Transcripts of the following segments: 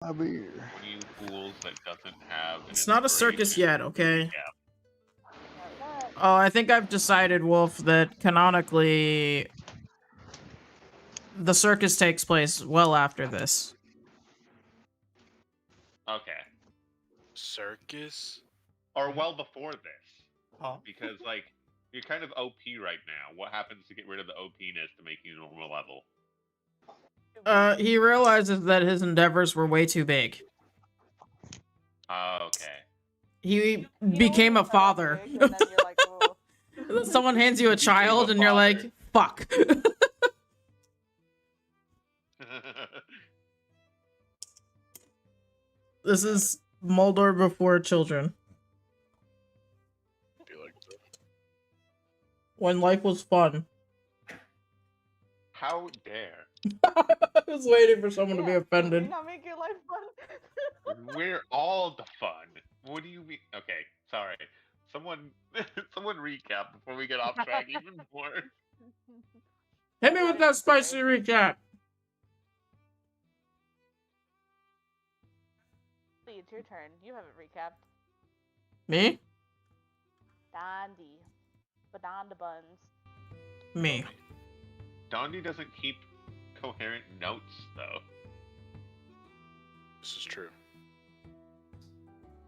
I'll be here. One of you fools that doesn't have. It's not a circus yet, okay? Yeah. Oh, I think I've decided, Wolf, that canonically the circus takes place well after this. Okay. Circus? Or well before this. Huh? Because, like, you're kind of OP right now. What happens to get rid of the OP-ness to make you normal level? He realizes that his endeavors were way too big. Okay. He became a father. Someone hands you a child and you're like, fuck. This is Moldor before children. When life was fun. How dare. I was waiting for someone to be offended. Not make your life fun. We're all the fun. What do you mean? Okay, sorry. Someone recap before we get off track even more. Hit me with that spicy recap. Lee, it's your turn. You haven't recapped. Me? Dondi. Badonda buns. Me. Dondi doesn't keep coherent notes, though. This is true.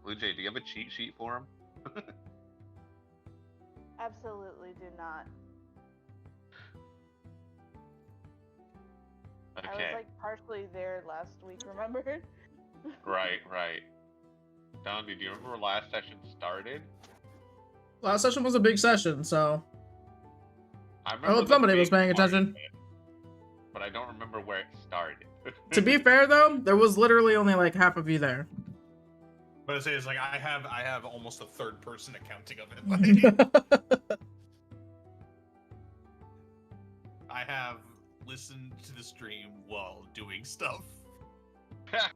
Blue Jay, do you have a cheat sheet for him? Absolutely do not. Okay. I was like partially there last week, remember? Right. Dondi, do you remember where last session started? Last session was a big session, so... I I hope somebody was paying attention. But I don't remember where it started. To be fair, though, there was literally only like half of you there. But I say it's like I have almost a third person accounting of it. Like, I have listened to the stream while doing stuff. Yeah,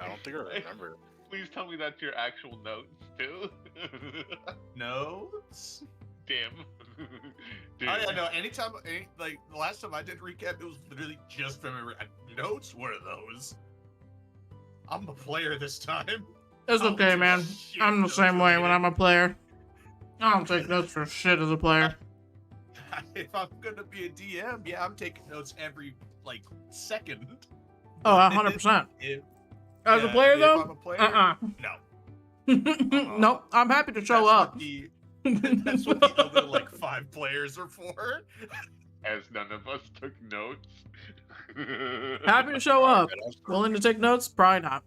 I don't think I remember. Please tell me that's your actual notes too. Notes? Damn. Dude. Oh yeah, no. Like the last time I did recap, it was literally just remember notes. What are those? I'm a player this time. It's I'll okay, do man. shit I'm the notes same way when related. I'm a player. I don't take notes for shit as a player. If I'm gonna be a DM, yeah, I'm taking notes every like second. Oh, 100%. If, As a yeah, player, if though? I'm a player, No. Nope, I'm happy to show That's up. that's what the other like 5 players are for. As none of us took notes. Happy to show up. Willing to take notes? Probably not.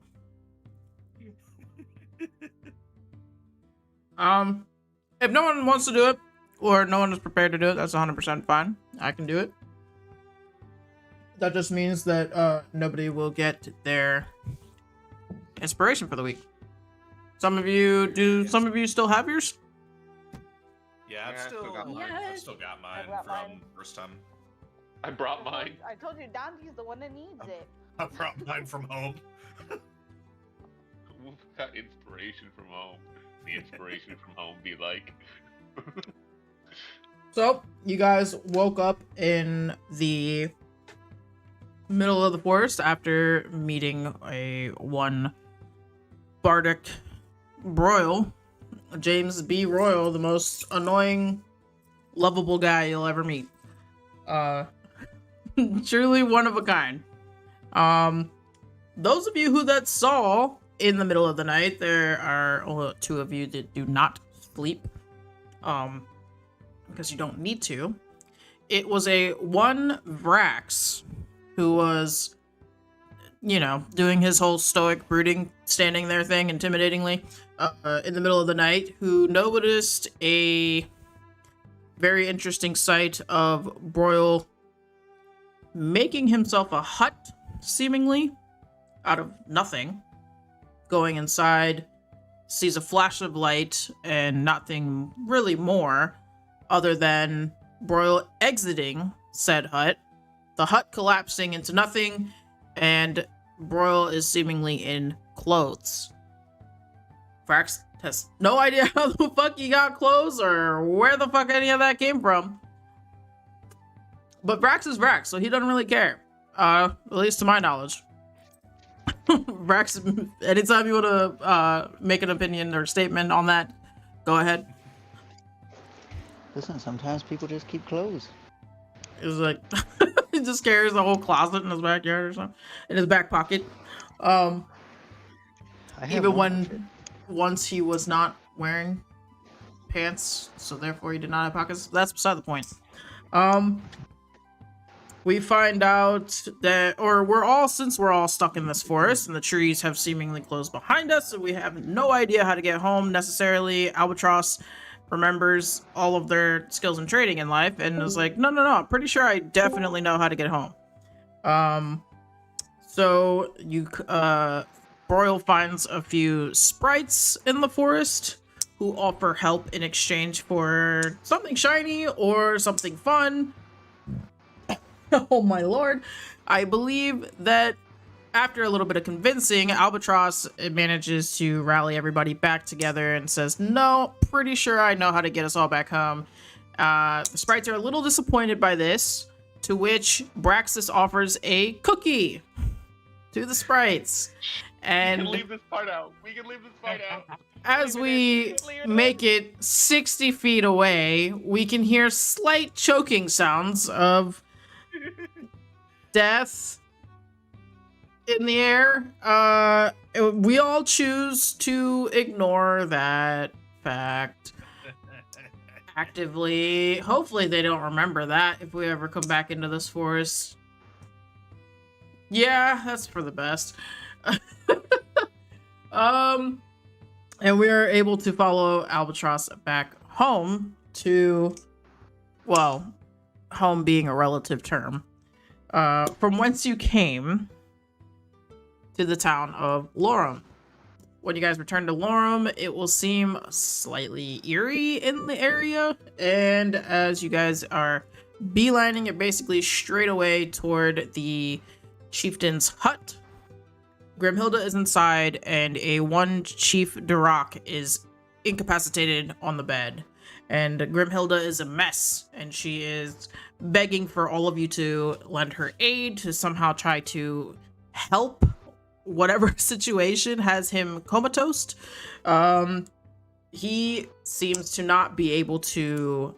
If no one wants to do it, or no one is prepared to do it, that's 100% fine. I can do it. That just means that nobody will get their inspiration for the week. Some of you do. Some of you still have yours. Yeah, Yeah, I still got mine. I've still got mine brought from mine. first time. I brought mine. I told you Dondi's the one that needs it. I brought mine from home. We've got inspiration from home. The inspiration from home be like. So you guys woke up in the middle of the forest after meeting one bardic Broyle, James B. Royal, the most annoying, lovable guy you'll ever meet. Truly one of a kind. Those of you who that saw in the middle of the night, there are only 2 of you that do not sleep. Because you don't need to. It was one Vrax who was, doing his whole stoic brooding, standing there thing intimidatingly in the middle of the night, who noticed a very interesting sight of Broyle making himself a hut, seemingly, out of nothing, going inside, sees a flash of light, and nothing really more, other than Broyle exiting said hut, the hut collapsing into nothing, and Broyle is seemingly in clothes. Vrax has no idea how the fuck he got clothes or where the fuck any of that came from. But Vrax is Vrax, so he doesn't really care. At least to my knowledge. Brax, anytime you want to make an opinion or statement on that, go ahead. Listen, sometimes people just keep clothes. It was like he just carries the whole closet in his backyard or something, in his back pocket. I have Even one when outfit. once he was not wearing pants, so therefore he did not have pockets. That's beside the point. We find out that, or since we're all stuck in this forest and the trees have seemingly closed behind us, so we have no idea how to get home necessarily. Albatross remembers all of their skills in trading in life and is like, no, I'm pretty sure I definitely know how to get home. So Broil finds a few sprites in the forest who offer help in exchange for something shiny or something fun. Oh my lord. I believe that after a little bit of convincing, Albatross manages to rally everybody back together and says, no, pretty sure I know how to get us all back home. The sprites are a little disappointed by this, to which Braxis offers a cookie to the sprites. We And can leave this part out. We can leave this part out. as we make it 60 feet away, we can hear slight choking sounds of death in the air. We all choose to ignore that fact actively. Hopefully they don't remember that if we ever come back into this forest. Yeah, that's for the best. And we are able to follow Albatross back home to, well, home being a relative term, from whence you came, to the town of Lorum. When you guys return to Lorum, it will seem slightly eerie in the area, and as you guys are beelining it basically straight away toward the chieftain's hut, Grimhilda is inside, and one Chief Durak is incapacitated on the bed. And Grimhilda is a mess, and she is begging for all of you to lend her aid to somehow try to help whatever situation has him comatose. He seems to not be able to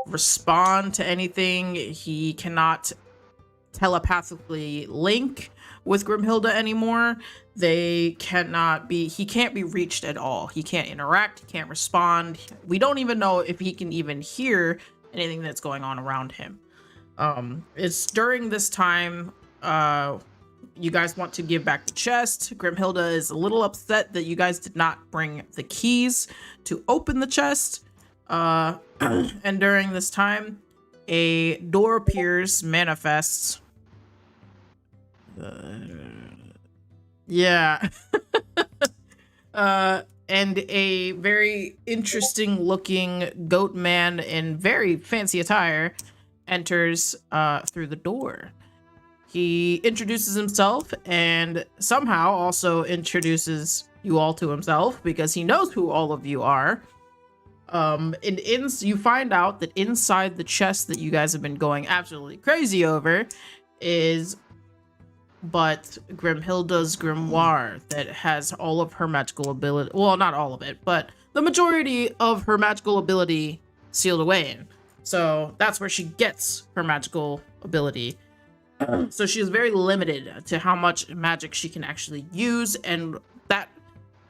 respond to anything. He cannot telepathically link with Grimhilda anymore. He can't be reached at all. He can't interact, he can't respond. We don't even know if he can even hear anything that's going on around him. It's during this time, you guys want to give back the chest. Grimhilda is a little upset that you guys did not bring the keys to open the chest. And during this time, a door manifests. Yeah. And a very interesting looking goat man in very fancy attire enters through the door. He introduces himself and somehow also introduces you all to himself because he knows who all of you are. You find out that inside the chest that you guys have been going absolutely crazy over is but Grimhilda's grimoire that has all of her magical ability. Well, not all of it, but the majority of her magical ability sealed away in. So that's where she gets her magical ability. So she is very limited to how much magic she can actually use, and that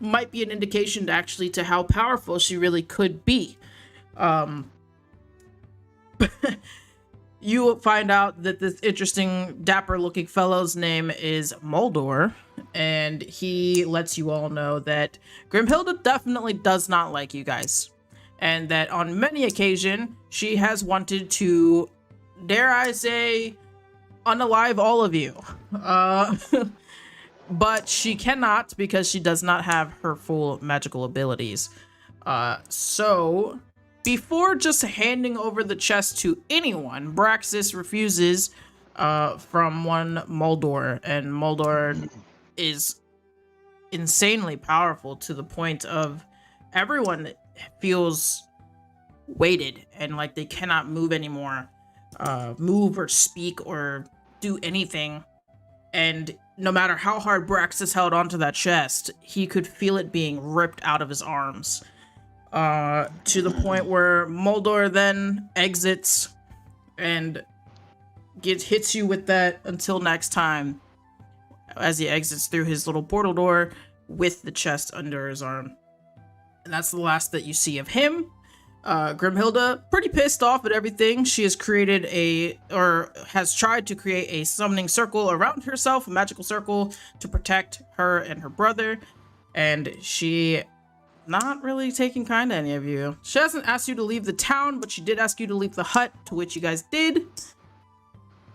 might be an indication to how powerful she really could be. You will find out that this interesting, dapper-looking fellow's name is Moldor, and he lets you all know that Grimhilda definitely does not like you guys, and that on many occasions, she has wanted to, dare I say, unalive all of you. But she cannot because she does not have her full magical abilities. So before just handing over the chest to anyone, Braxis refuses from one Moldor, and Moldor is insanely powerful to the point of everyone feels weighted and like they cannot move anymore, move or speak or do anything. And no matter how hard Braxis held onto that chest, he could feel it being ripped out of his arms. To the point where Moldor then exits and hits you with that until next time as he exits through his little portal door with the chest under his arm. And that's the last that you see of him. Grimhilda, pretty pissed off at everything. She has has tried to create a summoning circle around herself, a magical circle, to protect her and her brother. And she not really taking kind to any of you. She hasn't asked you to leave the town, but she did ask you to leave the hut, to which you guys did.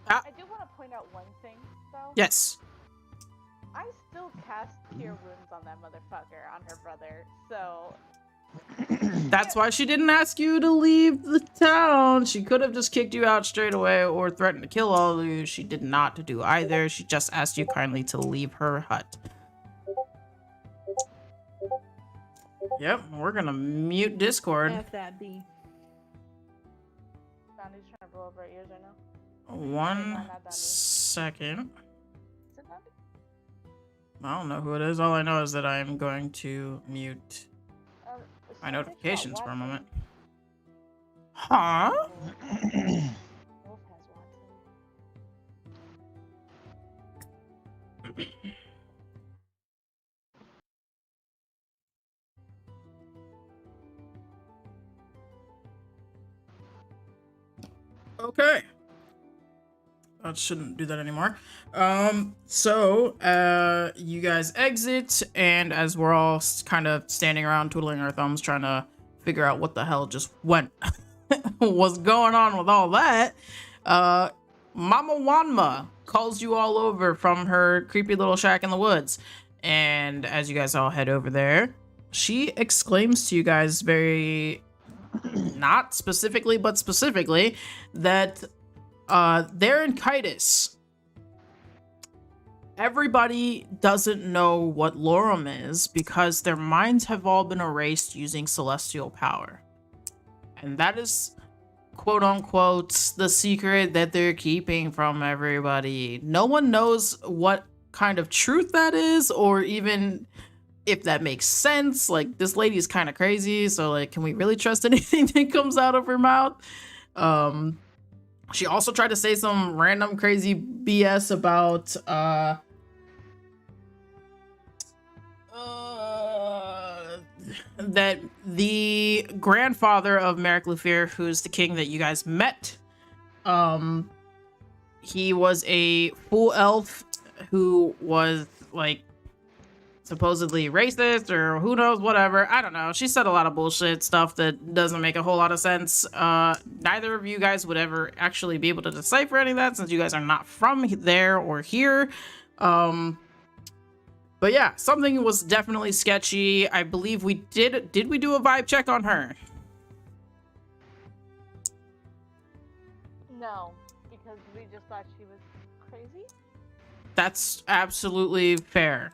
I do want to point out one thing, though. Yes. I still cast Cure Wounds on that motherfucker, on her brother, so... That's why she didn't ask you to leave the town. She could have just kicked you out straight away or threatened to kill all of you. She did not do either. She just asked you kindly to leave her hut. Yep, we're gonna mute Discord. F that B. Donnie's trying to blow over our ears right now. One second. Is it Donnie? I don't know who it is. All I know is that I'm going to mute my Sounds like notifications for a Watson. moment. Huh? Wolf has Watson. Okay. That shouldn't do that anymore. You guys exit, and as we're all kind of standing around twiddling our thumbs trying to figure out what the hell just went, what's going on with all that, Mama Wanma calls you all over from her creepy little shack in the woods. And as you guys all head over there, she exclaims to you guys very, not specifically, but specifically, that they're in Kitus. Everybody doesn't know what Lorum is because their minds have all been erased using celestial power. And that is, quote unquote, the secret that they're keeping from everybody. No one knows what kind of truth that is, or even if that makes sense. Like, this lady's kind of crazy, so like, can we really trust anything that comes out of her mouth? She also tried to say some random crazy BS about that the grandfather of Merrick Lufir, who's the king that you guys met, he was a full elf who was like supposedly racist or who knows, whatever. I don't know. She said a lot of bullshit stuff that doesn't make a whole lot of sense. Neither of you guys would ever actually be able to decipher any of that since you guys are not from there or here. But yeah, something was definitely sketchy. I believe we did we do a vibe check on her? No, because we just thought she was crazy. That's absolutely fair.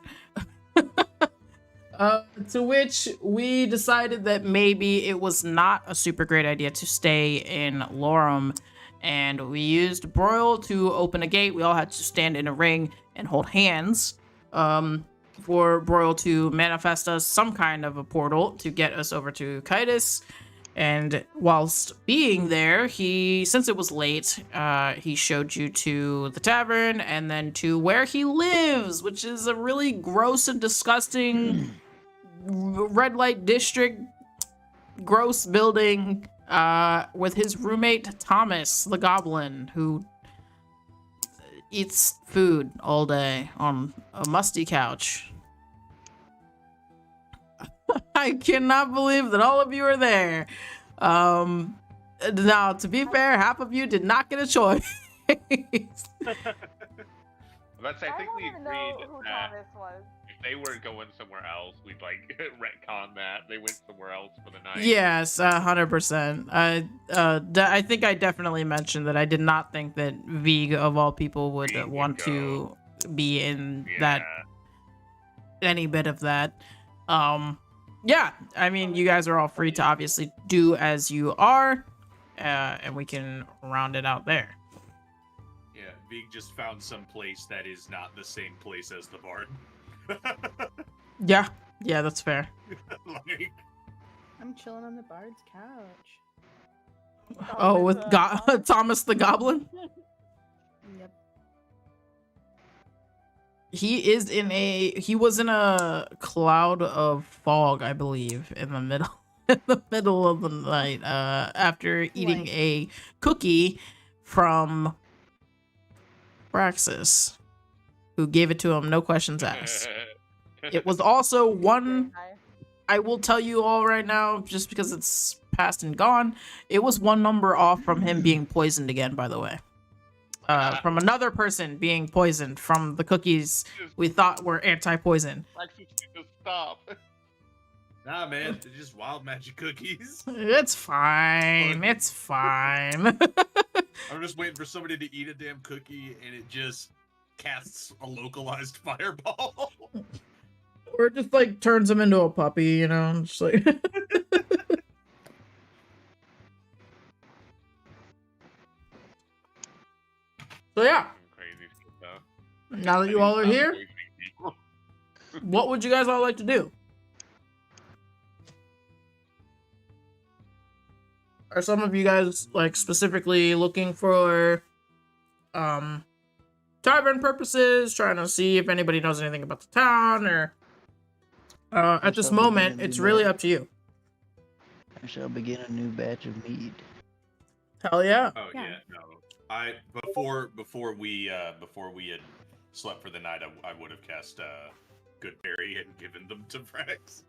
To which we decided that maybe it was not a super great idea to stay in Lorum, and we used Broil to open a gate. We all had to stand in a ring and hold hands for Broil to manifest us some kind of a portal to get us over to Kitus. And whilst being there, since it was late, he showed you to the tavern and then to where he lives, which is a really gross and disgusting red light district gross building with his roommate Thomas the Goblin, who eats food all day on a musty couch. I cannot believe that all of you are there. Now, to be fair, half of you did not get a choice. But I I think don't we even know agreed who that Thomas was. if they were going somewhere else, we'd like retcon that. They went somewhere else for the night. Yes, 100%. I think I definitely mentioned that I did not think that Vig, of all people, would Vig would want go. to be in Yeah. that, any bit of that. Yeah, I mean, you guys are all free to obviously do as you are, and we can round it out there. Yeah, being just found someplace that is not the same place as the barn. Yeah, yeah, that's fair. Like, I'm chilling on the bard's couch. Oh, with Thomas? Thomas the Goblin? Yep. He was in a cloud of fog, I believe, in the middle in the middle of the night, after eating Like- a cookie from Praxis, who gave it to him, no questions asked. It was also one, I will tell you all right now, just because it's past and gone, it was one number off from him being poisoned again, by the way. From another person being poisoned from the cookies we thought were anti-poison. Lexus, just stop. nah, man, they're just wild magic cookies. It's fine. It's fine. I'm just waiting for somebody to eat a damn cookie and it just casts a localized fireball. Or it just like turns him into a puppy, you know? Just like So yeah, Crazy stuff. now that you all are here, what would you guys all like to do? Are some of you guys like specifically looking for tavern purposes, trying to see if anybody knows anything about the town, or at this shall begin moment a it's new really batch. up to you. I shall begin a new batch of mead. Hell yeah. Oh Yeah. yeah, no. Before we had slept for the night, I would have cast Goodberry and given them to Vrax.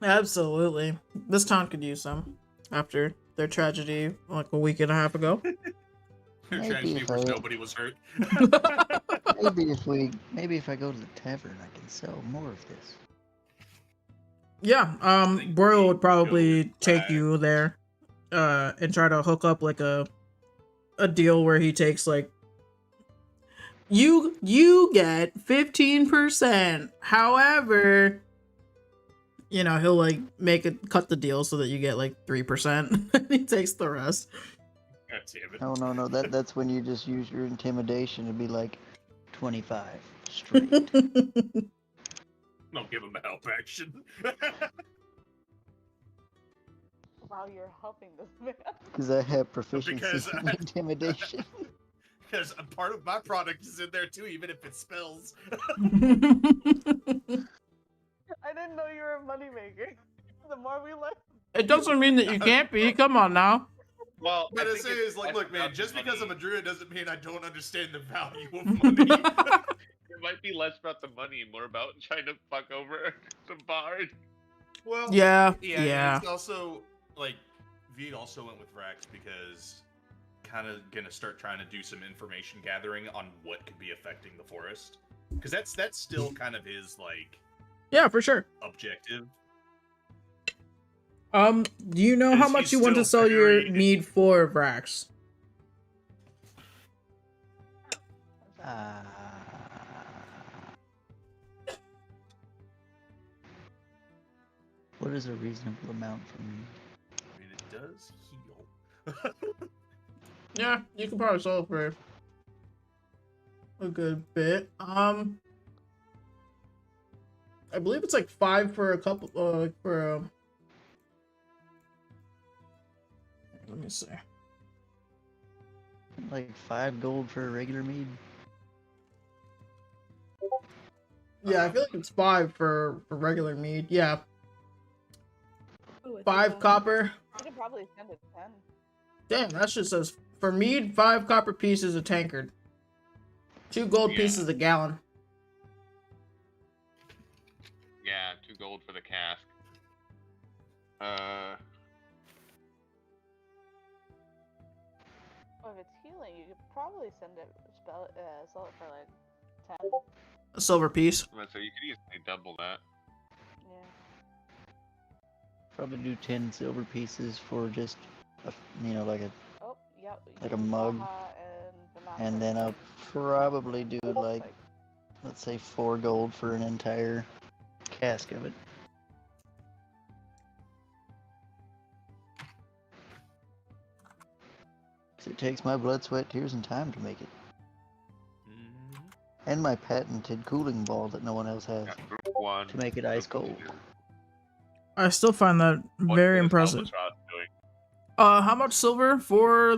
Absolutely. This town could use some after their tragedy like a week and a half ago. Their Maybe tragedy if was I- nobody was hurt. Maybe if I go to the tavern, I can sell more of this. Yeah, think Boyle we would probably go take back. you there and try to hook up like a deal where he takes like you get 15%. However, you know, he'll like cut the deal so that you get like 3% and he takes the rest. God damn it. No. That's when you just use your intimidation to be like 25 straight. Don't give him a help action. Wow, you're helping this man. Because I have proficiency Because in intimidation. Because a part of my product is in there too, even if it spells. I didn't know you were a moneymaker. The more we learn. It doesn't mean that you can't be. Come on now. Well, But I I think say it's is like, less look, man, about the just because I'm a money. druid doesn't mean I don't understand the value of money. It might be less about the money, more about trying to fuck over the bard. Well, Yeah, yeah. yeah. And it's also like V also went with Vrax because kind of gonna start trying to do some information gathering on what could be affecting the forest, because that's still kind of his like Yeah, for sure. objective. Do you know how Because much he's you want to still sell your very- mead for, Vrax? What is a reasonable amount for me? I mean, it does heal. Yeah, you can probably sell it for a good bit. I believe it's like 5 for a couple. Let me see. Like 5 gold for a regular mead? Yeah, I feel like it's 5 for regular mead. Yeah, Ooh, it's 5 a- copper. I could probably send it 10. Damn, that shit says for mead 5 copper pieces a tankard, 2 gold Yeah. pieces a gallon. Yeah, 2 gold for the cask. Well, if it's healing, you could probably sell it for like 10. A silver piece. So you could easily double that. Yeah. Probably do 10 silver pieces for just, like a, Oh, yep. Like a use mug. Baja and the map and for then the I'll probably do like, let's say 4 gold for an entire cask of it. 'Cause it takes my blood, sweat, tears, and time to make it. And my patented cooling ball that no one else has Got group 1. to make it ice cold. I still find that What very is impressive. Albatross doing? How much silver for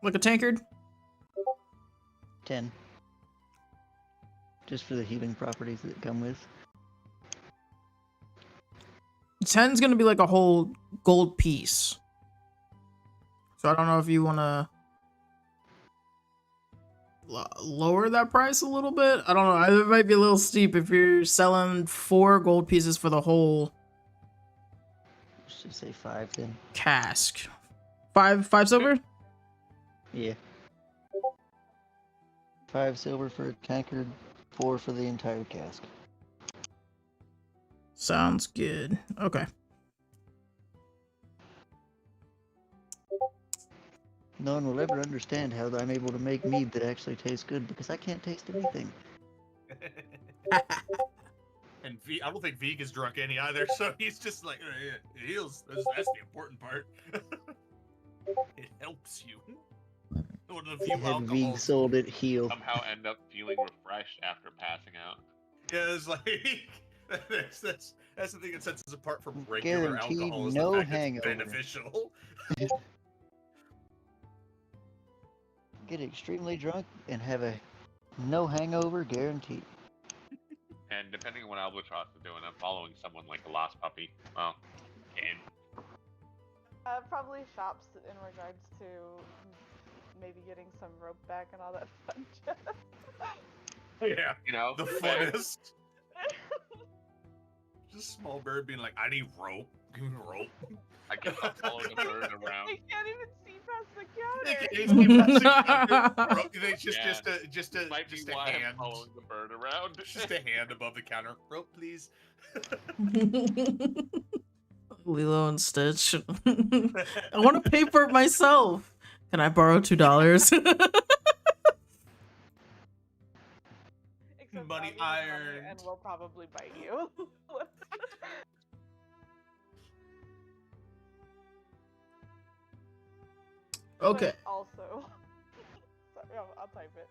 like a tankard? 10. Just for the healing properties that come with. 10's gonna be like a whole gold piece. So I don't know if you wanna lower that price a little bit. I don't know. It might be a little steep if you're selling 4 gold pieces for the whole Let's just say 5 then. cask. Five silver? Yeah. 5 silver for a tankard, 4 for the entire cask. Sounds good. Okay. No one will ever understand how I'm able to make mead that actually tastes good because I can't taste anything. And I don't think Vig is drunk any either, so he's just like, yeah, it heals. That's the important part. It helps you. One of the few Had Vig alcohols. sold it, heal. Somehow end up feeling refreshed after passing out. Yeah, it's like that's the thing that sets us apart from regular Guaranteed alcohol. Is no the fact hangover. It's beneficial. Get extremely drunk and have a no hangover guaranteed. And depending on what Albatross is doing, I'm following someone like a lost puppy. Well, and Probably shops in regards to maybe getting some rope back and all that fun jazz. Yeah, you know, the funnest. Just small bird being like, I need rope. Give me rope. I guess I'll follow the bird around. They can't even see past the counter. Just a Might be just a why I'm hand. following the bird around. Just a hand above the counter. Rope, please. Lilo and Stitch. I want to pay for it myself. Can I borrow $2? Except Money I'll give you ironed. and we'll probably bite you. Okay. But also, sorry, I'll type it.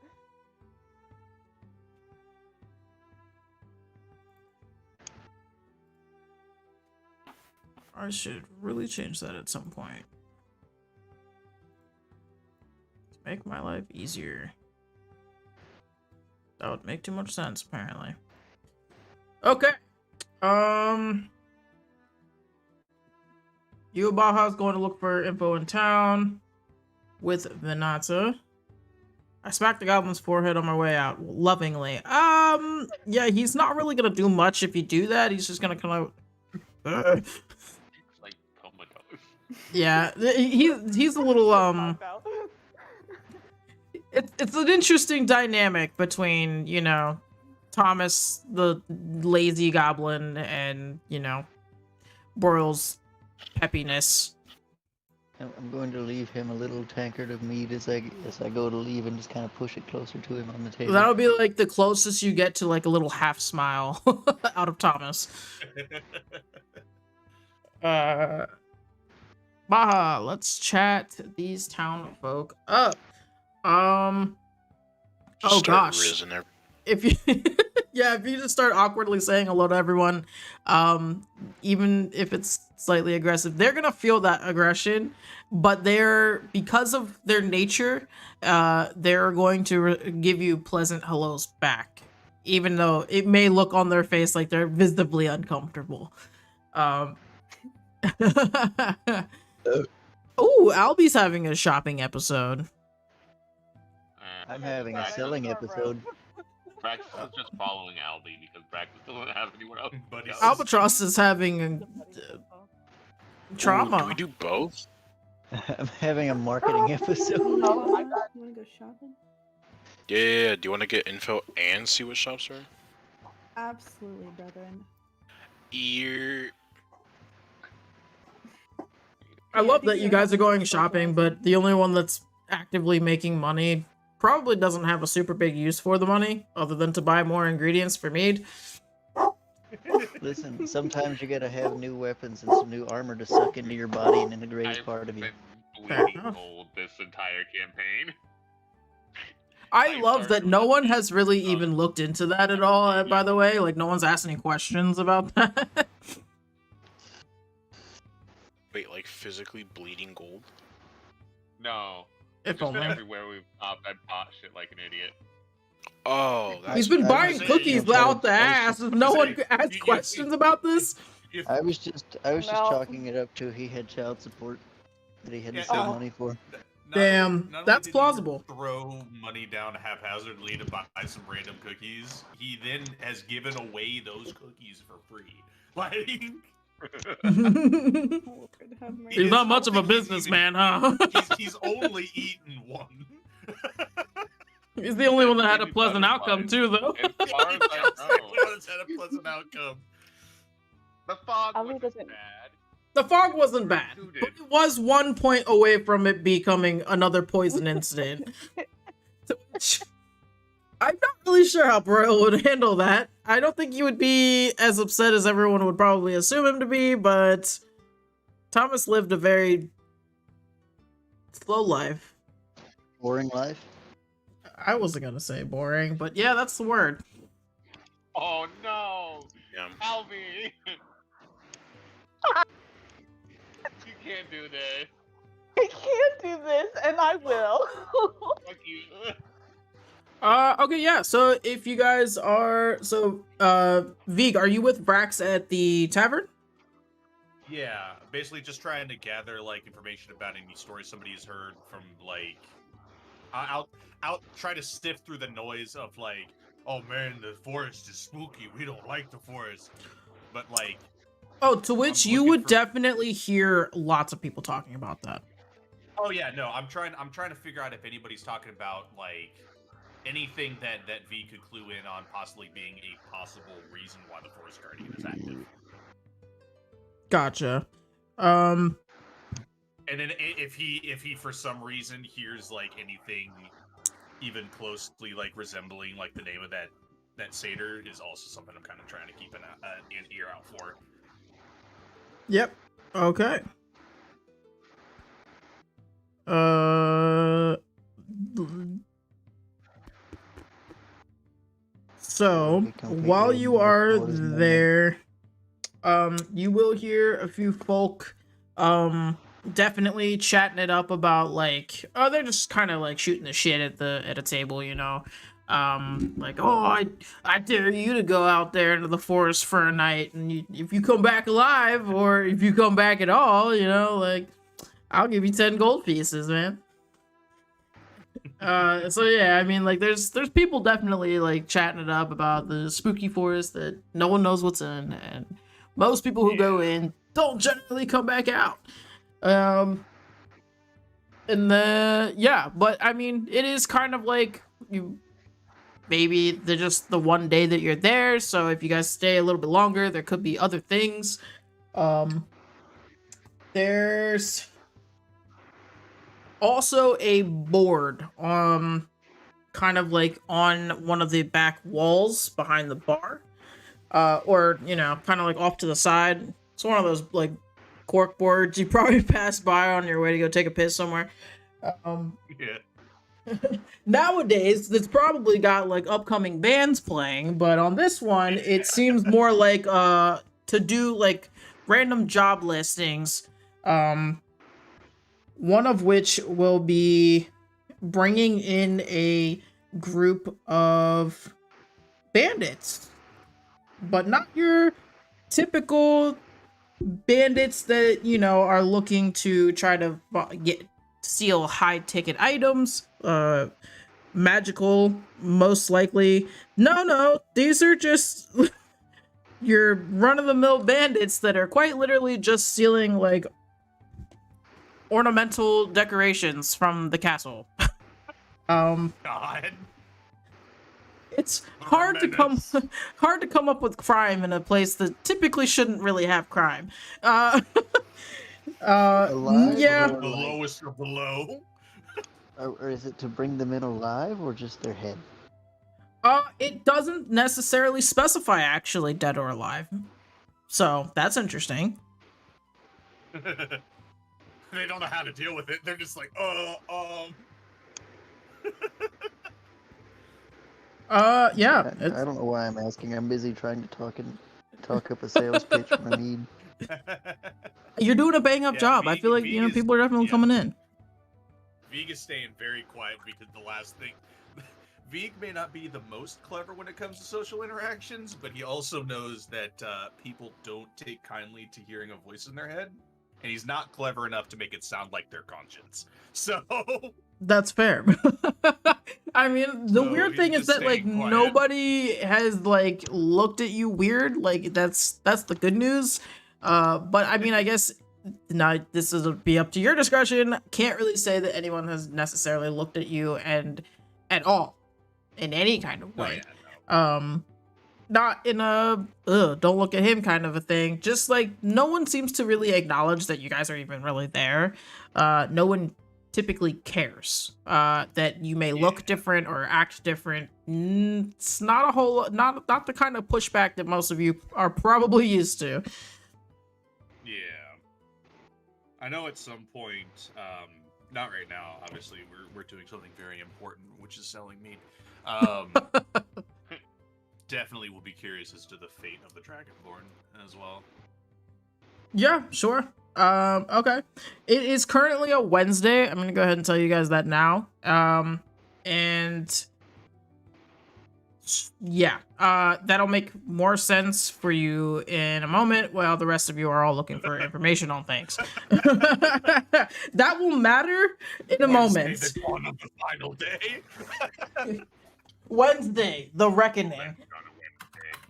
I should really change that at some point. To make my life easier. That would make too much sense, apparently. Okay. You Baja's going to look for info in town with Venata. I smacked the goblin's forehead on my way out, lovingly. Yeah, he's not really gonna do much if you do that. He's just gonna kind of. It's like comatose. Yeah, he's a little It's an interesting dynamic between, you know, Thomas the lazy goblin and, you know, Boyle's peppiness. I'm going to leave him a little tankard of mead as I go to leave and just kind of push it closer to him on the table. That'll be like the closest you get to like a little half smile out of Thomas. Baja, let's chat these town folk up. Oh Start gosh. rizzing every- If you yeah, if you just start awkwardly saying hello to everyone, even if it's slightly aggressive, they're gonna feel that aggression, but because of their nature, they're going to give you pleasant hellos back, even though it may look on their face like they're visibly uncomfortable. Ooh, Albie's having a shopping episode. I'm having a selling episode. Brax is just following Albie because Brax doesn't have anyone else. Buddy to go. Albatross is having trauma. Can we do both? I'm having a marketing episode. Oh my god. You wanna go shopping? Yeah. Do you want to get info and see what shops are? Absolutely, brethren. Ear. I love that you guys are going shopping, but the only one that's actively making money probably doesn't have a super big use for the money, other than to buy more ingredients for mead. Listen, sometimes you gotta have new weapons and some new armor to suck into your body and in the greatest I've part of you. been Fair bleeding enough. gold this entire campaign. I love that started no with one the- has really even looked into that at all, by the way. Like, no one's asked any questions about that. Wait, like physically bleeding gold? No. If Just been only. everywhere we've stopped, I bought shit like an idiot. Oh, that's He's been I buying was cookies saying, out the I was ass. just- If no one Say, asked questions about this. If, I was just No. chalking it up to he had child support that he had to Yeah, save no. money for. Damn, not only that's did he plausible. Throw money down haphazardly to buy some random cookies. He then has given away those cookies for free. Like, Lord have mercy. He's is- not I much don't of a think he's businessman, huh? he's only eaten one. He's the only one that had a Maybe pleasant outcome, butterflies. too, though. As far as I That's the know, only one that's had a pleasant outcome. the fog Ali wasn't doesn't- bad. The fog wasn't bad, but it was 1 point away from it becoming another poison incident. To which I'm not really sure how Broyle would handle that. I don't think he would be as upset as everyone would probably assume him to be, but Thomas lived a very slow life. Boring life. I wasn't gonna say boring, but yeah, that's the word. Oh no! Yeah. Alvy! You can't do this. I can't do this, and I will. Fuck you. Okay, yeah, so if you guys are, Vig, are you with Brax at the tavern? Yeah, basically just trying to gather like information about any stories somebody has heard from like. I'll try to sift through the noise of like, oh man, the forest is spooky. We don't like the forest, but like. Oh, to which I'm you looking would for- definitely hear lots of people talking about that. Oh yeah, no, I'm trying to figure out if anybody's talking about like anything that V could clue in on possibly being a possible reason why the Forest Guardian is active. Gotcha. And then if he for some reason hears like anything even closely like resembling like the name of that satyr is also something I'm kind of trying to keep an ear out for. Yep. Okay. So Be completely while you are ignored as normal. there, you will hear a few folk, definitely chatting it up about like, oh, they're just kind of like shooting the shit at a table, you know. Like, oh, I dare you to go out there into the forest for a night, and if you come back alive, or if you come back at all, you know, like, I'll give you 10 gold pieces, man. So yeah, I mean, like, there's people definitely like chatting it up about the spooky forest that no one knows what's in, and most people who go in don't generally come back out. And then yeah, but I mean, it is kind of like you. Maybe they're just the one day that you're there, so if you guys stay a little bit longer, there could be other things. There's also a board, kind of like on one of the back walls behind the bar, or, you know, kind of like off to the side. It's one of those, like, cork boards you probably pass by on your way to go take a piss somewhere. Yeah. Nowadays, it's probably got like upcoming bands playing, but on this one, it seems more like to do like random job listings. One of which will be bringing in a group of bandits, but not your typical bandits that, you know, are looking to try to steal high ticket items, magical, most likely. No, these are just your run-of-the-mill bandits that are quite literally just stealing, like, ornamental decorations from the castle. God. It's hard to come up with crime in a place that typically shouldn't really have crime. Alive Yeah. or The like- lowest of the low. Or is it to bring them in alive or just their head? It doesn't necessarily specify actually dead or alive. So, that's interesting. They don't know how to deal with it. They're just like, Yeah. I don't know why I'm asking. I'm busy trying to talk up a sales pitch for Mead. You're doing a bang up Yeah, job. I feel like Vig is- people are definitely yeah. coming in. Vig is staying very quiet because the last thing. Vig may not be the most clever when it comes to social interactions, but he also knows that people don't take kindly to hearing a voice in their head, and he's not clever enough to make it sound like their conscience. So That's fair. I mean, the So weird he's thing is just that like staying quiet. nobody has like looked at you weird. Like that's the good news. But I mean, I guess now this is be up to your discretion. Can't really say that anyone has necessarily looked at you and at all in any kind of oh, way. yeah, no. Not in a don't look at him kind of a thing. Just like no one seems to really acknowledge that you guys are even really there. No one typically cares that you may look different or act different. It's not a whole not the kind of pushback that most of you are probably used to. Yeah. I know at some point, not right now, obviously, we're doing something very important, which is selling meat. Definitely will be curious as to the fate of the Dragonborn as well. Yeah, sure. Okay. It is currently a Wednesday. I'm gonna go ahead and tell you guys that now. And yeah, that'll make more sense for you in a moment while the rest of you are all looking for information on things. That will matter in a moment. The dawn of the final day. Wednesday, the reckoning.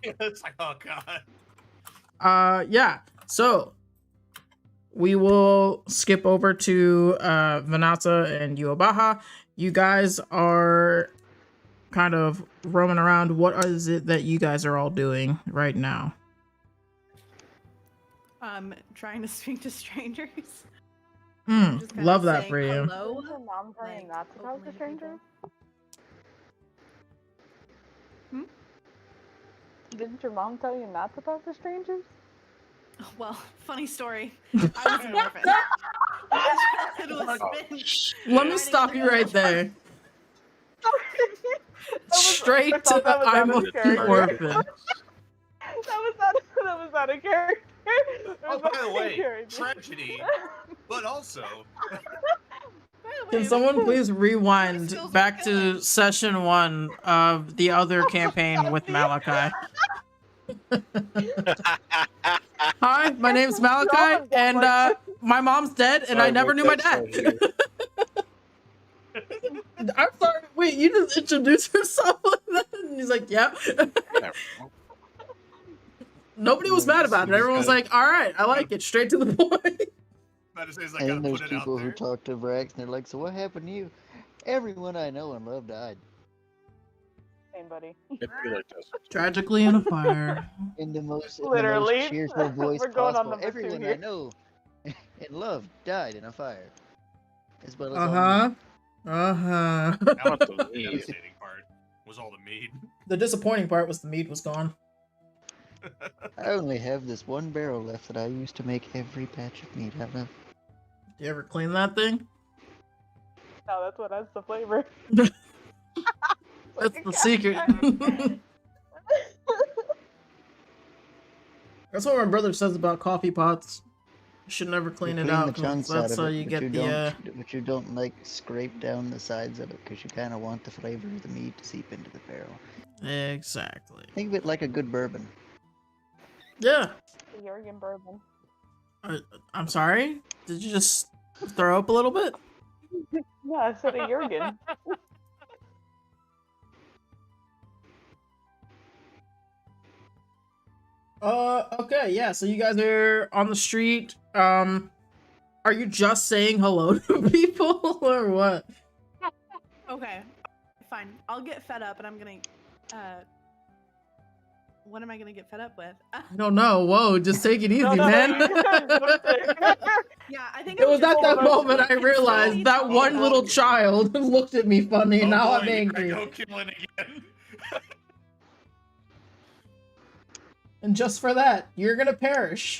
It's like, oh god. Yeah. So we will skip over to Vanata and Uobaha. You guys are kind of roaming around. What is it that you guys are all doing right now? Trying to speak to strangers. Hmm. Just kinda Love that saying for you. hello. Didn't your mom tell you like, not to talk openly to to people. strangers? Didn't your mom tell you not to talk to strangers? Well, funny story. I was an orphan. My childhood was spent Let me riding stop the you right coach. there. Straight I to thought that was I'm out a of character. orphan. That was out of character. It Oh, was by out the of way, character. tragedy, but also. By the Can way, someone please rewind skills are back to killing. session 1 of the other campaign with Malachi? Hi, my name's Malachi, and my mom's dead, and I never knew my dad. I'm sorry. Wait, you just introduced yourself like that? And he's like, "Yep." Nobody was mad about it. Everyone was like, "All right, I like it. Straight to the point." That is, I And gotta then there's put it out people who there. talk to Vrax and they're like, "So what happened to you?" Everyone I know and love died Same, buddy. It'd be like this. Tragically in a fire. in the most Literally. cheerful voice We're going on possible. number 2 Everyone I here. know and love died in a fire, as well as Uh all huh. me. Uh huh. I want the The meat. devastating part was all the mead. The disappointing part was the meat was gone. I only have this one barrel left that I used to make every batch of meat out of. Do you ever clean that thing? No, that's what adds the flavor. That's the secret. That's what my brother says about coffee pots. You should never clean it out. the 'Cause chunks that's out how of it, you but get you the. don't, but you don't like scrape down the sides of it because you kind of want the flavor of the meat to seep into the barrel. Exactly. Think of it like a good bourbon. Yeah. Jurgen bourbon. I'm sorry. Did you just throw up a little bit? Yeah, I said a Jurgen. Okay, yeah, so you guys are on the street. Are you just saying hello to people or what? Okay, fine. I'll get fed up, and I'm gonna. What am I gonna get fed up with? I don't know. Whoa, just take it easy, No, no, man. Yeah, I think It was at that Hold on. moment I realized that one little child looked at me funny, and now Oh I'm boy, we angry. gotta go killing again. And just for that, you're gonna perish.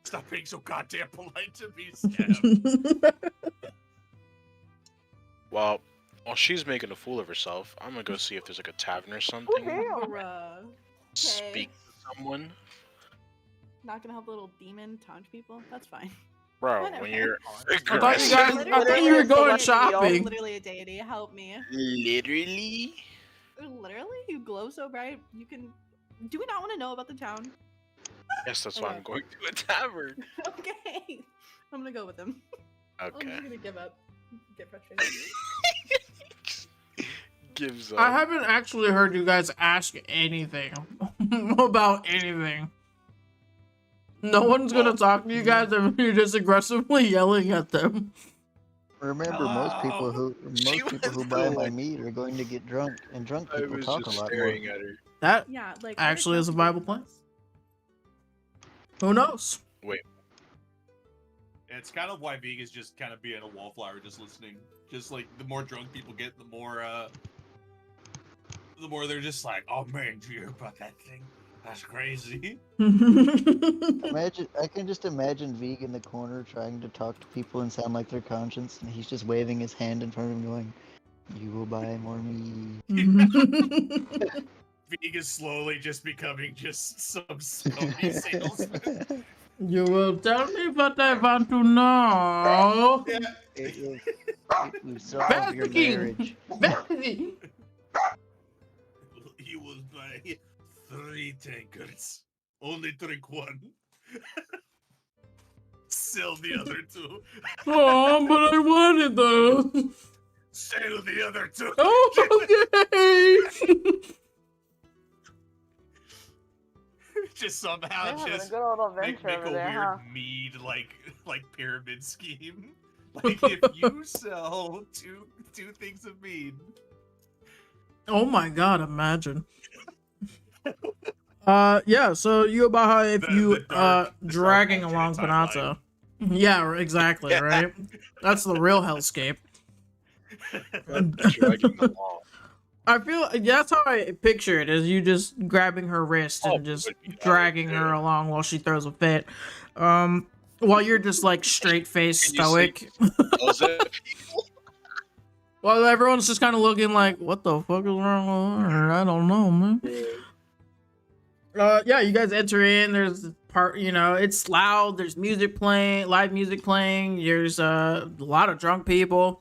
Stop being so goddamn polite to be stabbed. Well, While she's making a fool of herself, I'm gonna go see if there's like a tavern or Oh, something. damn. Bruh. Speak to someone. Not gonna help the little demon taunt people? That's fine. Bro, Whatever. when you're I thought you were going shopping. Literally a deity. Help me. literally. Literally? You glow so bright. You can. Do we not want to know about the town? Yes, that's why I'm going to a tavern. Okay. I'm gonna go with them. I'm Okay. just gonna give up. Get frustrated. Gives up. I haven't actually heard you guys ask anything about anything. No one's gonna talk to you guys if you're just aggressively yelling at them. Remember, most people who She was buy my like- meat are going to get drunk, and drunk I people was talk a just lot more. staring at her. That Yeah, like actually is a viable plan. Who knows? It's kind of why Vega's just kind of being a wallflower, just listening. Just like the more drunk people get, the more they're just like, oh man, did you hear about that thing? That's crazy. Imagine, I can just imagine Vig in the corner trying to talk to people and sound like their conscience, and he's just waving his hand in front of him, going, "You will buy more meat." Vega's slowly just becoming just some scummy salesman. You will tell me what I want to know. It will solve your Becky! marriage. Becky! You will buy 3 tankards. Only drink 1. Sell the other 2. Oh, but I wanted those. Sell the other 2. Oh, okay. Just somehow They're having a just good old make adventure a over there, weird huh? mead like pyramid scheme. Like if you sell two things of mead. Oh my god, imagine. Yeah, so you about how if The dark dragging alternate along timeline. Panata. Yeah, exactly, right? That's the real hellscape. Dragging them all. I feel that's how I picture it, is you just grabbing her wrist Oh, and just would be that, dragging her yeah. along while she throws a fit. While you're just like straight faced Can you see- stoic. Was it? While everyone's just kind of looking like, what the fuck is wrong with her? I don't know, man. Yeah, you guys enter in. There's part, it's loud. There's music playing, live music playing. There's a lot of drunk people.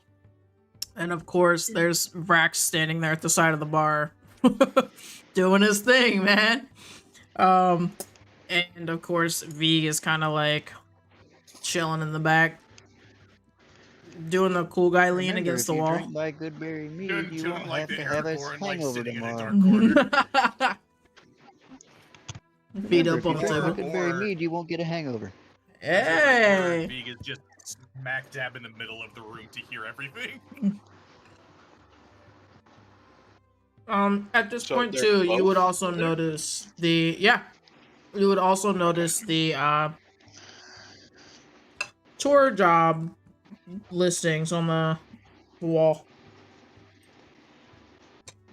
And of course, there's Vrax standing there at the side of the bar, doing his thing, man. And of course, V is kind of like chilling in the back, doing the cool guy lean Remember, against if the you wall. drink my good berry mead, Doing you won't like have the to have a Aragorn, like hangover sitting in a tomorrow. dark corner. Feet Remember, up if you on the drink my table. good berry Or- mead, you won't get a hangover. Hey! Vega's just smack dab in the middle of the room to hear everything. At this So point they're too, you would both also together? notice you would also notice the tour job listings on the wall.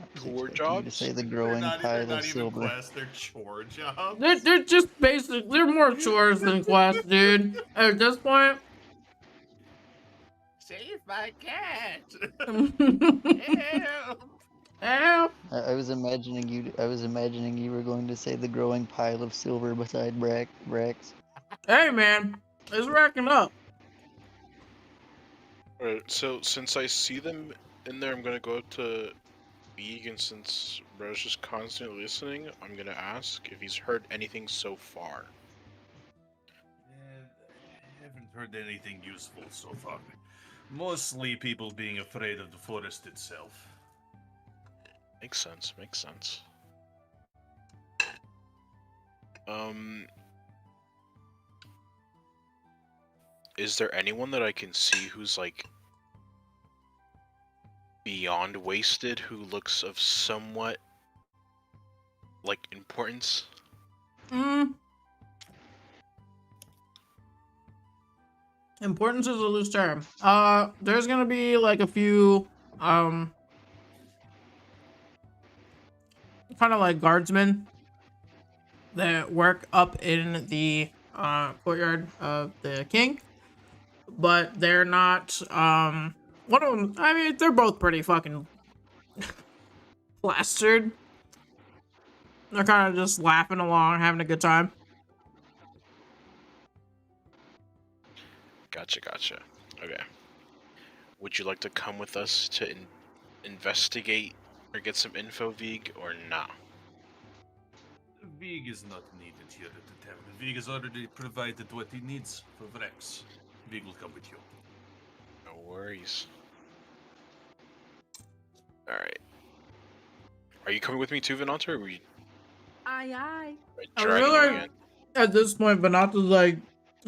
I was Tour expecting you to jobs? say the They're growing not, pile they're of not even silver. quests, they're chore jobs. They're just basic. They're more chores than quests, dude. At this point. Save my cat! Help. Help! I was imagining you were going to say the growing pile of silver beside Brax. Hey man, it's racking up. Alright, so since I see them in there, I'm gonna go to Beeg, and since Bro's just constantly listening, I'm gonna ask if he's heard anything so far. I haven't heard anything useful so far. Mostly people being afraid of the forest itself. Makes sense, makes sense. Is there anyone that I can see who's like beyond wasted, who looks of somewhat like importance? Importance is a loose term. There's gonna be like a few kind of like guardsmen that work up in the courtyard of the king, but they're not One of them, I mean, they're both pretty fucking plastered. They're kind of just laughing along, having a good time. Gotcha. Okay. Would you like to come with us to investigate or get some info, Vig, or not? Vig is not needed here at the tavern. Vig has already provided what he needs for Vrex. Vig will come with you. No worries. Alright. Are you coming with me too, Venanta, or are we Aye. I dragging feel you like again? at this point, Vanata's like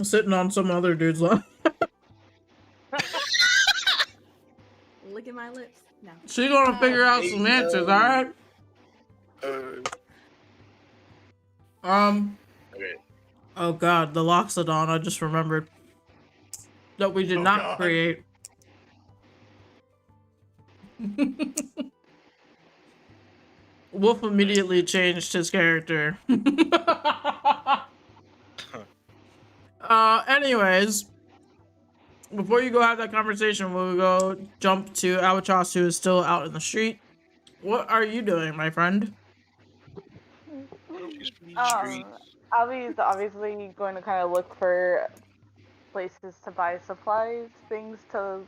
sitting on some other dude's lap. Look at my lips. No. She's gonna figure out some answers, alright? Okay. Oh god, the Loxodon, I just remembered. That we did Oh, not God. create. Wolf immediately changed his character. Anyways, before you go have that conversation, we'll go jump to Albatross, who is still out in the street. What are you doing, my friend? She's from the streets. Albie's obviously going to kind of look for places to buy supplies, things to,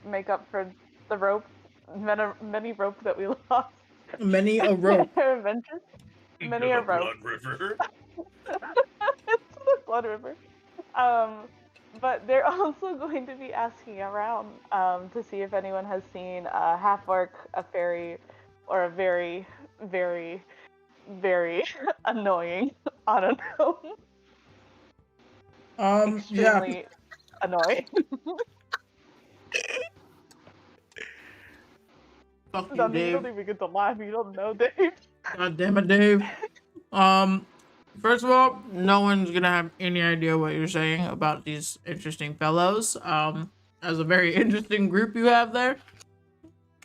make up for the rope, many rope that we lost. Many a rope. Our adventures. Many a The rope. Blood River. It's the Blood River. But they're also going to be asking around to see if anyone has seen a half-orc, a fairy, or a very, very, very annoying auto-gnome. Yeah. Extremely annoying. Fuck you, You Dave. don't even get to laugh. You don't know, Dave. God damn it, Dave. First of all, no one's gonna have any idea what you're saying about these interesting fellows. As a very interesting group you have there,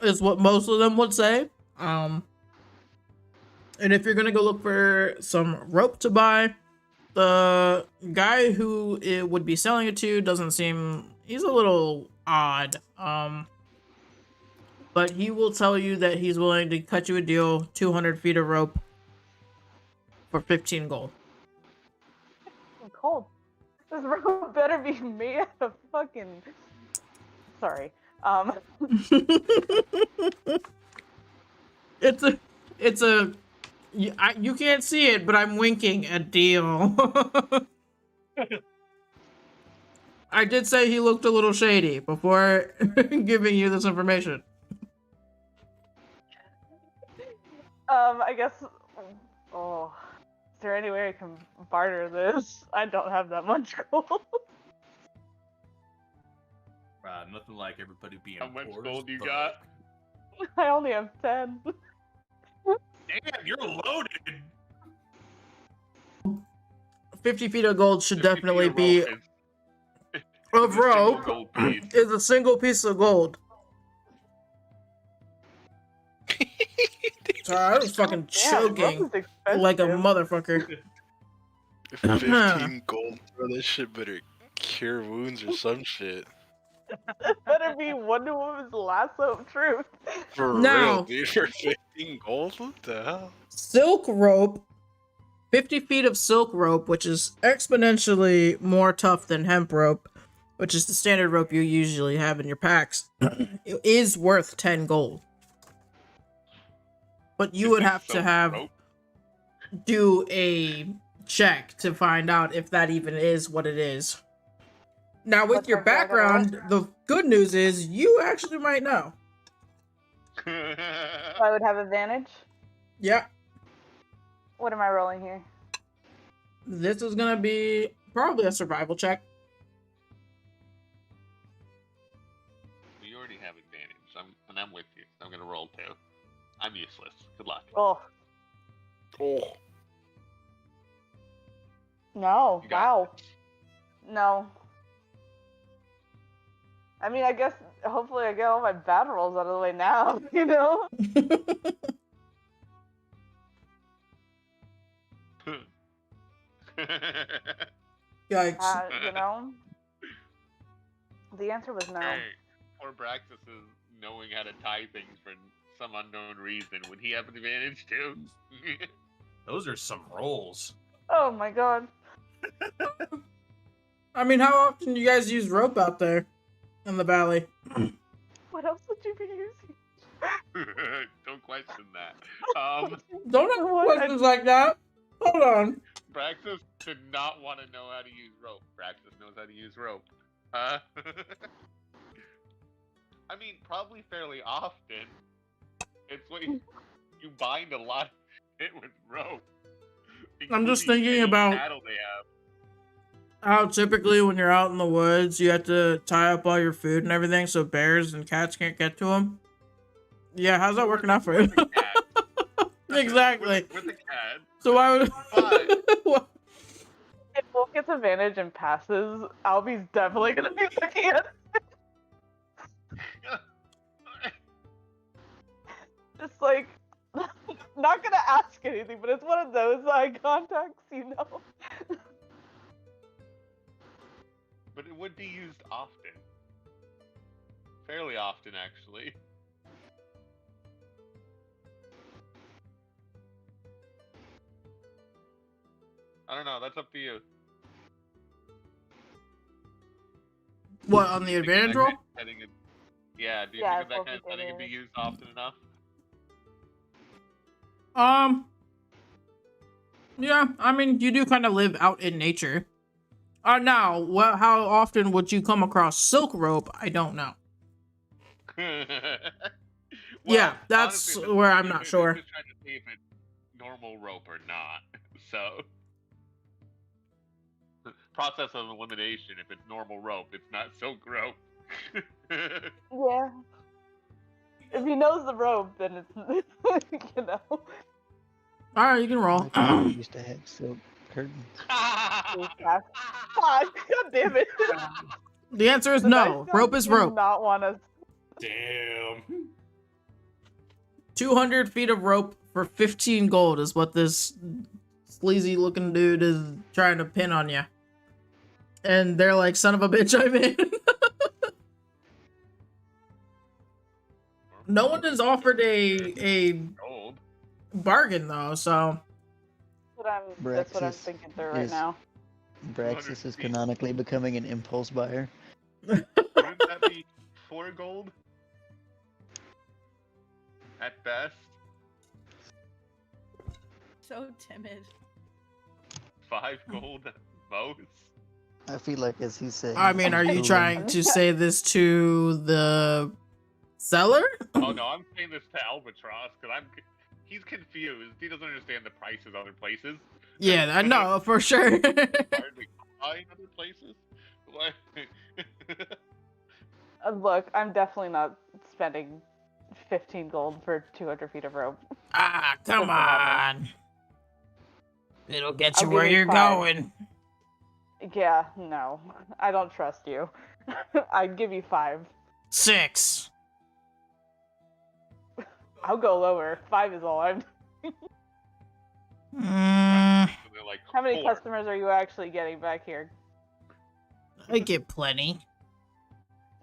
is what most of them would say. And if you're gonna go look for some rope to buy, the guy who it would be selling it to doesn't seem, he's a little odd. But he will tell you that he's willing to cut you a deal, 200 feet of rope for 15 gold. Cold. This rope better be made out of fucking. Sorry. It's a. You can't see it, but I'm winking a deal. I did say he looked a little shady before giving you this information. I guess. Oh, is there any way I can barter this? I don't have that much gold. Nothing like everybody being How much poor gold as you fuck. got? I only have 10. Damn, you're loaded. 50 feet of gold should 50 definitely rope be is- of is a single rope. gold piece. Is a single piece of gold. Sorry, I was fucking Yeah, rope choking is expensive. like a motherfucker. 15 gold, bro. That shit better cure wounds or some shit. It better be Wonder Woman's lasso of truth. For Now- real, dude. For 15 gold? What the hell? Silk rope, 50 feet of silk rope, which is exponentially more tough than hemp rope, which is the standard rope you usually have in your packs, it is worth 10 gold. But you would have to Silk have rope. do a check to find out if that even is what it is. Now, with What's your our dragon background, the good news is you actually might know. I would have advantage. Yeah, What am I rolling here? this is gonna be probably a survival check. We already have advantage. I'm with you. I'm gonna roll too. I'm useless. Good luck. Oh, Oh. no. You got Wow. No. I mean, I guess hopefully I get all my bad rolls out of the way now, you know? Yikes. You know? The answer was no. Hey, poor Braxis is knowing how to tie things for some unknown reason. Would he have an advantage too? Those are some rolls. Oh my god. I mean, how often do you guys use rope out there in the valley? What else would you be using? Don't question that. Don't have What? questions like that. Hold on. Braxis did not want to know how to use rope. Braxis knows how to use rope. I mean, probably fairly often. It's what you bind a lot of shit with rope. I'm just including thinking any about cattle they have. how typically when you're out in the woods, you have to tie up all your food and everything so bears and cats can't get to them. Yeah, how's that working out for you? With the cat. Exactly. With the cat. So why would... But If Wolf gets advantage and passes, Albie's definitely gonna be looking at it. Just like, not gonna ask anything, but it's one of those eye contacts, you know? but it would be used often. Fairly often, actually. I don't know. That's up to you. What, on the Do you think advantage that roll? kind of setting is- Yeah, do you Yeah, think that both kind of setting would be advantage. used often enough? Yeah, I mean, you do kind of live out in nature. Now, how often would you come across silk rope? I don't know. Yeah, that's honestly, where I'm not I'm sure. just trying to see if it's normal rope or not. So, process of elimination. If it's normal rope, it's not silk rope. Yeah. If he knows the rope, then it's, you know. Alright, you can roll. My family used to have silk curtains. God damn it. The answer is The no. dice Rope gods is do rope. not want us. Damn. 200 feet of rope for 15 gold is what this sleazy looking dude is trying to pin on you. And they're like, son of a bitch, I'm in. No one has offered a Gold. bargain though, so That's what I'm Braxis thinking through right is- now. Braxis is canonically becoming an impulse buyer. Wouldn't that be 4 gold? At best. So timid. 5 gold at most. I feel like as he's saying. I mean, are you he's trying to say this to the seller? Oh no, I'm saying this to Albatross because he's confused. He doesn't understand the prices other places. Yeah, I know for sure. Hard to buy in other places. What? Look, I'm definitely not spending 15 gold for 200 feet of rope. Ah, come on. It'll get you I'll where give you you're 5. going. Yeah, no. I don't trust you. I'd give you 5. 6. I'll go lower. 5 is all I'm... Mm, So they're like, How many 4. customers are you actually getting back here? I get plenty.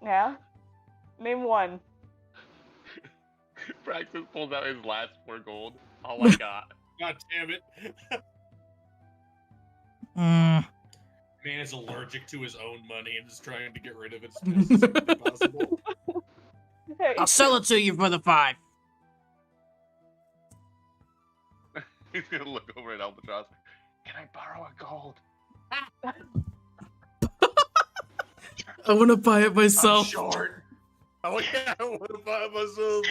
Yeah? Name one. Praxis pulls out his last 4 gold. All I got. God damn it. Mm. Man is allergic to his own money and is trying to get rid of it as fast as humanly possible. Hey, I'll sell it to you for the 5. He's gonna look over at Albatross. Can I borrow a gold? I want to buy it I'm myself. short. Oh yeah, I want to buy it myself.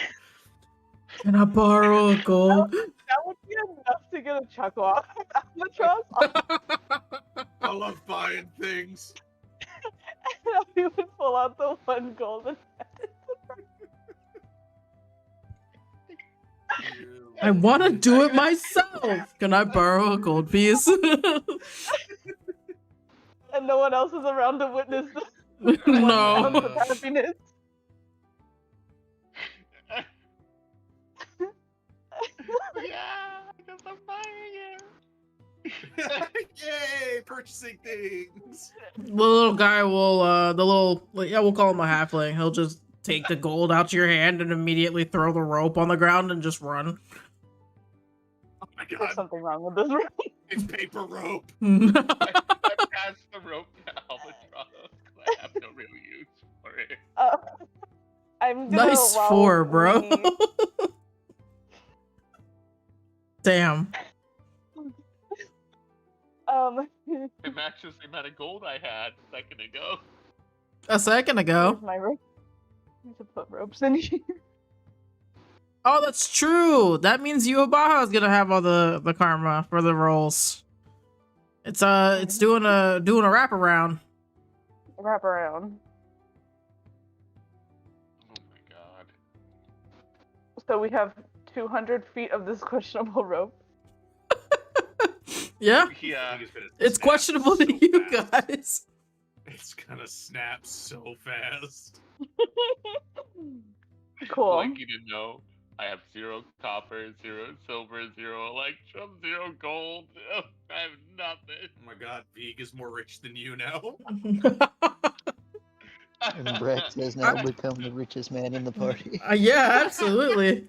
Can I borrow a gold? that would be enough to get a chuckle off of Albatross. I love buying things. And he would pull out the 1 gold and I want to do it myself. Can I borrow a gold piece? and no one else is around to witness the sounds No. of happiness. Yeah, I guess I'm buying it. Yay, purchasing things. The little guy will, we'll call him a halfling. He'll just take the gold out your hand and immediately throw the rope on the ground and just run. Oh my There's god, something wrong with this room. it's paper rope. I passed the rope to Albatross because I have no real use for it. I'm gonna Nice while 4, bro. we- Damn. It matches the amount of gold I had a second ago. A second ago. Where's my rope? I need to put ropes in here. Oh, that's true. That means Yuabaha is gonna have all the karma for the rolls. It's doing a wraparound. Wrap around. Oh my god. So we have 200 feet of this questionable rope. Yeah, Yeah. I think gonna it's snap questionable so to you fast. guys. It's gonna snap so fast. Cool. Like you didn't know, I have 0 copper, 0 silver, 0 electrum, 0 gold. I have nothing. Oh my god, Vig is more rich than you now. And Brex has now become the richest man in the party. Yeah, absolutely.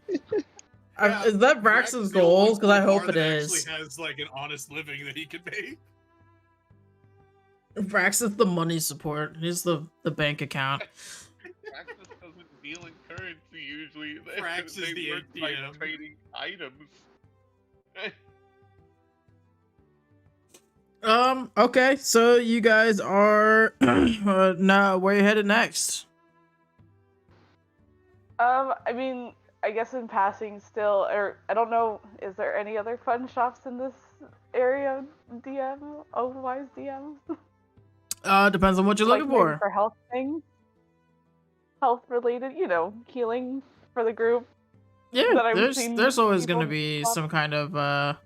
Yeah, Is that Brax Braxton's is the only goals? Because I bar hope it that is. Actually has like an honest living that he can make. Brax is the money support. He's the bank account. Praxis doesn't deal in currency usually. Prax is the work by ATM. trading items. Okay, so you guys are now where you headed next? I mean, I guess in passing still, or I don't know, is there any other fun shops in this area, DM? Otherwise, DM? Depends on what you're looking Like, maybe for. for health things? Health related, healing for the group. Yeah, that I've seen there's always gonna people be pop- some kind of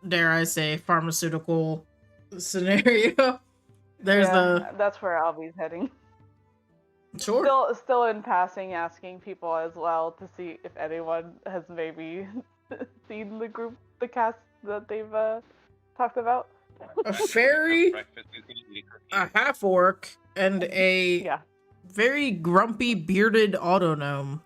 dare I say pharmaceutical scenario. There's That's where Albie's heading. sure. Still in passing, asking people as well to see if anyone has maybe seen the cast that they've talked about. A fairy, Breakfast is gonna eat a a cookie. half orc, and a Yeah, very grumpy bearded auto gnome.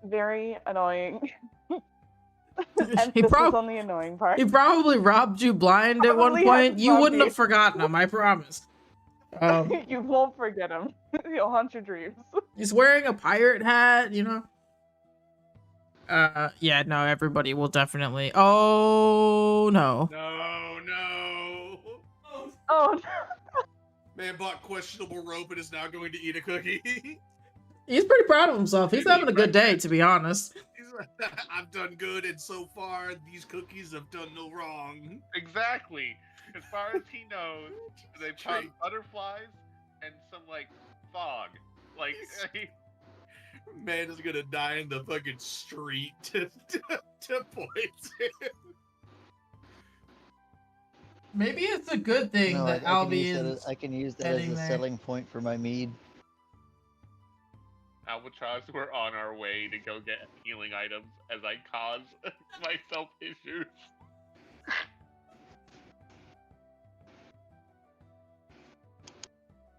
very annoying. He Emphasis prob- on the annoying part. He probably robbed you blind at one Probably point. has You robbed wouldn't you. have forgotten him, I promise. You won't forget him. He'll haunt your dreams. He's wearing a pirate hat, you know. Yeah, no, everybody will definitely. Oh no. No. Oh no. Man bought questionable rope and is now going to eat a cookie. He's pretty proud of himself. He's having a good day, to be honest. I've done good, and so far these cookies have done no wrong. Exactly. As far as he knows, they've caught Straight. butterflies and some fog. Man is gonna die in the fucking street to poison. Maybe it's a good thing No, that I can Albie use that is. as, I can use that as heading a there. selling point for my mead. Albatross, we're on our way to go get healing items as I cause myself issues.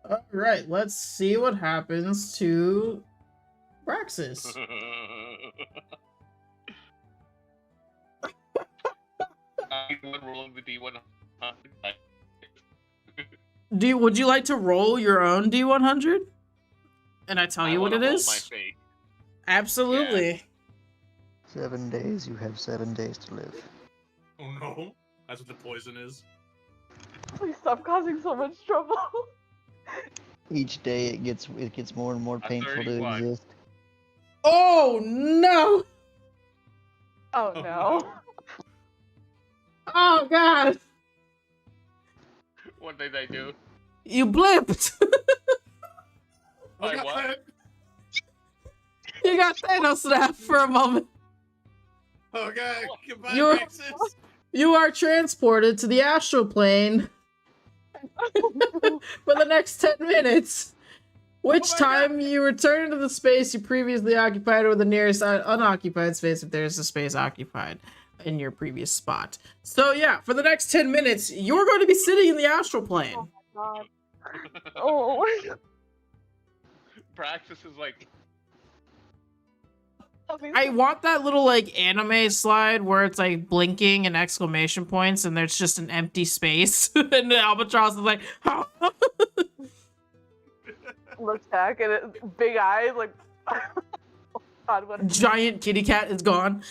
All right, let's see what happens to Braxis. I'm rolling the D100. Would you like to roll your own D100? And I tell you what it wanna roll is? my fate. Absolutely. 7 days, you have 7 days to live. Oh no, that's what the poison is. Please stop causing so much trouble. Each day it gets more and more A painful to 31. exist. Oh no! Oh Oh, no. Oh god! What did I do? You blipped! I God. what? You got Thanos snap for a moment. Okay, goodbye, You're- Braxis. You are transported to the astral plane for the next 10 minutes. Which Oh my time you return to the space you previously occupied or the nearest unoccupied space if there's a space occupied in your previous spot. So yeah, for the next 10 minutes, you're going to be sitting in the astral plane. God. Oh. Praxis is like, I want that little like anime slide where it's like blinking and exclamation points and there's just an empty space and the albatross is like looks back and big eyes like. God, what? giant kitty cat is gone.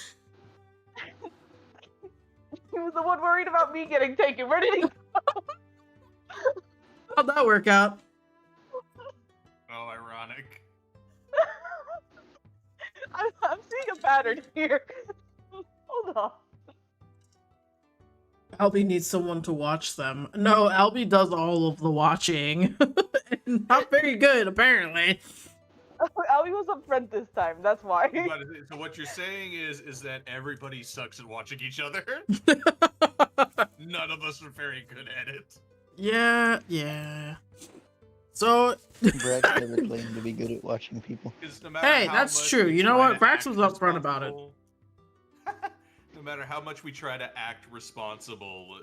He was the one worried about me getting taken. Where did he go? How'd that work out? Oh, ironic. I'm seeing a pattern here. Hold on. Albie needs someone to watch them. No, Albie does all of the watching. Not very good, apparently. Albie was up front this time. That's why. So what you're saying is that everybody sucks at watching each other. None of us are very good at it. Yeah. So Brax never claimed to be good at watching people. No matter hey, how that's much true. we You know try what? to Brax act was upfront about it. responsible- No matter how much we try to act responsible,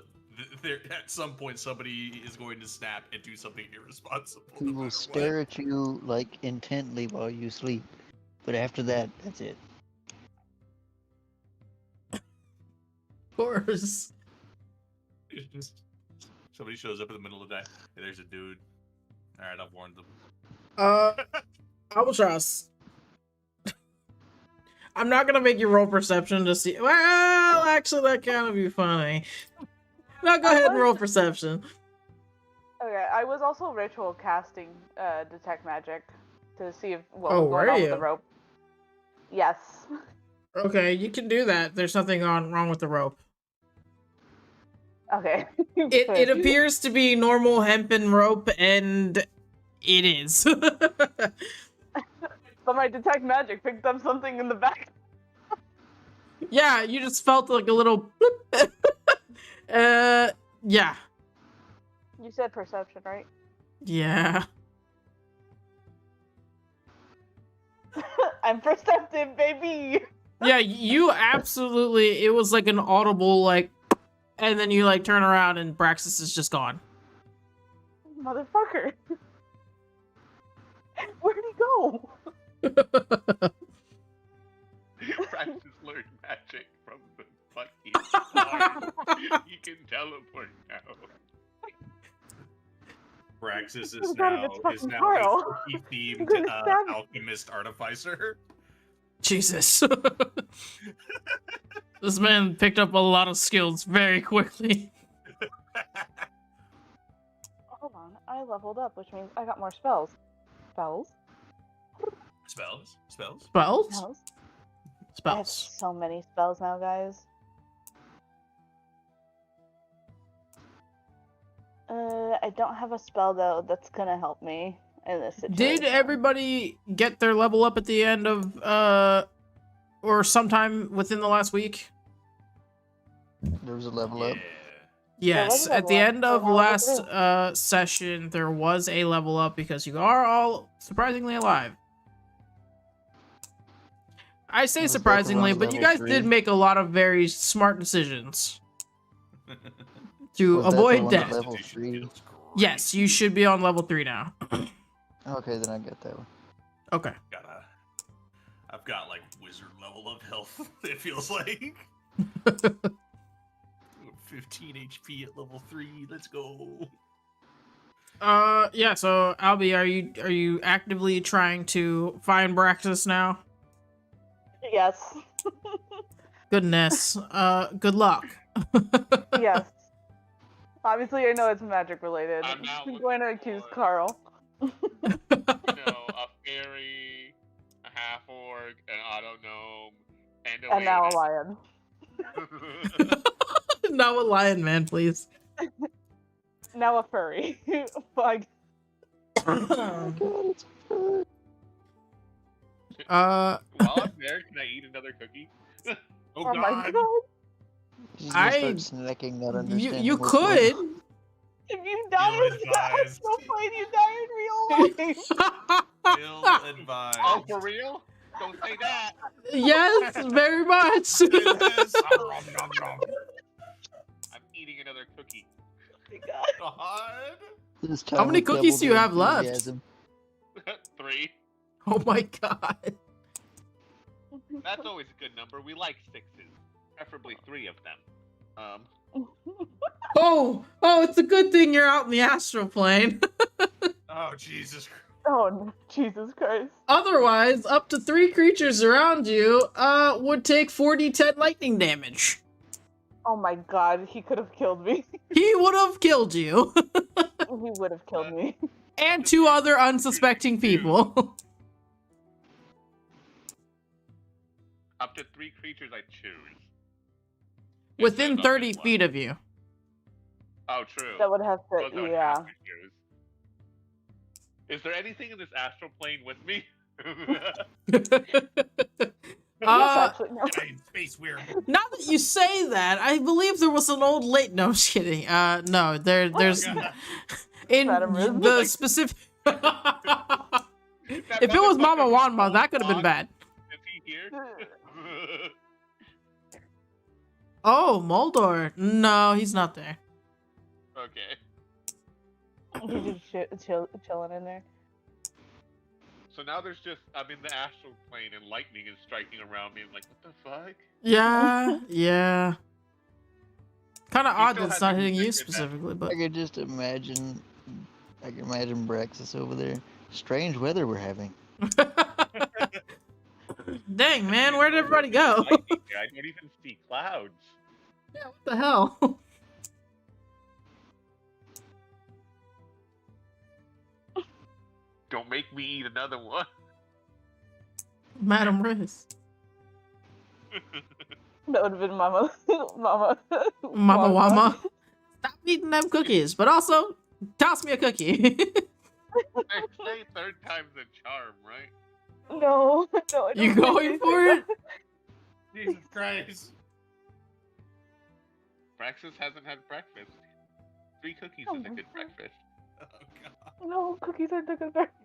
at some point somebody is going to snap and do something irresponsible. He no will matter stare what. at you like intently while you sleep. But after that, that's it. Of course. It's just somebody shows up in the middle of the night. Hey, there's a dude. All right, I've warned them. Albatross. I'm not gonna make you roll perception to see. Well, actually, that kind of be funny. Now go ahead and roll perception. Okay, I was also ritual casting detect magic to see if what Oh, was going were on with you? the rope. Yes. Okay, you can do that. There's nothing wrong with the rope. Okay. It appears to be normal hempen rope, and it is. But my detect magic picked up something in the back. Yeah, you just felt like a little blip. Yeah. You said perception, right? Yeah. I'm perceptive, baby. Yeah, you absolutely, it was like an audible, like, and then you, like, turn around and Braxis is just gone. Motherfucker. Where'd he go? Praxis learned magic from the fucking You can teleport now. Praxis Oh is God, now it's fucking a Carl. spooky I'm themed gonna stab him. alchemist artificer. Jesus. This man picked up a lot of skills very quickly. Hold on, I leveled up, which means I got more spells. Spells? Spells? Spells? Spells? I have Spells. so many spells now, guys. I don't have a spell though that's gonna help me in this situation. Did everybody get their level up at the end of, or sometime within the last week? There was a level up. Yes, a at the level up, end of so now last we're session, there was a level up because you are all surprisingly alive. I say Was that the surprisingly, one but you level guys did 3? make a lot of very smart decisions to Was that the avoid one at death. level 3? Yes, you should be on level 3 now. Okay, then I get that one. Okay. I've got like wizard level of health. It feels like 15 HP at level 3. Let's go. Yeah. So Albie, are you actively trying to find Braxis now? Yes. Goodness. Good luck. Yes. Obviously, I know it's magic related. I'm not I'm going to looking accuse for- Carl. You know, a fairy, a half orc, an auto gnome, and a And now a lion. lion. Now a lion man, please. Now a furry. Fuck. Oh god, it's fun. While I'm there, can I eat another cookie? Oh, Oh my god. god. He's gonna I- start snacking, not understanding you what's could. going If you die, Ill I'm advised. so afraid you die in real life. Ill advised. Oh, for real? Don't say that. Yes, very much. Yes. I'm eating another cookie. God. This How many time with cookies do you double have left? enthusiasm. 3. Oh my god. That's always a good number. We like 6s, preferably 3 of them. Oh, it's a good thing you're out in the astral plane. Oh, Jesus Christ. Oh, Jesus Christ. Otherwise, up to 3 creatures around you would take 4d10 lightning damage. Oh my god, he could have killed me. He would have killed you. He would have killed me. And 2 other unsuspecting people. Up to 3 creatures I choose. Within Instead of 30 just feet one. of you. Oh, true. That would have Those I to, would yeah. have to choose. Is there anything in this astral plane with me? Yes, actually, no. Giant space weird. Now that you say that, I believe there was an old late. No, I'm just kidding. No, there's God. in Madam Riz. the specific. If it was Mama Wanma, that could have been bad. Is he here? Oh, Moldor. No, he's not there. Okay. He's just chilling in there. So now there's just, I'm in the astral plane and lightning is striking around me. I'm like, what the fuck? Yeah. Kind of He odd still that it's has not to hitting you consider that. specifically, but I can just imagine. I can imagine Braxis over there. Strange weather we're having. dang man, where'd everybody go? Lightning here. I don't even see clouds. Yeah, what the hell? Don't make me eat another one. Madam Riz. That would have been Mama. Mama. Mama Wama. Stop eating them cookies, but also toss me a cookie. They say 3rd time's a charm, right? No, I don't You think going anything for like it? Jesus Christ. Praxis hasn't had breakfast. 3 cookies is a good breakfast. Oh, God. that. No, cookies aren't the good breakfast.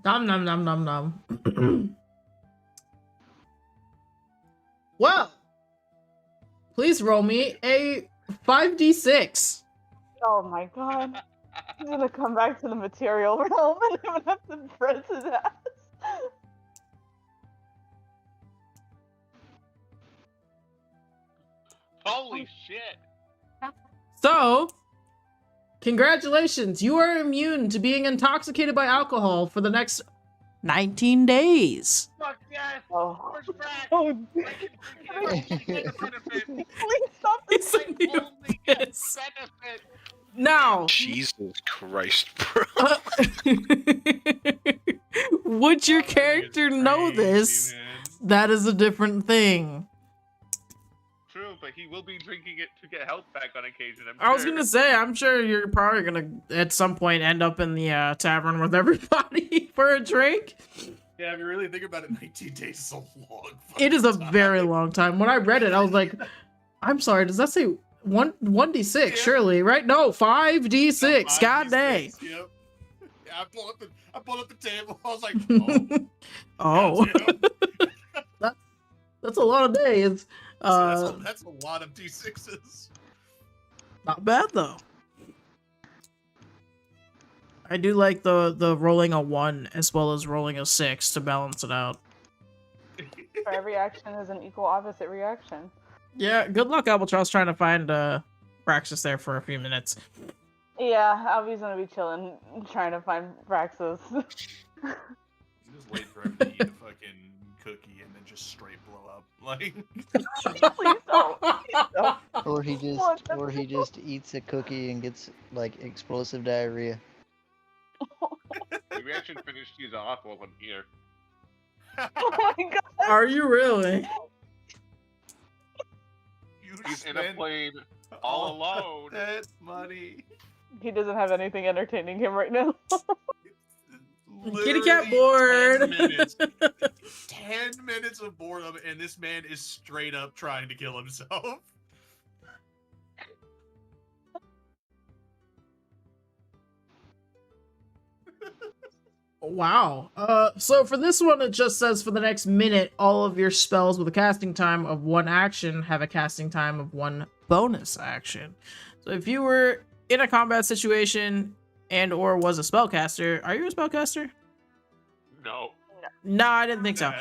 Nom nom nom nom nom. Well, please roll me a 5d6. Oh my god. He's gonna come back to the material realm and I'm gonna have to press his ass. Holy shit! So, congratulations, you are immune to being intoxicated by alcohol for the next 19 days. Fuck yes! Oh. Where's Brax? Oh, I can drink it. Benefit. please stop this. It's I immune only to get this. benefit. Now, Jesus Christ, bro. would your That is character know crazy, this? man. That is a different thing. True, but he will be drinking it to get health back on occasion. I was sure. gonna say, I'm sure you're probably gonna at some point end up in the tavern with everybody for a drink. Yeah, if you really think about it, 19 days is a long It is a fucking very time. long time. When I read it, I was like, I'm sorry, does that say 1d6? Yeah. Surely, right? No, 5d6. No, God 5d6, dang. Yep. Yeah, I pulled up the table. I was like, oh. Oh, goddamn. that's a lot of days. That's a lot of D6s. Not bad though. I do like the rolling a 1 as well as rolling a 6 to balance it out. For every action is an equal opposite reaction. Yeah, good luck, Albatross, trying to find Praxis there for a few minutes. Yeah, Albie's gonna be chilling, trying to find Praxis. Just wait for him to eat a fucking cookie and then just straight blow up. Like, Please don't. Please don't. Or he What just, the or he just eats a cookie and gets like explosive diarrhea. Maybe I should finish these off while I'm here. Oh my god. Are you really? you He's in a spend plane all alone. that money. He doesn't have anything entertaining him right now. Kitty cat Literally bored. 10 minutes. 10 minutes of boredom, and this man is straight up trying to kill himself. Wow. So for this one, it just says for the next minute, all of your spells with a casting time of 1 action have a casting time of 1 bonus action. So if you were in a combat situation and or was a spellcaster. Are you a spellcaster? No. No, I didn't think so.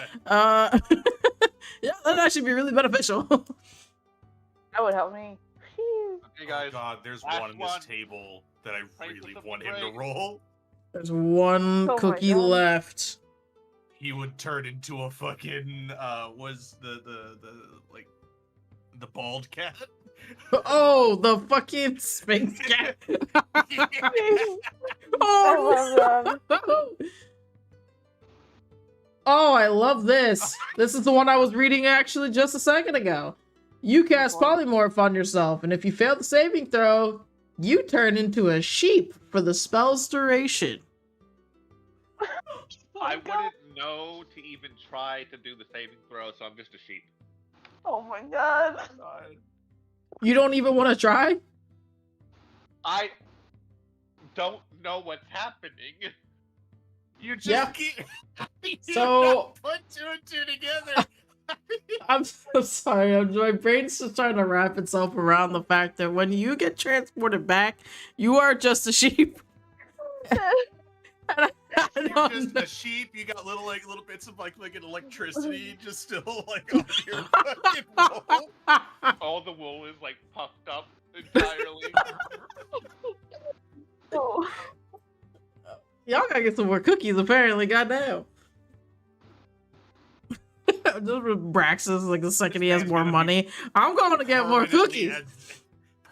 Yeah, that'd actually be really beneficial. That would help me. Phew. Okay, Oh guys. god, there's last one on this one. table that I Pray for really some want him to break. roll. There's one Oh my cookie God. left. He would turn into a fucking was the like the bald cat. Oh, the fucking Sphinx cat. I Oh, love them. oh, I love this. This is the one I was reading actually just a second ago. You cast Wow. polymorph on yourself, and if you fail the saving throw, you turn into a sheep for the spell's duration. I wouldn't know to even try to do the saving throw, so I'm just a sheep. Oh my god. You don't even want to try? I don't know what's happening. You just Yeah. keep. You So- not put two and two together. I'm so sorry. My brain's just trying to wrap itself around the fact that when you get transported back, you are just a sheep. And I You're don't just know. a sheep. You got little bits of like an electricity just still like on your fucking wool. All the wool is like puffed up entirely. Oh. Y'all gotta get some more cookies, apparently. Goddamn. Brax is like the second he has man's more gonna be money. I'm going to get more Permanently cookies.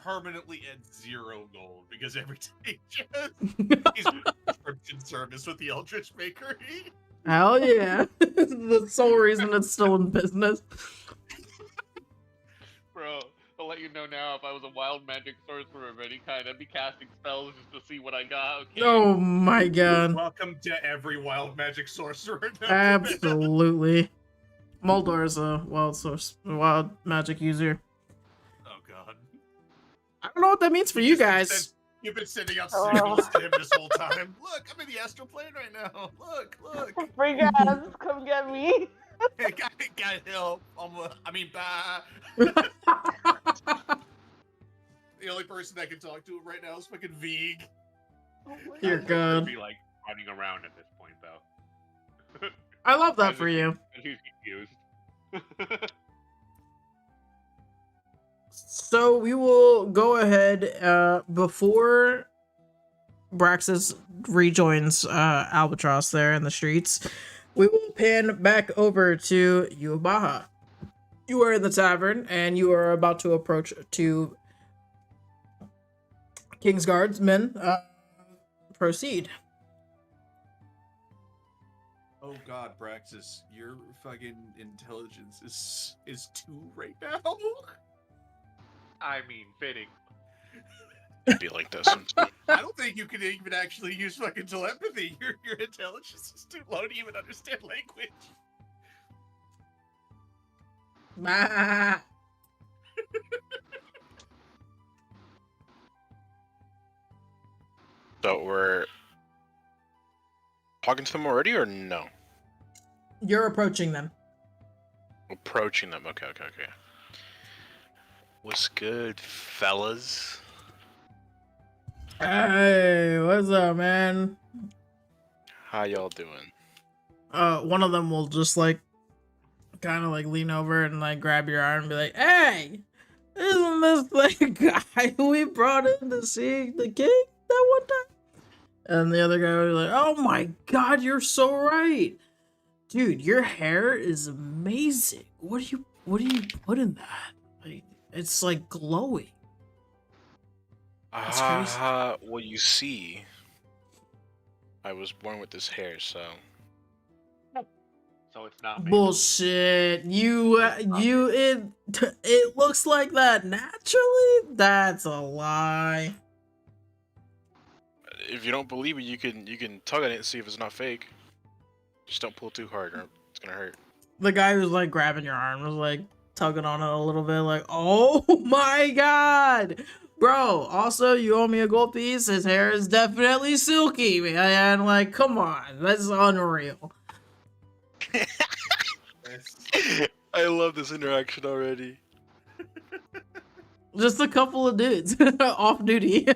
permanently at 0 gold because every time he's subscription service with the Eldritch Bakery. Hell yeah. The sole reason it's still in business. Bro, I'll let you know now, if I was a wild magic sorcerer of any kind, I'd be casting spells just to see what I got, okay? Oh my god. Welcome to every wild magic sorcerer. Absolutely. Moldor is a wild magic user. Oh god. I don't know what that means for you guys. You've been sending out Oh. signals to him this whole time. Look, I'm in the astral plane right now. Look. Free guys, come get me. Hey, got help. Bye. The only person that can talk to him right now is fucking Veeg. Oh my Dear I'd God. be like running around at this point, though. I love that for you. And he's confused. So we will go ahead before Braxis rejoins Albatross there in the streets. We will pan back over to Yubaha. You are in the tavern and you are about to approach to Kingsguard's men. Proceed. Oh god, Braxis, your fucking intelligence is 2 right now. I mean, fitting. It'd be like this. I don't think you can even actually use fucking telepathy. Your intelligence is too low to even understand language. Ah. So we're talking to them already, or no? You're approaching them. Approaching them. Okay. What's good, fellas? Hey, what's up, man? How y'all doing? One of them will just like kind of like lean over and like grab your arm and be like, "Hey, isn't this the guy we brought in to see the king that one time?" And the other guy will be like, "Oh my god, you're so right, dude. Your hair is amazing. What do you put in that? Like, it's like glowing." That's crazy. Well, you see, I was born with this hair, so So it's not me. Bullshit. It looks like that naturally? That's a lie. if you don't believe me, you can tug on it and see if it's not fake. Just don't pull too hard, or it's gonna hurt. The guy who's like grabbing your arm was like tugging on it a little bit, like, "Oh my god, bro! Also, you owe me a gold piece. His hair is definitely silky, man. Like, come on, that's unreal." I love this interaction already. Just a couple of dudes off duty.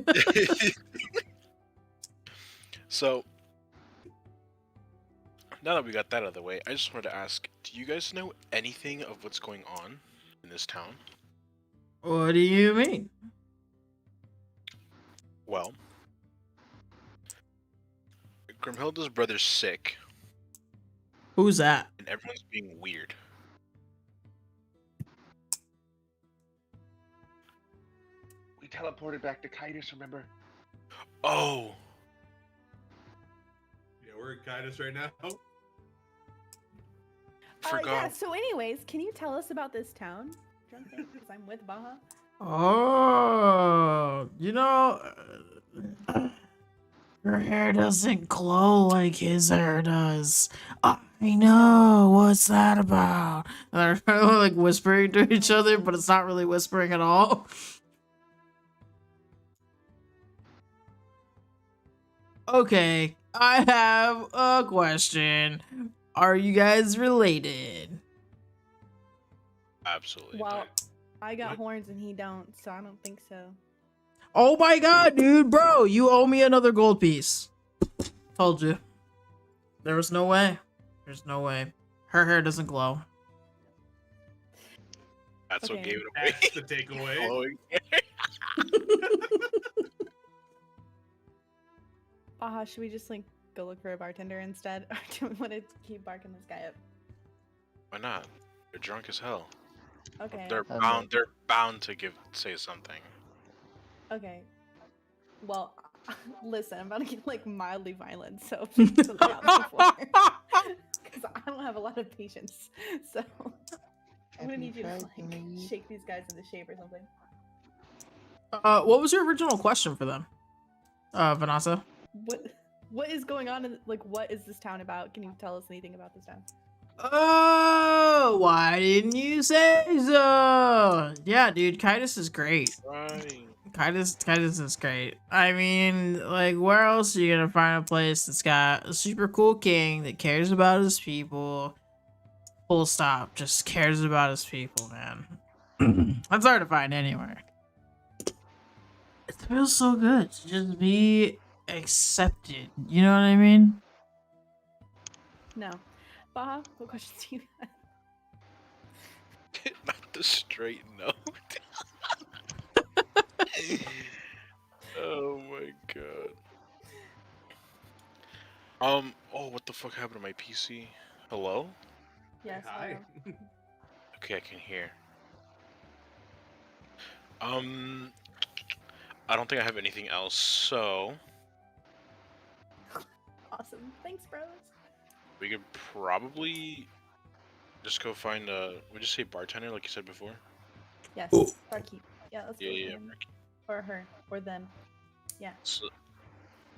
So, now that we got that out of the way, I just wanted to ask, do you guys know anything of what's going on in this town? What do you mean? Well, Grimhilda's brother's sick, Who's that? and everyone's being weird. We teleported back to Kitus, remember? Oh, Yeah, we're in Kitus right now. forgot. Yeah, so anyways, can you tell us about this town? Because I'm with Baha. Oh, you know, her hair doesn't glow like his hair does. I know. What's that about? And they're like whispering to each other, but it's not really whispering at all. Okay, I have a question. Are you guys related? Absolutely Well, not. I got What? horns and he don't, so I don't think so. Oh my god, dude, bro, you owe me another gold piece. Told you. There was no way. There's no way. Her hair doesn't glow. That's what Okay. gave it away. That's the takeaway. Glowing. Baha, should we just like go look for a bartender instead? Or do we want to keep barking this guy up? Why not? They're drunk as hell. Okay. They're I'm bound. not. They're bound to say something. Okay. Well, listen, I'm about to get like mildly violent, so please look out before. Because I don't have a lot of patience. So I'm gonna Have need you to tried like me? shake these guys into shape or something. What was your original question for them? Vanessa? What is going on in like what is this town about? Can you tell us anything about this town? Oh, why didn't you say so? Yeah, dude, Kitus is great. Right. Kitus is great. I mean, like, where else are you gonna find a place that's got a super cool king that cares about his people? Full stop. Just cares about his people, man. That's hard to find anywhere. It feels so good to just be accepted. You know what I mean? No. Baha, what questions do you have? Not the straight note. Oh my god. Oh, what the fuck happened to my PC? Hello? Yes. Hi. Okay, I can hear. I don't think I have anything else, so Awesome. Thanks, bros. we could probably just go find we just say bartender like you said before? Yes. Barkeep. Yeah, let's Yeah, go. yeah, with him. Or her. Or them. Yeah. So,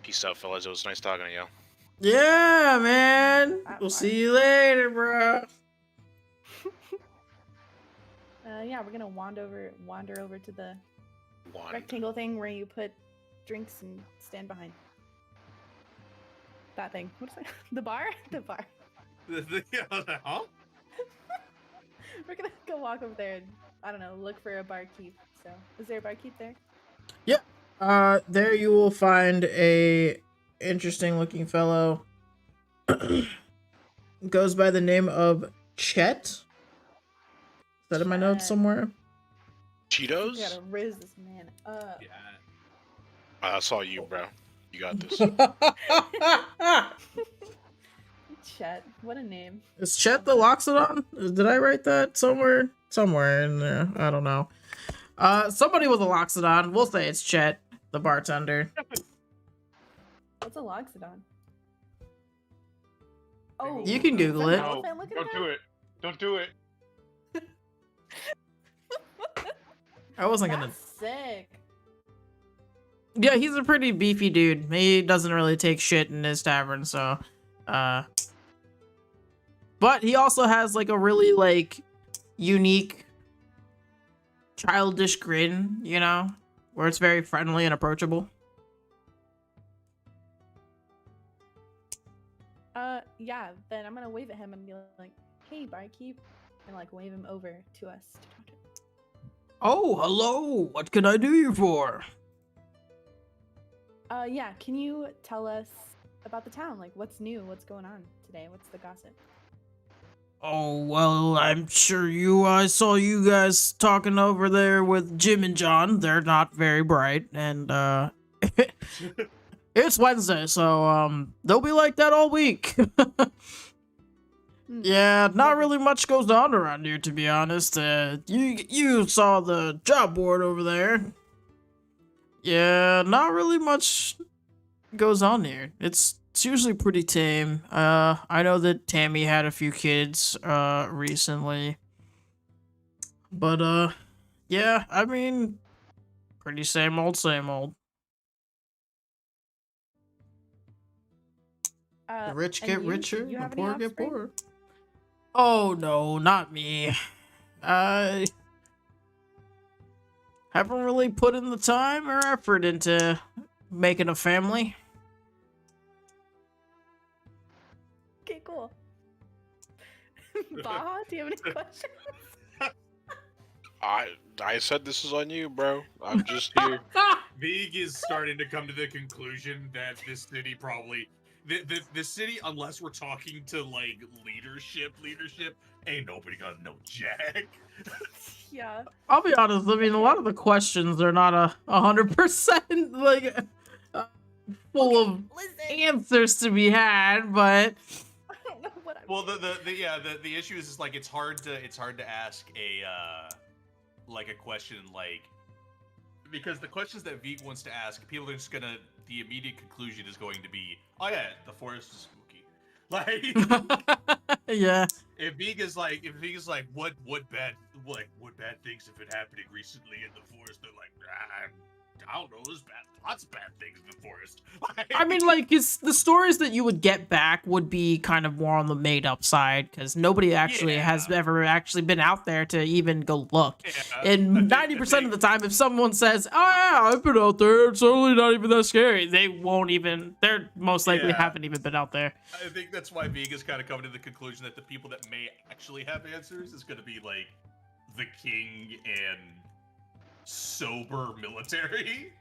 peace out, fellas. It was nice talking to you. Yeah, man. That We'll part. see you later, bro. Yeah, we're gonna wander over to the One. rectangle thing where you put drinks and stand behind. That thing. What is that? The bar? The bar. Huh? We're gonna go walk over there and, I don't know, look for a barkeep. So, is there a barkeep there? There you will find a interesting looking fellow. Goes by the name of Chet. Is that in my notes Chet. somewhere? We Cheetos? gotta riz this man up. Yeah. I saw you, bro. You got this. Chet. What a name. Is Chet the Loxodon? Did I write that somewhere? Somewhere in there. I don't know. Somebody with a Loxodon. We'll say it's Chet, the bartender. What's a loxodon? Oh, You can Google is that it. an No, elephant looking don't guy? do it. Don't do it. I wasn't gonna. That's sick. Yeah, he's a pretty beefy dude. He doesn't really take shit in his tavern, so but he also has like a really like unique childish grin, you know, where it's very friendly and approachable. Yeah, then I'm gonna wave at him and be like, hey, barkeep, and like wave him over to us to talk to him. Oh, hello. What can I do you for? Yeah, can you tell us about the town. Like, what's new? What's going on today? What's the gossip? Oh, well, I'm sure I saw you guys talking over there with Jim and John. They're not very bright, and, it's Wednesday, so, they'll be like that all week. Yeah, not really much goes on around here, to be honest. You saw the job board over there. Yeah, not really much goes on here. It's usually pretty tame. I know that Tammy had a few kids, recently. But, yeah, I mean, pretty same old, same old. The rich and get you, richer, do you the have any poor get offspring? poorer. Oh, no, not me. I haven't really put in the time or effort into making a family. Okay, cool. Baha, do you have any questions? I said this is on you, bro. I'm just here. Vig is starting to come to the conclusion that this city probably the city, unless we're talking to like leadership, ain't nobody gonna know jack. Yeah. I'll be honest. I mean, a lot of the questions are not 100% like full of Listen. answers to be had, but I don't know what I'm Well, the issue is like it's hard to ask a question like, because the questions that Vig wants to ask, people are just gonna, the immediate conclusion is going to be, oh yeah, the forest is spooky. Like, yeah. if Vig is like, what bad things have been happening recently in the forest? They're like, I don't know, there's lots of bad things in the forest. I mean, like, it's the stories that you would get back would be kind of more on the made-up side, because nobody actually has ever actually been out there to even go look. Yeah, And 90% of the time, if someone says, "Oh yeah, I've been out there," it's totally not even that scary. They won't even. They're most likely haven't even been out there. I think that's why Vega's kind of coming to the conclusion that the people that may actually have answers is going to be like the king and sober military.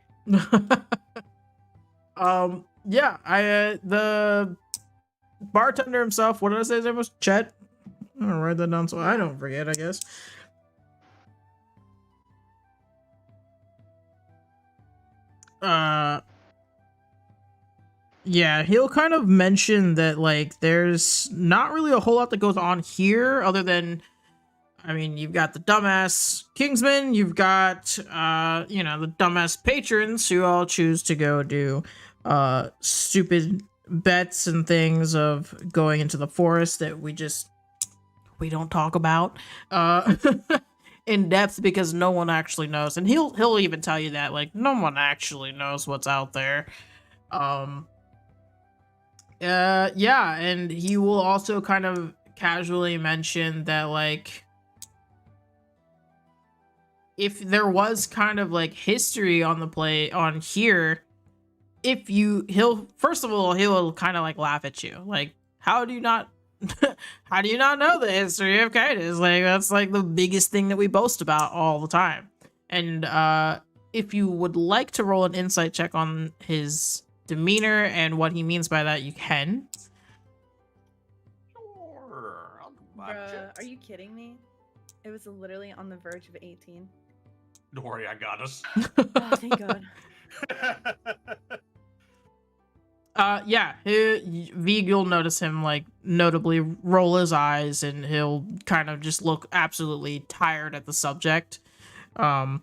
Yeah, the bartender himself, what did I say his name was? Chet? I'm gonna write that down so I don't forget, I guess. Yeah, he'll kind of mention that, like, there's not really a whole lot that goes on here other than, I mean, you've got the dumbass Kingsmen, you've got, you know, the dumbass patrons who all choose to go do, stupid bets and things of going into the forest that we don't talk about, in depth because no one actually knows. And he'll even tell you that, like, no one actually knows what's out there. Yeah, and he will also kind of casually mention that, like, if there was kind of like history on the play on here, he'll first of all, he'll kind of like laugh at you. Like, how do you not know the history of Kitus? Like, that's like the biggest thing that we boast about all the time. And if you would like to roll an insight check on his demeanor and what he means by that, you can. Sure, I'll do my Bruh, best. are you kidding me? It was literally on the verge of 18. Don't worry, I got us. Oh, thank God. Yeah, Vig, you'll notice him, like, notably roll his eyes, and he'll kind of just look absolutely tired at the subject. And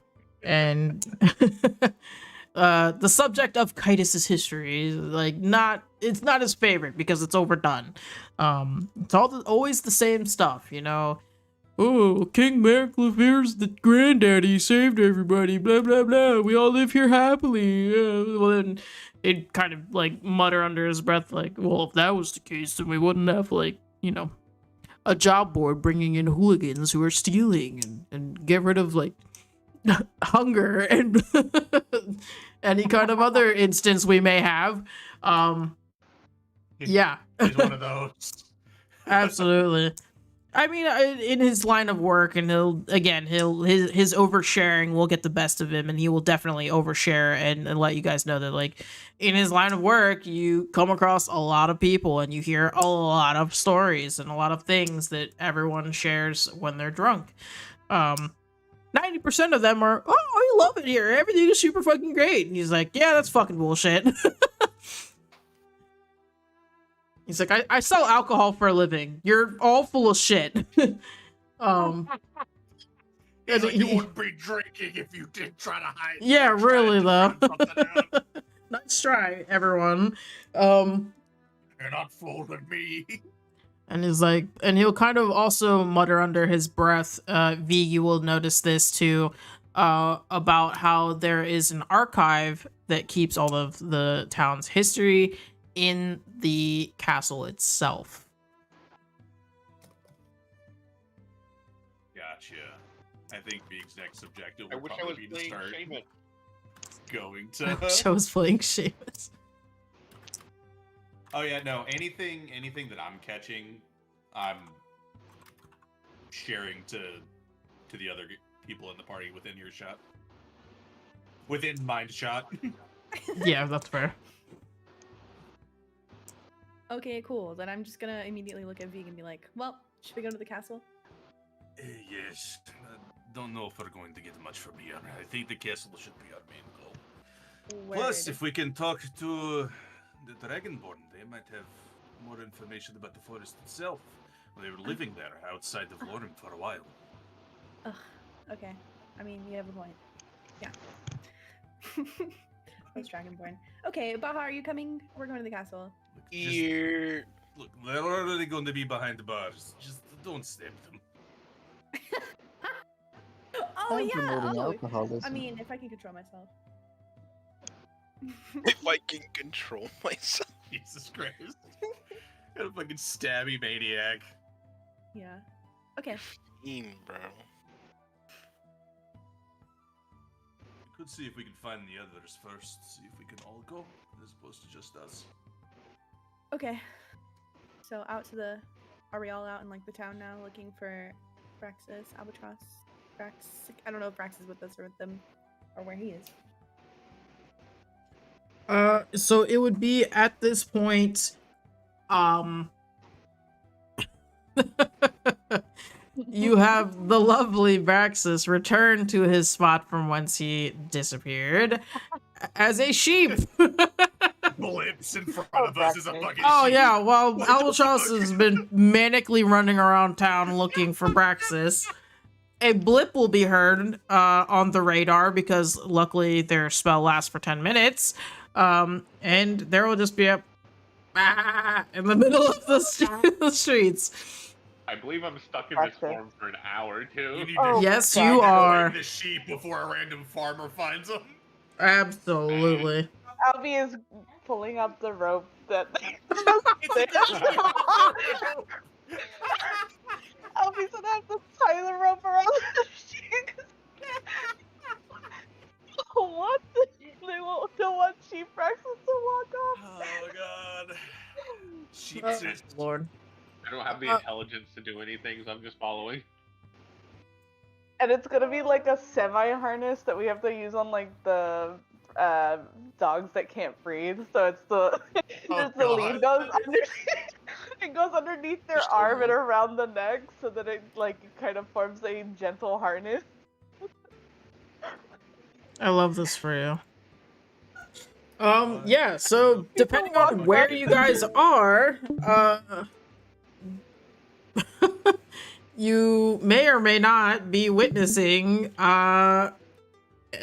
the subject of Kitus's history is, like, it's not his favorite because it's overdone. It's always the same stuff, you know? Oh, King Maricliff here's the granddaddy, saved everybody, blah, blah, blah. We all live here happily. Well, then he'd kind of, like, mutter under his breath, like, well, if that was the case, then we wouldn't have, like, you know, a job board bringing in hooligans who are stealing and get rid of, like, hunger and any kind of other instance we may have. Yeah. He's one of those. Absolutely. I mean, in his line of work, and his oversharing will get the best of him, and he will definitely overshare and let you guys know that, like, in his line of work, you come across a lot of people, and you hear a lot of stories and a lot of things that everyone shares when they're drunk. 90% of them are, oh, I love it here. Everything is super fucking great. And he's like, yeah, that's fucking bullshit. He's like, I sell alcohol for a living. You're all full of shit. He's like, you wouldn't be drinking if you didn't try to hide. Yeah, really though. Something out. Nice try, everyone. You're not fooling me. And he's like, and he'll kind of also mutter under his breath, V, you will notice this too, about how there is an archive that keeps all of the town's history in the castle itself. Gotcha. I think Beak's next objective I will wish I probably was be to playing start Seamus. going I to. wish I was playing Seamus. Oh yeah, no. Anything that I'm catching, I'm sharing to the other people in the party within earshot, within mind shot. Yeah, that's fair. Okay, cool. Then I'm just gonna immediately look at Vig and be like, well, should we go to the castle? Yes. Don't know if we're going to get much from here. I think the castle should be our main goal. Plus, if we can talk to the Dragonborn, they might have more information about the forest itself. They were living there outside of Lorem for a while. Ugh, okay. I mean, you have a point. Yeah. That's Dragonborn. Okay, Baha, are you coming? We're going to the castle. Here. Look, they're already going to be behind the bars. Just don't stab them. Oh, I'm yeah. promoting Oh, alcoholism. I mean, if I can control myself. If I can control myself. Jesus Christ. What a fucking stabby maniac. Yeah. Okay. Bro. We could see if we can find the others first. See if we can all go, as opposed to just us. Okay. So out to the... Are we all out in, like, the town now looking for Braxis, Albatross, Brax... I don't know if Brax is with us or with them, or where he is. So it would be at this point, you have the lovely Braxis return to his spot from whence he disappeared as a sheep. Blips in front of us is a fucking Oh sheep. yeah, well, Albatross has been manically running around town looking for Braxis. A blip will be heard on the radar because luckily their spell lasts for 10 minutes. And there will just be a in the middle of the streets. I believe I'm stuck in this Breakfast. form for an hour too. You need Oh, to Yes, God. you are. the sheep before a random farmer finds them. Absolutely. Albie is pulling up the rope that Albie's gonna have to tie the rope around the sheep. What? They don't want sheep Braxis to walk off. Oh god. Sheep Oh, sis. Lord. I don't have the intelligence to do anything, so I'm just following. And it's gonna be like a semi-harness that we have to use on like the dogs that can't breathe. So it's the just the lead goes underneath. It goes underneath their Just a arm and rope. around the neck, so that it like kind of forms a gentle harness. I love this for you. Yeah, so depending on where you guys are, you may or may not be witnessing a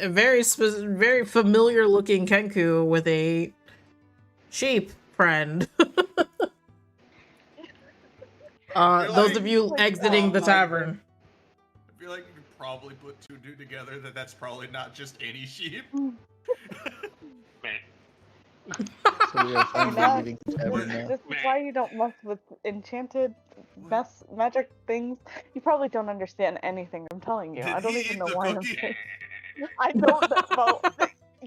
very familiar looking Kenku with a sheep friend. Those of you exiting the tavern. I feel like you could probably put two and two together that that's probably not just any sheep. So we are finally Now- leaving the tavern now. This is why you don't mess with enchanted magic things. You probably don't understand anything I'm telling you. Did I don't he even eat know the why I'm cookie? saying. I don't know. Well,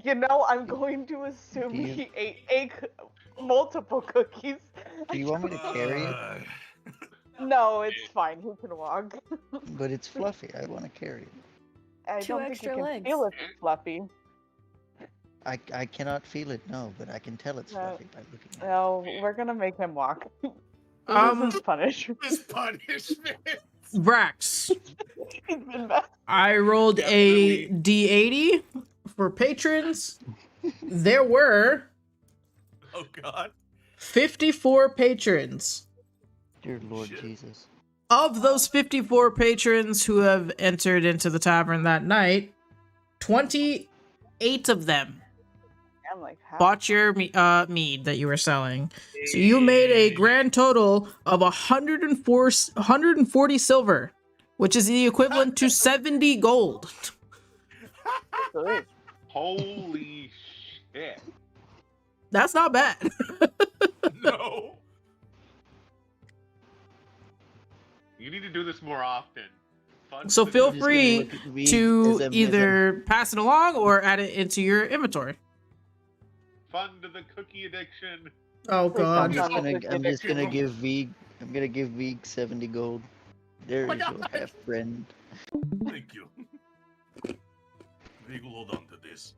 you know, I'm going to assume Do you- he ate multiple cookies. Do you want me to carry it? No, it's fine. He can walk. But it's fluffy. I want to carry it. I Two don't think extra you can legs. feel if it's fluffy. I cannot feel it, no, but I can tell it's No. fluffy by looking at it. No, we're gonna make him walk. This is punishment. This punishment. Brax. He's been bad. I rolled a D80 for patrons. There were Oh God. 54 patrons. Dear Lord Shit. Jesus. Of those 54 patrons who have entered into the tavern that night, 28 of them I'm like, how? bought your mead that you were selling. So you made a grand total of 140 silver, which is the equivalent to 70 gold. Good. Holy shit. That's not bad. No. You need to do this more often. Fun So to feel do. I'm just gonna free look at Vig to as I'm- either pass it along or add it into your inventory. Fun to the cookie addiction. Oh Please I'm god. just don't. gonna I'm just gonna give Vig 70 gold. There Oh you my go, God. half friend. Thank you. We will hold on to this.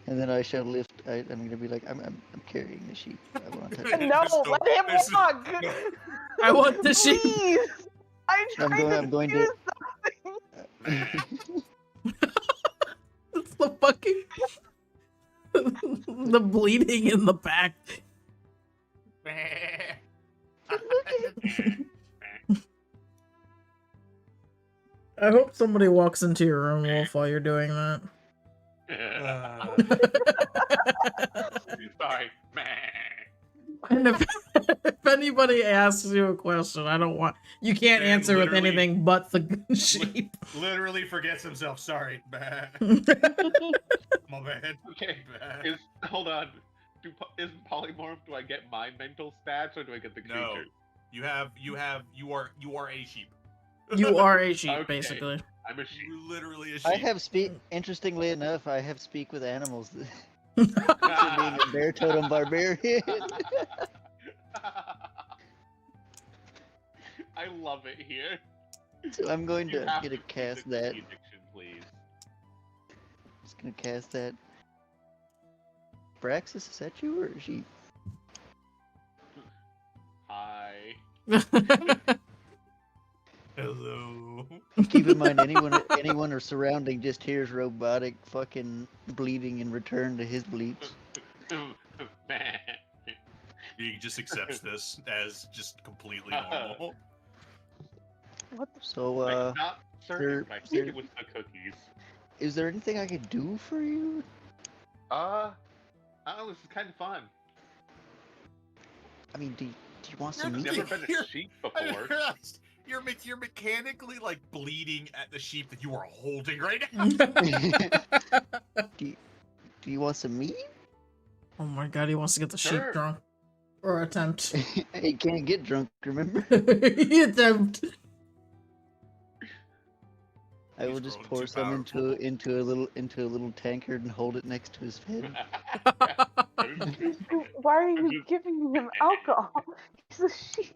And then I shall lift. I'm gonna be like, I'm carrying the sheep. I want to touch it. No, There's no- let him there's- walk. no. I want the sheep. Please. I'm trying I'm going to to- do something. It's the fucking the bleeding in the back. I hope somebody walks into your room, Wolf, while you're doing that. Sorry. And if anybody asks you a question, I don't want you can't Man, answer with literally- anything but the sheep. Literally forgets himself. Sorry. My bad. Okay. Bad. Hold on. Is polymorph? Do I get my mental stats or do I get the creature? No. You are a sheep. You are a sheep, Okay. basically. I'm a sheep. You're literally a sheep. I have speak. Interestingly enough, I have speak with animals. For being a bear totem barbarian. I love it here. So I'm going You to have get to keep cast the that. cookie addiction, please. Just gonna cast that. Braxis, is that you or is she? Hi. Hello. Keep in mind, anyone or surrounding just hears robotic fucking bleeding in return to his bleats. Man. He just accepts this as just completely normal. What the So, I'm not certain, but I think there- it was the cookies. is there anything I could do for you? Oh, this is kind of fun. I mean, do you want some You're meat? Never been a You're- sheep I before. realized you're mechanically like bleeding at the sheep that you are holding right now. Do you want some meat? Oh my god, he wants to get the sheep Sure. drunk. Or attempt. He can't get drunk, remember? Attempt. I will He's just grown pour too some powerful. into a little tankard and hold it next to his head. Why are you giving him alcohol? He's a sheep.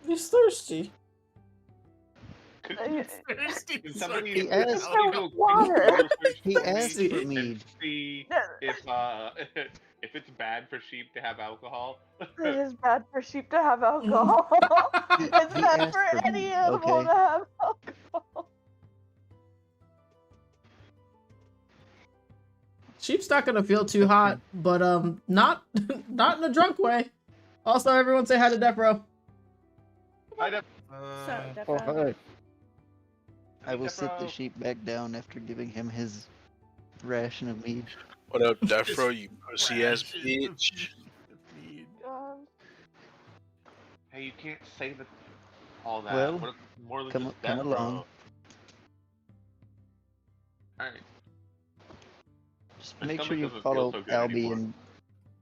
He's thirsty. Thirsty, Can so somebody, He can asked- somebody do a quick Water. Google search He for me asked for and mead. See if if it's bad for sheep to have alcohol. It is bad for sheep to have alcohol. It's He bad asked for for any mead, animal okay? to have alcohol. Sheep's not gonna feel too hot, but not not in a drunk way. Also, everyone say hi to Defro. I don't- So, Oh, Defra, hi. I will sit the Defro. sheep back down after giving him his ration of mead. What up, Defro, you pussy ass Rashes of bitch? mead. God. Hey, you can't say that. All that. Well, What if more than come just come that, along. bro? Alright. Just My make sure stomach you doesn't feel follow so good Albie anymore. and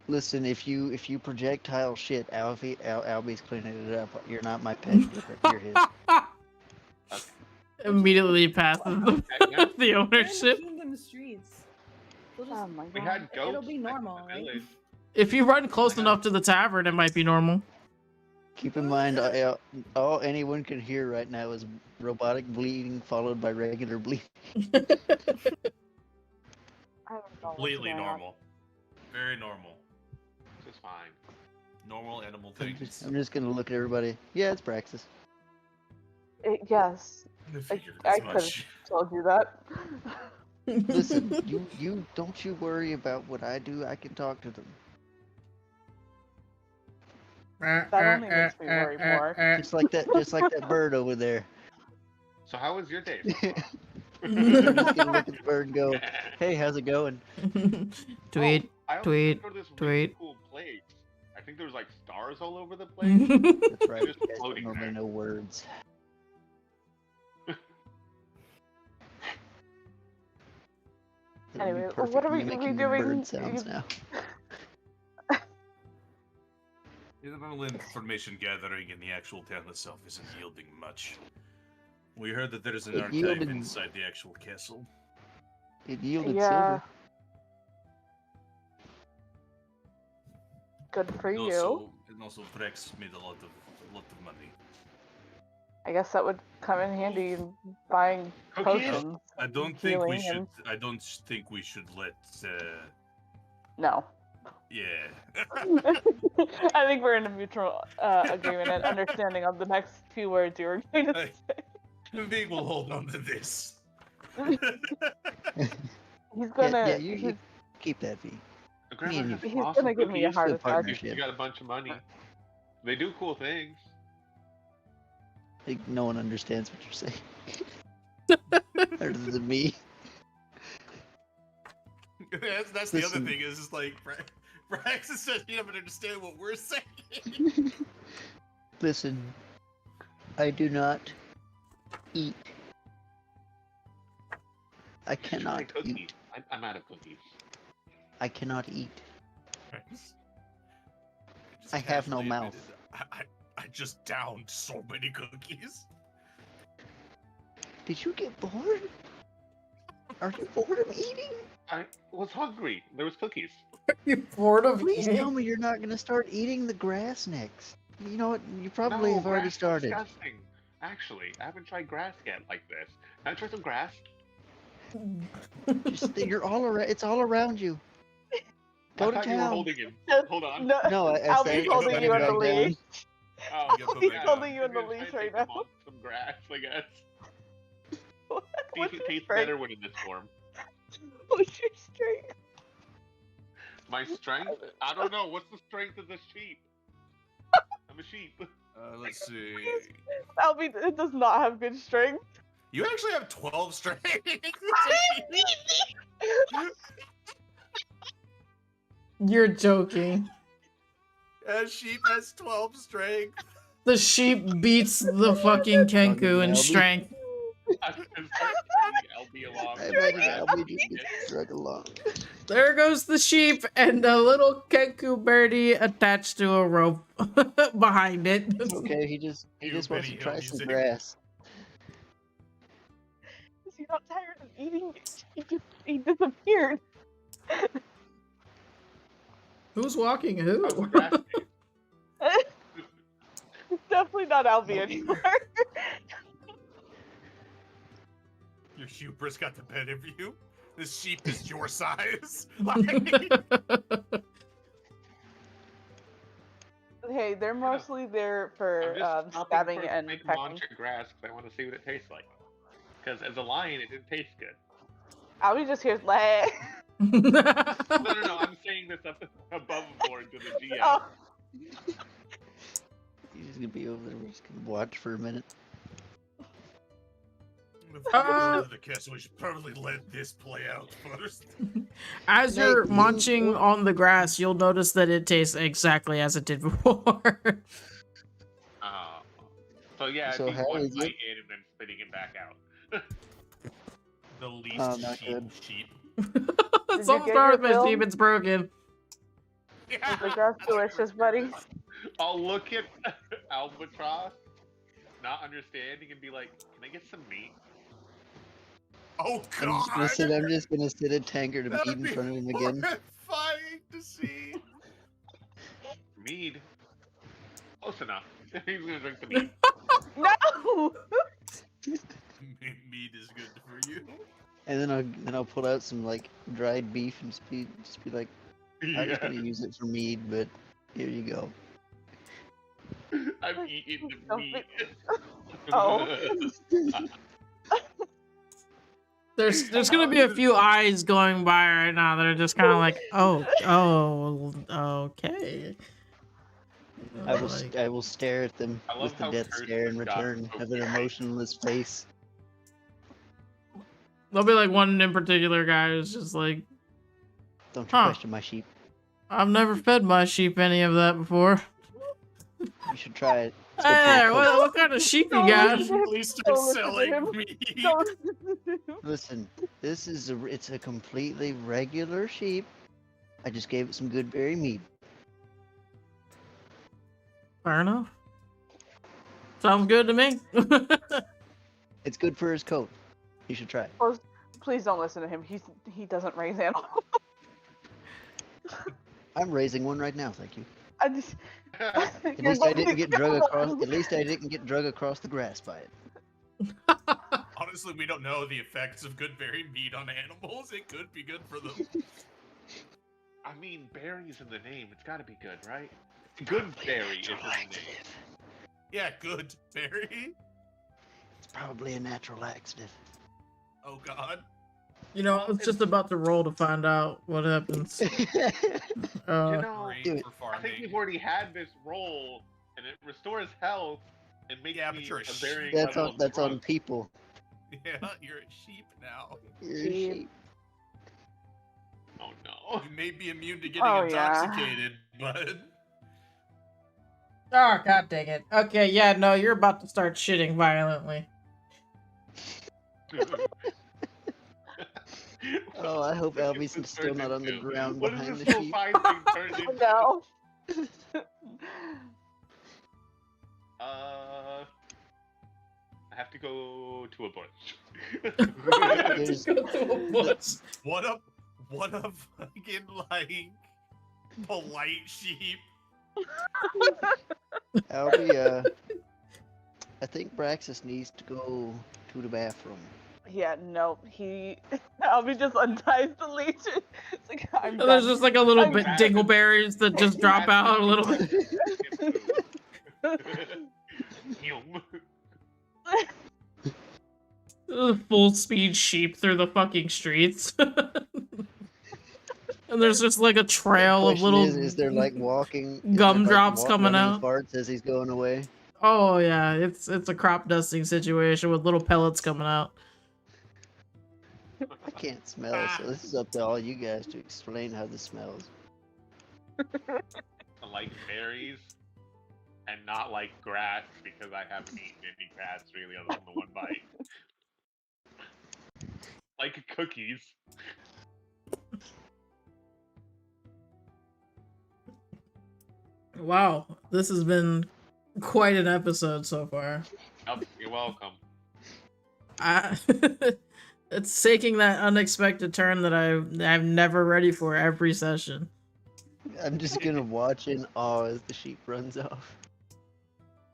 listen. If you projectile shit, Albie's cleaning it up. You're not my pet. You're his. Immediately passes the, Yeah. the we're in the ownership. kingdom streets. We'll Oh just, my We god. had goats. It'll be back in the normal, like- village. If you run close Oh my God. enough to the tavern, it might be normal. Keep in mind, all anyone can hear right now is robotic bleeding followed by regular bleeding. I don't know what's Completely going on. normal. Very normal. This is fine. Normal animal I'm things. just gonna look at everybody. Yeah, it's Praxis. Yes, I figured I as could have much. told you that. Listen, you don't you worry about what I do. I can talk to them. That only makes me worry more. Just like that bird over there. So how was your day so far? I'm just gonna look at the bird and go, "Hey, how's it going?" Tweet, I also tweet, go to this really tweet. cool place. I think there's like stars all over the place. That's right. Just You guys don't floating normally there. know words. It'll be Anyway, perfect what are we mimicking the doing? bird sounds now. The normal information gathering in the actual town itself isn't yielding much. We heard that there's an It archive yielded- inside the actual castle. It yielded Yeah. silver. Good for you. Also, Brex made a lot of money. I guess that would come in handy in buying Cookies? potions. I don't think we Healing should. and- I don't think we should let. No. Yeah. I think we're in a mutual agreement and understanding of the next few words you were going to Hey. say. We will hold on to this. He's gonna. Yeah, you keep that, V. Grandma Me and has he's awesome gonna give me a cookies. heart Good attack. partnership. You got a bunch of money. They do cool things. I think no one understands what you're saying. Other than me. That's the other Listen. thing is like Brax is says he doesn't understand what we're saying. Listen, I do not eat. I You should try cannot cookies. eat. I'm out of cookies. I cannot eat. Just I have no casually mouth. admitted, I just downed so many cookies. Did you get bored? Are you bored of eating? I was hungry. There was cookies. You bored of Please eating? tell me you're not gonna start eating the grass next. You know what? You probably No, have already grass is started. Disgusting. Actually, I haven't tried grass yet like this. Can I try some grass? You're all around. It's all around you. Go I to thought you were town. holding him. Hold on. No, No, I I'll said be holding put you it on the back down. leash. Oh, Yeah, He's yeah, holding you I'm on the gonna leash try right to take now. him on some grass, I guess. See What's if it your tastes strength? better when in this form. What's your strength? My strength? I don't know. What's the strength of this sheep? I'm a sheep. Let's see. Albie, it does not have good strength. You actually have 12 strength. You're joking. A sheep has 12 strength. The sheep beats the fucking Kenku in Albie. strength. I'm just dragging LB along. I imagine Albie just gets drug along. There goes the sheep and a little Kenku birdie attached to a rope behind it. It's okay. He just You wants to Benny Hill try some music. grass. Is he not tired of eating? He disappeared. Who's walking who? How's the grass taste? It's definitely not Albie anymore. Your hubris got the better of you. This sheep is your size. Hey, they're mostly there for I'm just stopping stabbing for and make pecking. mancha grass because I want to see what it tastes like. Because as a lion, it didn't taste good. Albie just hears lag. No, I'm saying this up above board to the GM. Oh, He's just gonna be over there. We're just gonna watch for a minute. Before the castle, we should probably let this play out first. As Nate, you're you- munching on the grass, you'll notice that it tastes exactly as it did before. So yeah, So it'd be how one is bite it? in and then spitting it back out. The least Oh, not sheep. good. sheep. It's you almost get started your by fill? Steve, it's broken. is the grass delicious, buddy? I'll look at Albatross, not understanding, and be like, "Can I get some meat?" Oh I'm god! just gonna sit a tankard and eat That'd in be front of him again. horrifying to see. Mead. Close enough. He's gonna drink the mead. No. Mead is good for you. And then I'll pull out some like dried beef and just be like, I was gonna use it for mead, but here you go. I'm eating the meat. Oh. There's gonna be a few eyes going by right now that are just kind of like, oh, okay. Like, I will stare at them I love with the how death Kirsten stare in got return, so have an right. emotionless face. there'll be like one in particular guy who's just like, Don't you Huh. question my sheep. I've never fed my sheep any of that before. You should try it. It's Hey good for your there, coat. what kind of sheep you Don't got? listen to him. Please start Don't listen to selling him. meat. Don't listen to him. Listen, this is it's a completely regular sheep. I just gave it some good berry meat. Fair enough. Sounds good to me. It's good for his coat. You should try it. Please don't listen to him. He doesn't raise animals. I'm raising one right now, thank you. I just. At least I didn't get drug across. At least I didn't get drug across the grass by it. Honestly, we don't know the effects of good berry meat on animals. It could be good for them. I mean, berry's in the name. It's gotta be good, right? Good berry is in the name. Yeah, good berry. It's probably a natural laxative. Oh god. You know, I was just about to roll to find out what happens. You know, Great do it. for I think farming. we've already had this roll, and it restores health and makes Yeah, but me you're a a sheep. varying That's level on of that's on drunk. people. Yeah, you're a sheep now. You're a Sheep. sheep. Oh no. You may be immune to getting Oh, yeah. intoxicated, but Oh, god dang it. Okay, yeah, no, you're about to start shitting violently. Oh, I hope What is Albie's this still turned not on the into? ground What behind is the this little sheep. fine thing turned Oh, into? no. I have to go to a bush. There's- Go to a bush. what a fucking like polite sheep. Albie, I think Braxis needs to go to the bathroom. Yeah, no, Albie just unties the leash. It's like, I'm And there's done. just like a little I'm bit done. dingleberries that just drop out a little bit. Yum. Full speed sheep through the fucking streets. And there's just like a trail of Question little is there like walking? Is there, gumdrops coming running out? farts as he's going away? Oh yeah, it's a crop dusting situation with little pellets coming out. I can't smell, so this is up to all you guys to explain how this smells. I like berries and not like grass because I haven't eaten any grass really other than the one bite. Like cookies. Wow, this has been quite an episode so far. Oh, you're welcome. It's taking that unexpected turn that I'm never ready for every session. I'm just gonna watch in awe as the sheep runs off.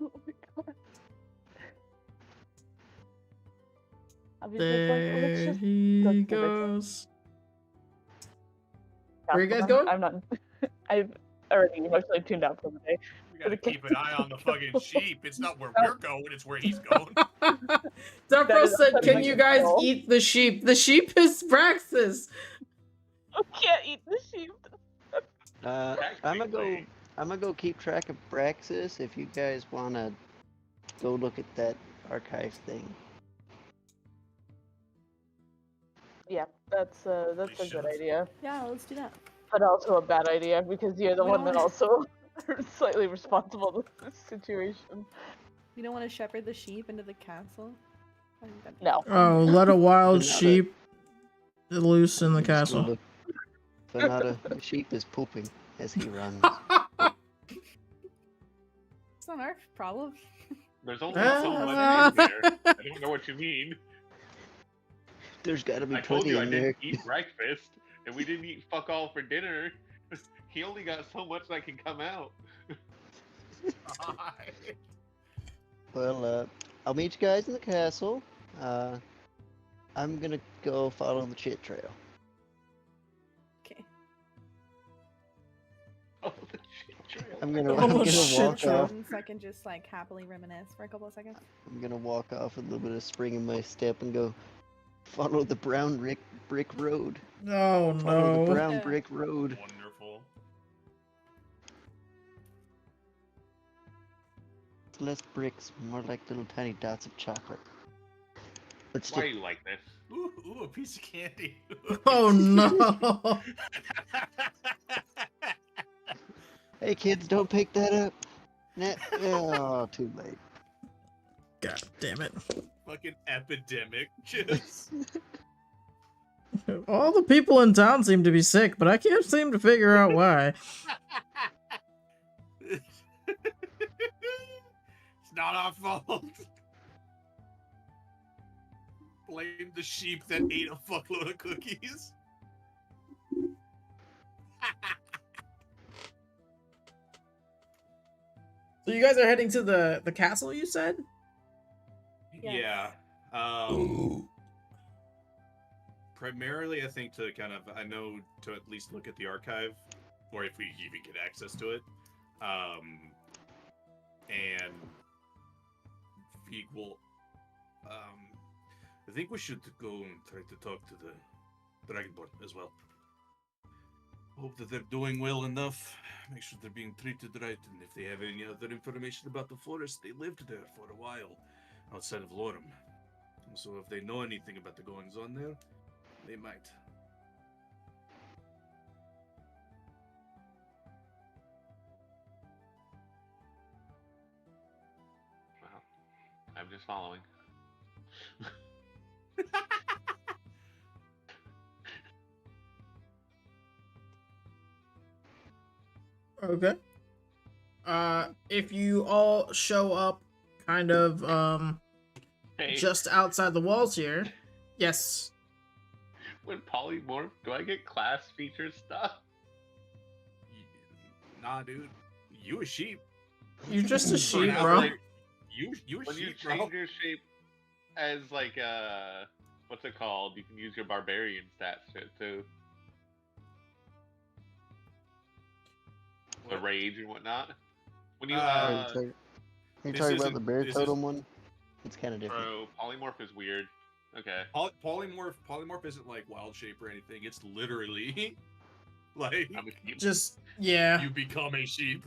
Oh my god. Albie's just like, There let's just he go to the goes. stop Where you for guys them. going? I'm not. I've already emotionally tuned out for the day. We gotta keep an eye on the fucking sheep. It's not where we're going, it's where he's going. That Dupro is said, upsetting "Can my you guys control. eat the sheep? The sheep is Braxis." I can't eat the sheep. I'm gonna go keep track of Braxis if you guys wanna go look at that archive thing. Yeah, that's a should. good idea, Yeah, let's do that. but also a bad idea because you're the We one don't that also are slightly responsible to this situation. You don't want to shepherd the sheep into the castle? I think that'd be No. Oh, let a wild Another- sheep loose in the Just go castle. look. Fanata, the sheep is pooping as he runs. It's not our problem. There's only so much in there. I don't know what you mean. There's gotta be I told plenty you I in there. didn't eat breakfast, and we didn't eat fuck all for dinner. He only got so much that can come out. Well, I'll meet you guys in the castle. I'm gonna go follow the chit trail. Okay. Oh, the shit trail. I'm gonna, Oh, I'm gonna shit walk trail. off. So I can just like happily reminisce for a couple of seconds. I'm gonna walk off with a little bit of spring in my step and go follow the brown brick road. Oh Follow the no. brown Yeah. brick road. Wonderful. Less bricks, more like little tiny dots of chocolate. Let's Why are stick. you like this? Ooh, a piece of candy. Oh no. Hey kids, don't pick that up. Oh, too late. God damn it. Fucking epidemic. Just. All the people in town seem to be sick, but I can't seem to figure out why. It's not our fault. Blame the sheep that ate a fuckload of cookies. So you guys are heading to the castle, you said? Yeah. Primarily, I think to kind of, I know to at least look at the archive, or if we even get access to it. And Feig will, I think we should go and try to talk to the Dragonborn as well. Hope that they're doing well enough. Make sure they're being treated right, and if they have any other information about the forest, they lived there for a while, outside of Lorem. And so if they know anything about the goings on there, they might. Well, I'm just following. Okay. If you all show up kind of Hey, just outside the walls here. Yes. when polymorph, do I get class feature stuff? Nah, dude. You a sheep. You're just a For sheep, now, bro. like, You a when you sheep, bro. change your shape as like what's it called? You can use your barbarian stats to it too. The What? rage and whatnot. When you Are you this talking about isn't- the bear this totem one? It's kind of different. bro, polymorph is weird. Okay. Polymorph isn't like wild shape or anything. It's literally like I'm a sheep. Just yeah. you become a sheep.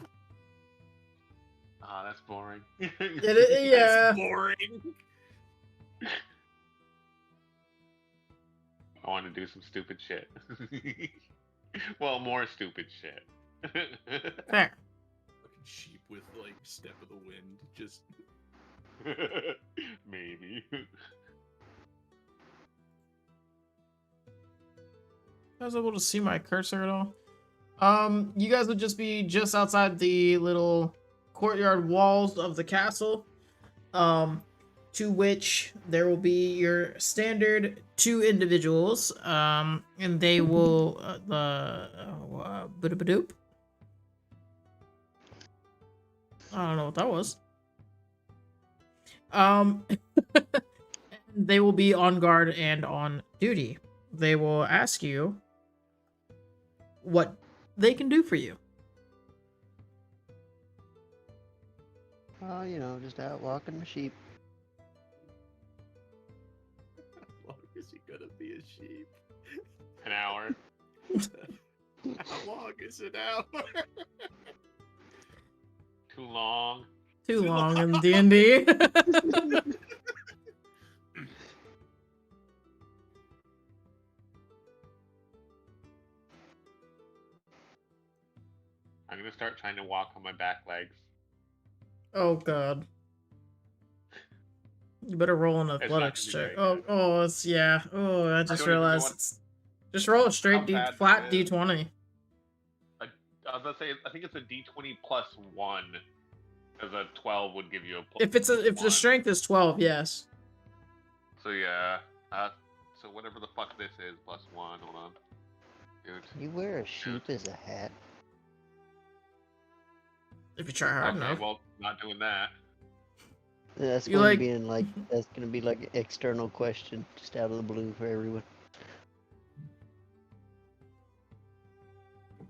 Ah, that's boring. Yeah. That's boring. I want to do some stupid shit. Well, more stupid shit. Fair. Fucking sheep with like step of the wind. Just Maybe. I was able to see my cursor at all. You guys would just be just outside the little courtyard walls of the castle. To which there will be your standard 2 individuals. And they will Boop. I don't know what that was. They will be on guard and on duty. They will ask you what they can do for you. Oh, just out walking my sheep. how long is he gonna be a sheep? An hour. How long is it now? Too long. Too Too long in long. D&D. I'm gonna start trying to walk on my back legs. Oh god. You better roll an not athletics gonna be check. very good. It's yeah. Oh, I just don't even know realized what- it's just roll a straight how bad flat this is. D20. I was about to say, I think it's a D20 plus 1, because a 12 would give you a If the one. strength is 12, yes. So yeah, so whatever the fuck this is, plus 1, hold on. Dude. You wear a sheep as a hat. If you try hard Okay, enough. well, not doing that. That's You going like- to be that's going to be like an external question, just out of the blue for everyone.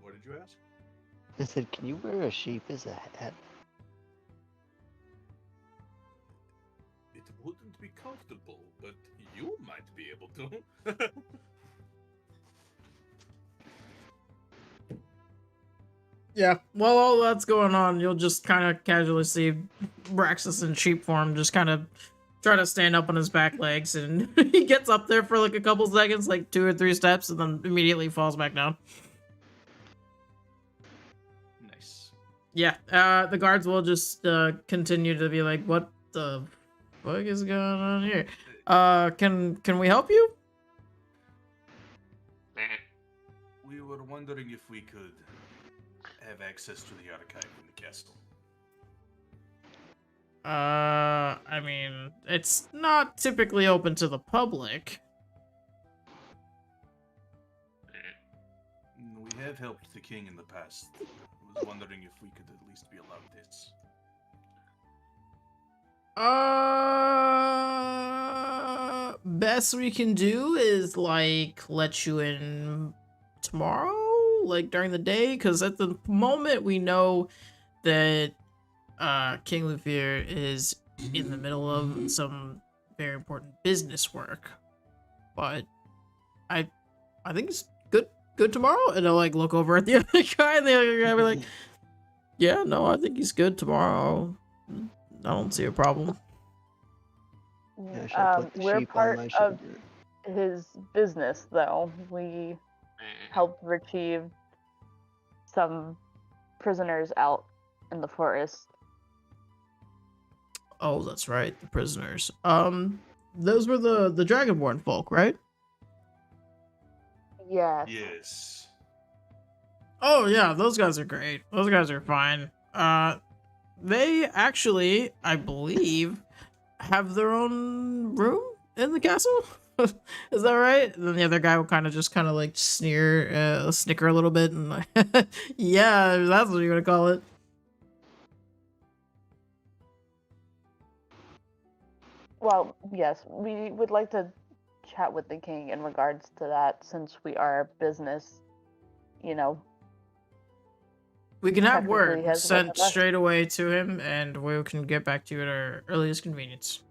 What did you ask? I said, can you wear a sheep as a hat? It wouldn't be comfortable, but you might be able to. Yeah, while all that's going on, you'll just kind of casually see Braxis in sheep form just kind of try to stand up on his back legs, and he gets up there for like a couple seconds, like 2 or 3 steps, and then immediately falls back down. Nice. Yeah, the guards will just continue to be like, what the fuck is going on here? Can we help you? We were wondering if we could have access to the archive in the castle. I mean, it's not typically open to the public. We have helped the king in the past. I was wondering if we could at least be allowed this. Best we can do is like let you in tomorrow, like during the day, because at the moment we know that King Lufier is in the middle of some very important business work. But I think it's good tomorrow, and I'll like look over at the other guy, and the other guy will be like, yeah, no, I think he's good tomorrow. I don't see a problem. Yeah, should I put the We're sheep on part my of shoulder? his business, though. We helped retrieve some prisoners out in the forest. Oh, that's right, the prisoners. Those were the Dragonborn folk, right? Yes. Yes. Oh yeah, those guys are great. Those guys are fine. They actually, I believe, have their own room in the castle. Is that right? And then the other guy will kind of like snicker a little bit, and like, yeah, that's what you're gonna call it. Well, yes, we would like to chat with the king in regards to that, since we are a business, you know. We can have Technically, word he has sent one of us. straight away to him, and we can get back to you at our earliest convenience.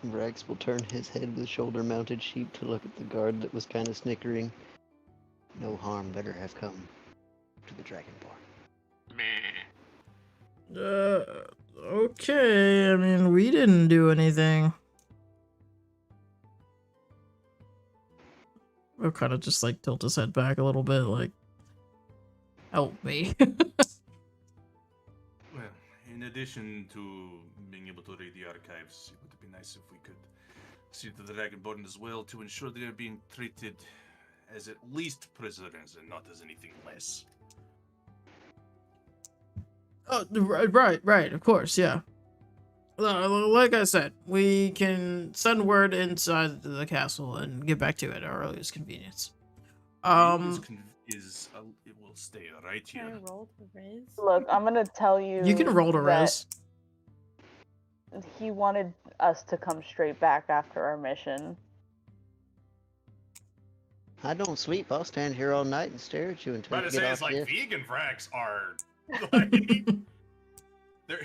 Rex will turn his head with shoulder-mounted sheep to look at the guard that was kind of snickering. No harm better have come to the Dragonborn. Okay, I mean, we didn't do anything. We'll kind of just like tilt his head back a little bit, like, help me. Well, in addition to being able to read the archives, it would be nice if we could see the Dragonborn as well to ensure they are being treated as at least prisoners and not as anything less. Oh, right, of course, yeah. Like I said, we can send word inside the castle and get back to you at our earliest convenience. It will stay right Can here. I roll to Riz? Look, I'm gonna tell you. You can roll to that res. He wanted us to come straight back after our mission. I don't sleep. I'll stand here all night and stare at you until But you to get say off it's like shift. vegan frags are like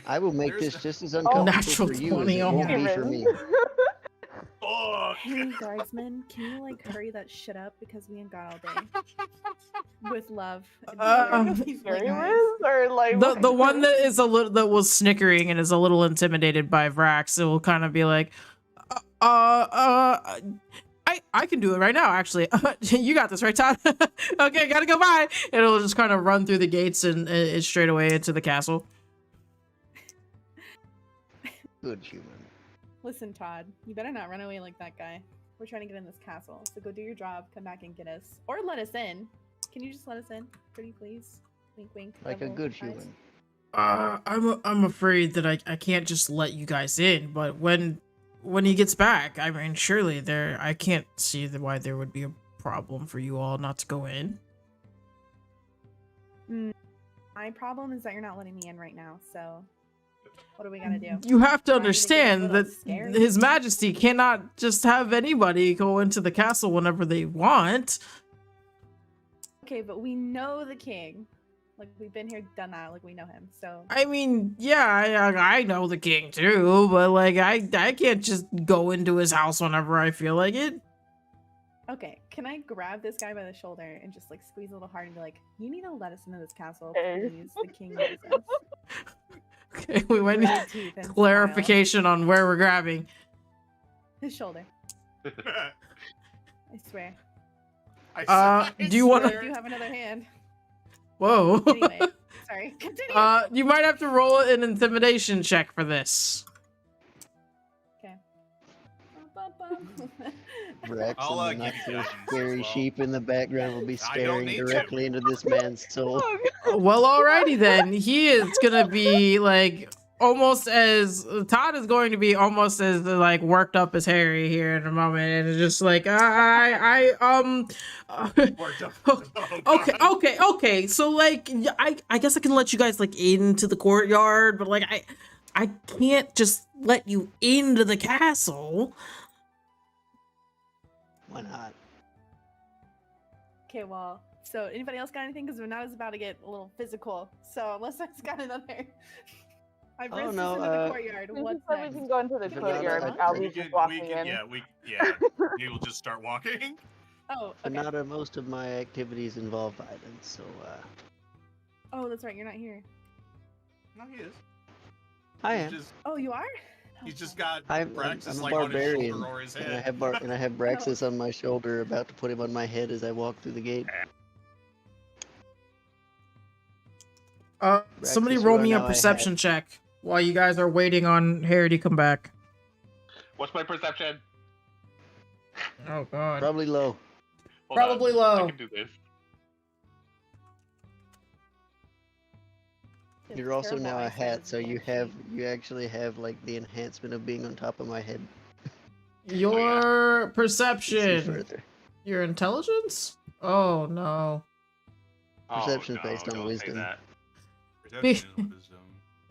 I will make there's- this just as uncomfortable Natural for you 20 as it won't Hey, be Riz. for me. Fuck. Hey, guardsman, can you like hurry that shit up because we ain't got all day? With love. Please, Scary guys. Riz? Or like The one that is that was snickering and is a little intimidated by Vrax, it will kind of be like, I can do it right now, actually. You got this, right, Todd? Okay, gotta go by. And it'll just kind of run through the gates and straight away into the castle. Good human. Listen, Todd, you better not run away like that guy. We're trying to get in this castle, so go do your job, come back and get us. Or let us in. Can you just let us in? Pretty please? Wink, wink. Like a double good eyes. human. I'm afraid that I can't just let you guys in, but when he gets back, I mean, surely I can't see why there would be a problem for you all not to go in. My problem is that you're not letting me in right now. So, what are we gonna do? You have to Do I need to get a understand little that scary? His Majesty cannot just have anybody go into the castle whenever they want. Okay, but we know the king. Like we've been here, done that. Like we know him. So I mean, yeah, I know the king too, but like I can't just go into his house whenever I feel like it. okay, can I grab this guy by the shoulder and just like squeeze a little hard and be like, "You need to let us into this castle, Okay. please. The king knows us." Okay, we might need Gritted teeth and smile. clarification on where we're grabbing. His shoulder. I swear. Do you wanna- I do have another hand. Whoa. Anyway, sorry. Continue. You might have to roll an intimidation check for this. Okay. Brax I'll, and the give you not so guidance as scary well. sheep in the background will be I don't staring need to. directly into this man's soul. Well, alrighty then. He is gonna be like almost as Todd is going to be almost as like worked up as Harry here in a moment, and it's just like Worked up. Oh, God. okay. So like, I guess I can let you guys like into the courtyard, but like I can't just let you into the castle. Why not? Okay, well, so anybody else got anything? Because Renata's about to get a little physical. So unless I've got another. I've Oh, risked no, this into the courtyard. Since you What's said we next? can go into the If courtyard, another- I'll we be We just can, walking in. yeah, we will just start walking. Oh, But okay. not most of my activities involve violence, so Oh, that's right. You're not here. No, he is. I He's am. just, Oh, you are? he's just got I'm Braxis a like on his barbarian, shoulder or his and I head. have and I have Braxis on my shoulder, about to put him on my head as I walk through the gate. Somebody Braxis, roll you are me a now perception check while you guys are waiting on Harry to come back. What's my perception? Oh God. Probably low. Hold on, Probably I low. can do this. It's You're also terrible now a eyesight hat, as so you can't see. actually have like the enhancement of being on top of my head. Your See perception. further. Your intelligence? Oh no. Perception's oh, no, based on don't wisdom. Say that. Perception is wisdom.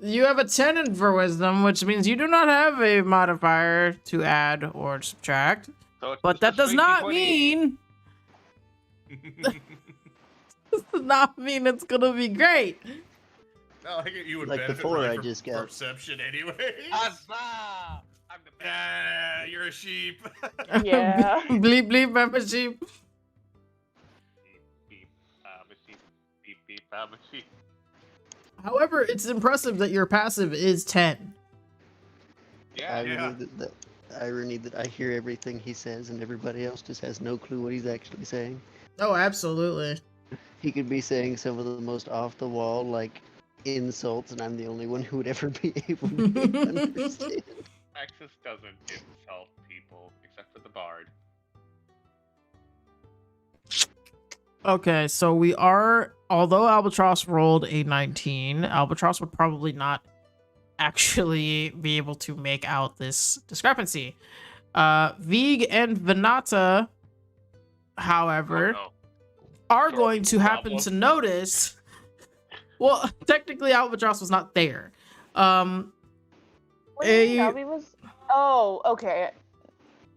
You have a 10 for wisdom, which means you do not have a modifier to add or subtract. So it's But just that a does straight not D20. mean does not mean it's gonna be great. No, I think you would Like benefit before really I from just got- perception anyway. Huzzah! I'm the best. Yeah, you're a sheep. Yeah. Bleep bleep membership. Beep, beep, I'm a sheep. Beep, beep, I'm a sheep. However, it's impressive that your passive is 10. Yeah, Irony that irony that I hear everything he says and everybody else just has no clue what he's actually saying. Oh, absolutely. He could be saying some of the most off the wall like insults, and I'm the only one who would ever be able to understand. Praxis doesn't insult people except for the bard. Okay, so we are, although Albatross rolled a 19, Albatross would probably not actually be able to make out this discrepancy. Vig and Venata, however, Oh, are Sure, going to happen problem. to notice. Well, technically, Albatross was not there. What do you mean, Albie was? Oh, okay.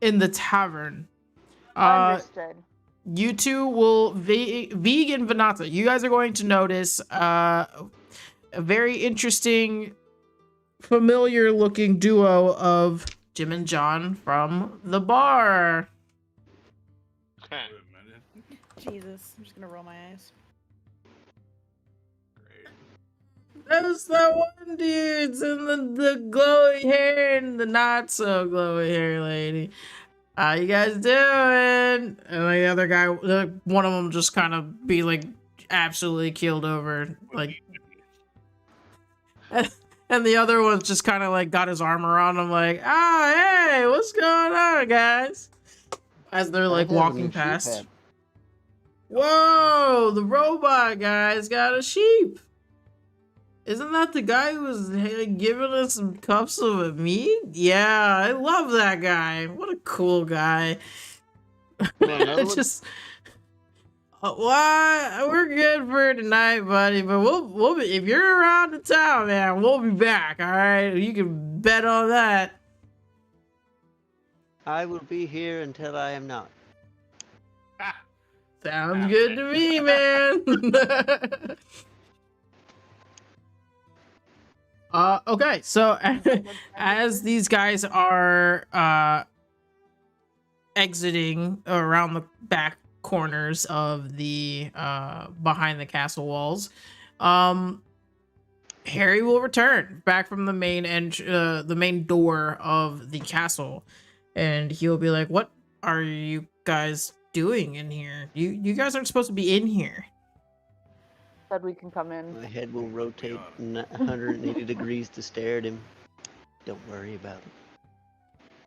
In the tavern. Understood. You two will Vig and Venata. You guys are going to notice a very interesting, familiar-looking duo of Jim and John from the bar. no. Wait a minute. Jesus, I'm just gonna roll my eyes. Great. There's that one dudes and the glowy hair and the not so glowy hair lady. How you guys doing? And the other guy, one of them just kind of be like absolutely keeled over, like, and the other one's just kind of like got his arm around him, like, oh, hey, what's going on, guys? As they're like I have a walking new sheep past. hat. Whoa, the robot guy's got a sheep. Isn't that the guy who was giving us some cups of meat? Yeah, I love that guy. What a cool guy. Man, another one? Just What? We're good for tonight, buddy. But we'll be, if you're around the town, man, we'll be back. All right, you can bet on that. I will be here until I am not. Sounds good to me, man. Okay, so as these guys are exiting around the back corners of the behind the castle walls, Harry will return back from the main door of the castle, and he'll be like, "What are you guys doing in here? You guys aren't supposed to be in here." Said we can come in. My head will rotate 180 degrees to stare at him. Don't worry about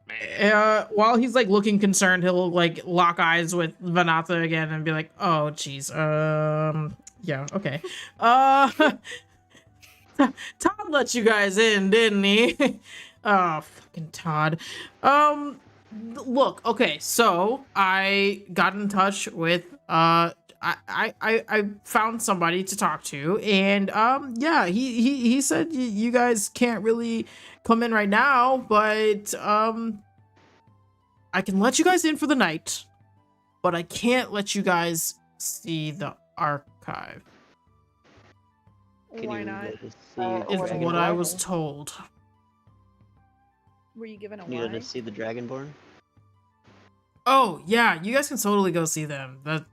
it. While he's like looking concerned, he'll like lock eyes with Vanatha again and be like, "Oh, jeez. Yeah, okay. Todd let you guys in, didn't he? Oh, fucking Todd. Look, okay, so I got in touch with I found somebody to talk to, and yeah, he said you guys can't really come in right now, but I can let you guys in for the night, but I can't let you guys see the archive. Can Why you not? let us see It's the what I Dragonborn? was told. Were you given a Can you let why? us see the Dragonborn? Oh yeah, you guys can totally go see them. That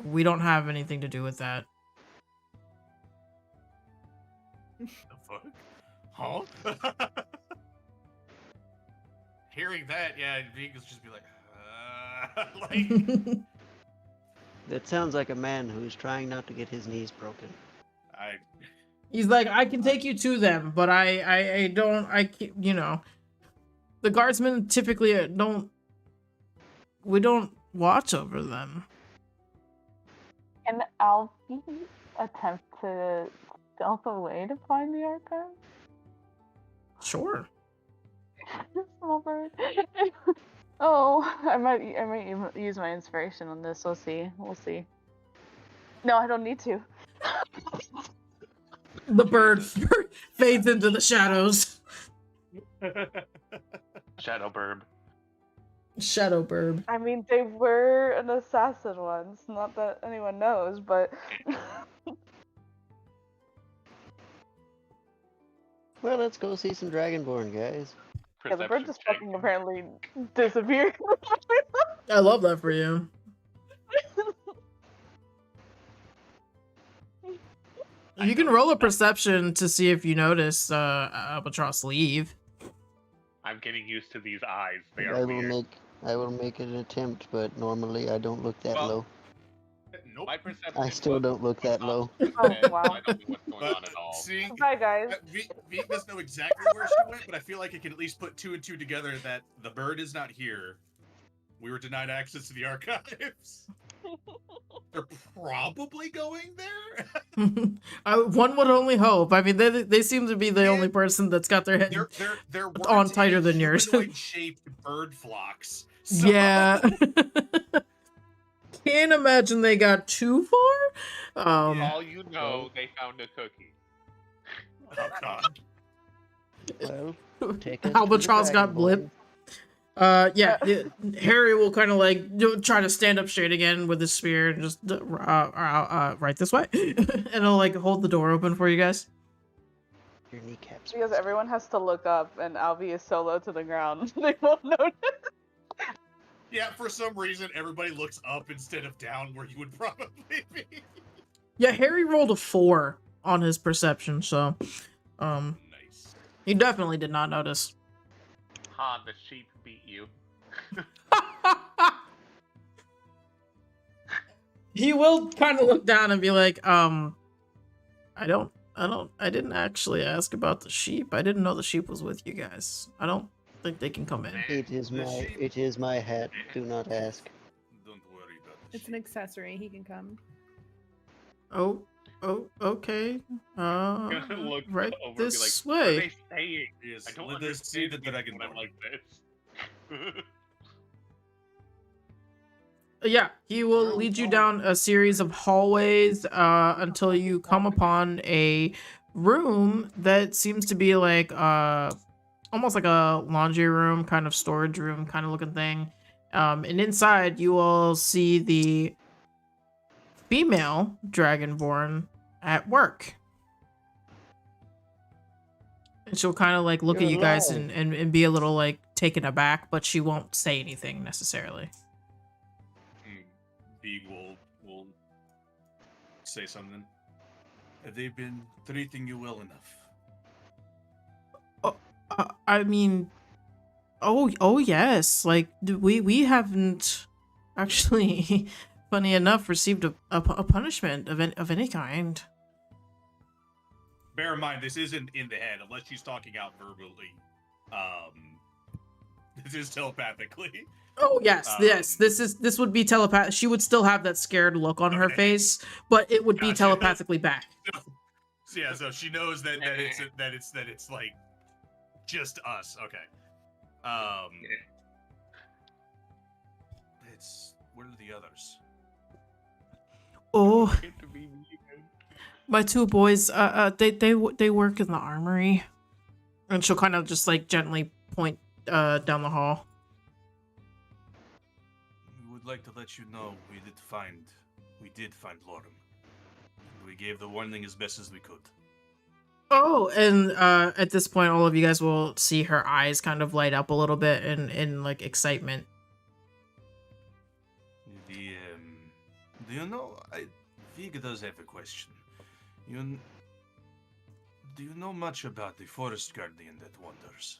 we don't have anything to do with that. The fuck? Huh? Hearing that, yeah, Vegas just be like, like, That sounds like a man who's trying not to get his knees broken. He's like, I can take you to them, but I don't, you know, the guardsmen typically we don't watch over them. Can Alfie attempt to stealth away to find the archive? Sure. Small bird. Oh, I might use my inspiration on this. We'll see. No, I don't need to. The bird fades into the shadows. Shadow burb. Shadow burb. I mean, they were an assassin once. Not that anyone knows, but Well, let's go see some Dragonborn, guys. yeah, the bird Perception just check. fucking apparently disappeared. I love that for you. You can roll a perception to see if you notice Albatross leave. I'm getting used to these eyes. They I are will weird. make an attempt, but normally I don't look that Well, low. nope. My perception. I still don't look that low. Oh, wow. I don't know what's going on at all. See, Bye, guys. Veek doesn't know exactly where she went, but I feel like it can at least put two and two together that the bird is not here. We were denied access to the archives. They're probably going there. One would only hope. I mean, they seem to be the only person that's got their head. They're on tighter than yours. Shaped bird flocks. So... Yeah. Can't imagine they got too far. All you know, they found a cookie. Oh god. Well, take us to the Albatross got Dragonborn. blip. Yeah, Harry will kind of like try to stand up straight again with his spear and just right this way, and he'll like hold the door open for you guys. Your kneecaps. Because everyone has to look up, and Alfie is so low to the ground, they won't notice. Yeah, for some reason everybody looks up instead of down where you would probably be. Yeah, Harry rolled a 4 on his perception, so Nice. he definitely did not notice. Ha, the sheep beat you. He will kind of look down and be like, I didn't actually ask about the sheep. I didn't know the sheep was with you guys. I don't think they can come in. It is my hat. Do not ask. Don't worry about it. It's an accessory. He can come. Oh, okay. Look Right over and be this like, what are way. they saying? Yes, I don't let us see understand the people dragon when I'm like this. Yeah, he will lead you down a series of hallways until you come upon a room that seems to be like almost like a laundry room, kind of storage room kind of looking thing. And inside you will see the female dragonborn at work. And she'll kind of like look You're at you guys alive. and be a little like taken aback, but she won't say anything necessarily. Big will say something. Have they been treating you well enough? I mean, oh yes. Like we haven't actually, funny enough, received a punishment of any kind. Bear in mind, this isn't in the head, unless she's talking out verbally. This is telepathically. Oh yes, yes. This would be telepath. She would still have that scared look on her face, but it would be Gotcha. telepathically back. So, yeah, so she knows that it's like just us. Okay. It's where are the others? Oh, Get to be vegan. my two boys. They work in the armory, and she'll kind of just like gently point down the hall. We would like to let you know we did find Lorem. We gave the warning as best as we could. Oh, and at this point, all of you guys will see her eyes kind of light up a little bit in like excitement. Do you know? Vig does have a question. Do you know much about the forest guardian that wanders?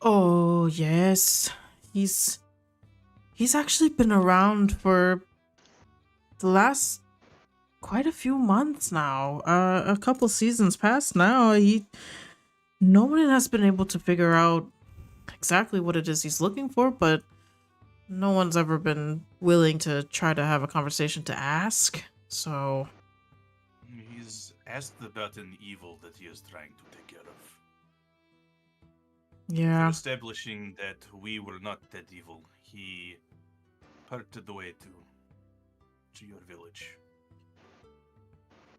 Oh yes, he's actually been around for the last quite a few months now. A couple seasons past now. No one has been able to figure out exactly what it is he's looking for, but no one's ever been willing to try to have a conversation to ask. So He's asked about an evil that he is trying to take care of. yeah. For establishing that we were not that evil, he parted the way to your village.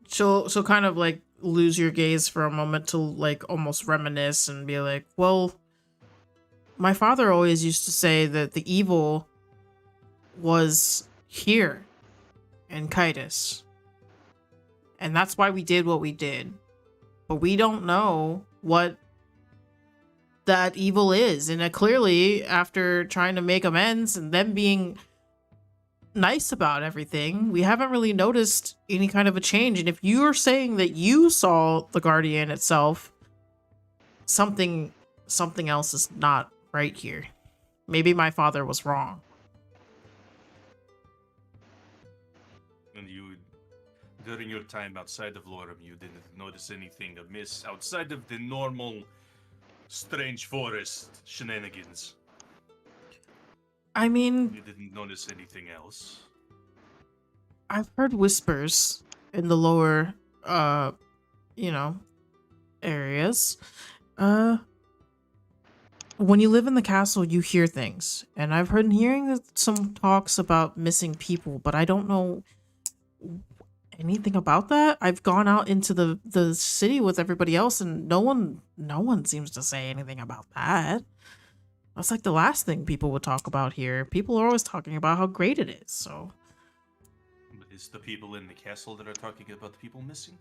She'll kind of like lose your gaze for a moment to like almost reminisce and be like, well, my father always used to say that the evil was here in Kitus. And that's why we did what we did. But we don't know what that evil is. And clearly, after trying to make amends and them being nice about everything, we haven't really noticed any kind of a change. And if you're saying that you saw the Guardian itself, something else is not right here. Maybe my father was wrong. And during your time outside of Lorem, you didn't notice anything amiss outside of the normal strange forest shenanigans. I mean, You didn't notice anything else. I've heard whispers in the lower, areas. When you live in the castle, you hear things. And I've hearing some talks about missing people, but I don't know anything about that. I've gone out into the city with everybody else, and no one seems to say anything about that. That's like the last thing people would talk about here. People are always talking about how great it is, so. But it's the people in the castle that are talking about the people missing?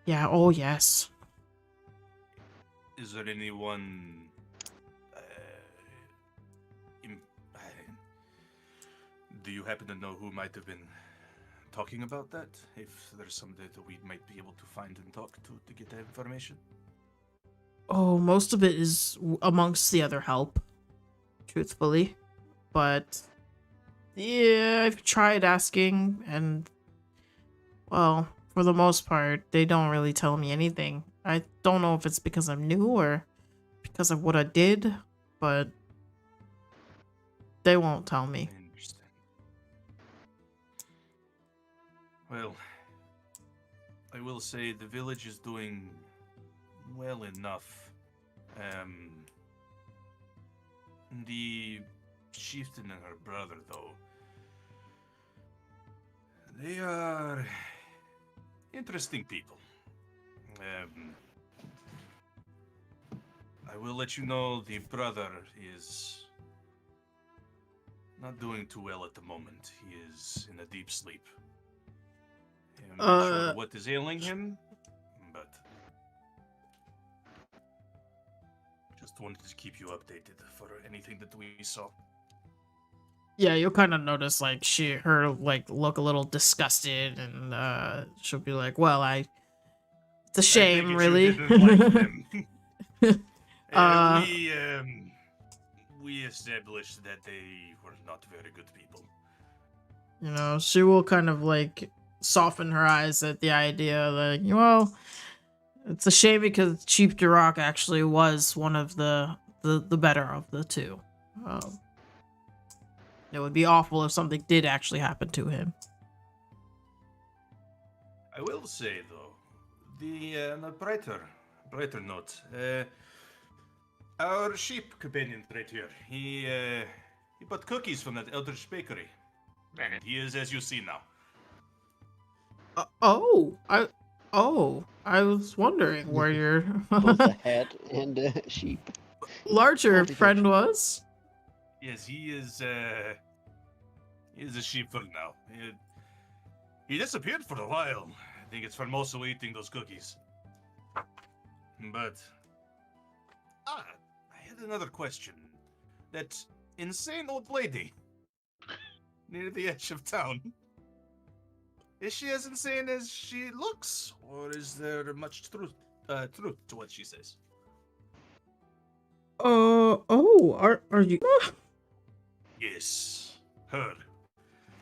Yeah, oh yes. Is there anyone... do you happen to know who might have been talking about that? If there's somebody that we might be able to find and talk to get that information? Oh, most of it is amongst the other help, truthfully. But, yeah, I've tried asking, and, well, for the most part, they don't really tell me anything. I don't know if it's because I'm new or because of what I did, but they won't tell me. I understand. Well, I will say the village is doing well enough. The chieftain and her brother, though, they are interesting people. I will let you know the brother is not doing too well at the moment. He is in a deep sleep. I'm not sure what is ailing him, but just wanted to keep you updated for anything that we saw. Yeah, you'll kind of notice like her look a little disgusted, and she'll be like, "Well, it's a shame, really." We established that they were not very good people. You know, she will kind of like soften her eyes at the idea, like, well, it's a shame because Chief Duroc actually was one of the better of the two. It would be awful if something did actually happen to him. I will say though, on a brighter note, our sheep companion right here, he bought cookies from that Eldritch bakery, and he is as you see now. I was wondering where your Both a hat and a sheep. larger friend was. Yes, he is a sheepfoot now. He disappeared for a while. I think it's from also eating those cookies. But I had another question. That insane old lady near the edge of town. Is she as insane as she looks, or is there much truth to what she says? Are you? Yes, her.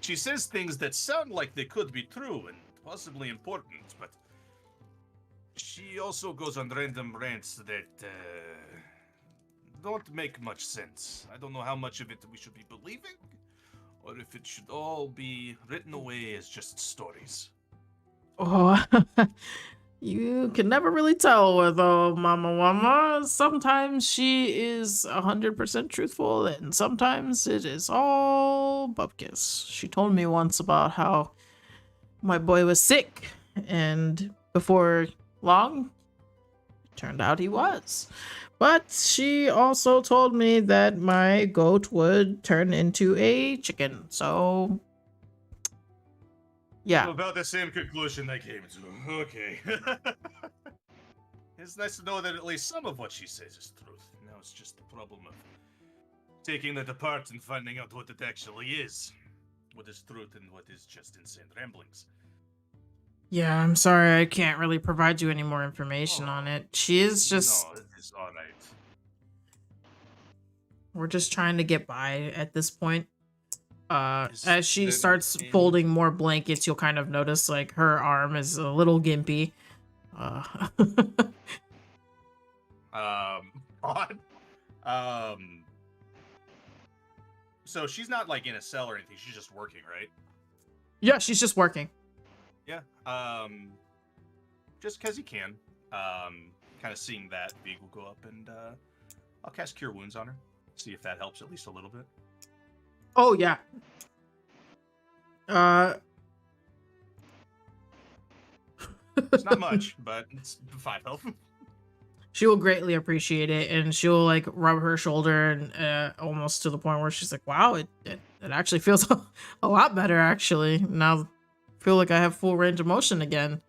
She says things that sound like they could be true and possibly important, but she also goes on random rants that don't make much sense. I don't know how much of it we should be believing, or if it should all be written away as just stories. Oh, you can never really tell with Mama. Sometimes she is 100% truthful, and sometimes it is all bupkis. She told me once about how my boy was sick, and before long, it turned out he was. But she also told me that my goat would turn into a chicken, so yeah. So about the same conclusion I came to. Okay. It's nice to know that at least some of what she says is truth. Now it's just the problem of taking it apart and finding out what it actually is. What is truth and what is just insane ramblings. Yeah, I'm sorry, I can't really provide you any more information on it. She is just... No, it's alright. We're just trying to get by at this point. As she there starts any- folding more blankets, you'll kind of notice like her arm is a little gimpy. Odd. So she's not like in a cell or anything, she's just working, right? Yeah, she's just working. Yeah. Just because you can. Kind of seeing that, Vig will go up and I'll cast Cure Wounds on her. See if that helps at least a little bit. Oh, yeah. It's not much, but it's 5 health. She will greatly appreciate it, and she'll like rub her shoulder and almost to the point where she's like, wow, it actually feels a lot better, actually. Now I feel like I have full range of motion again.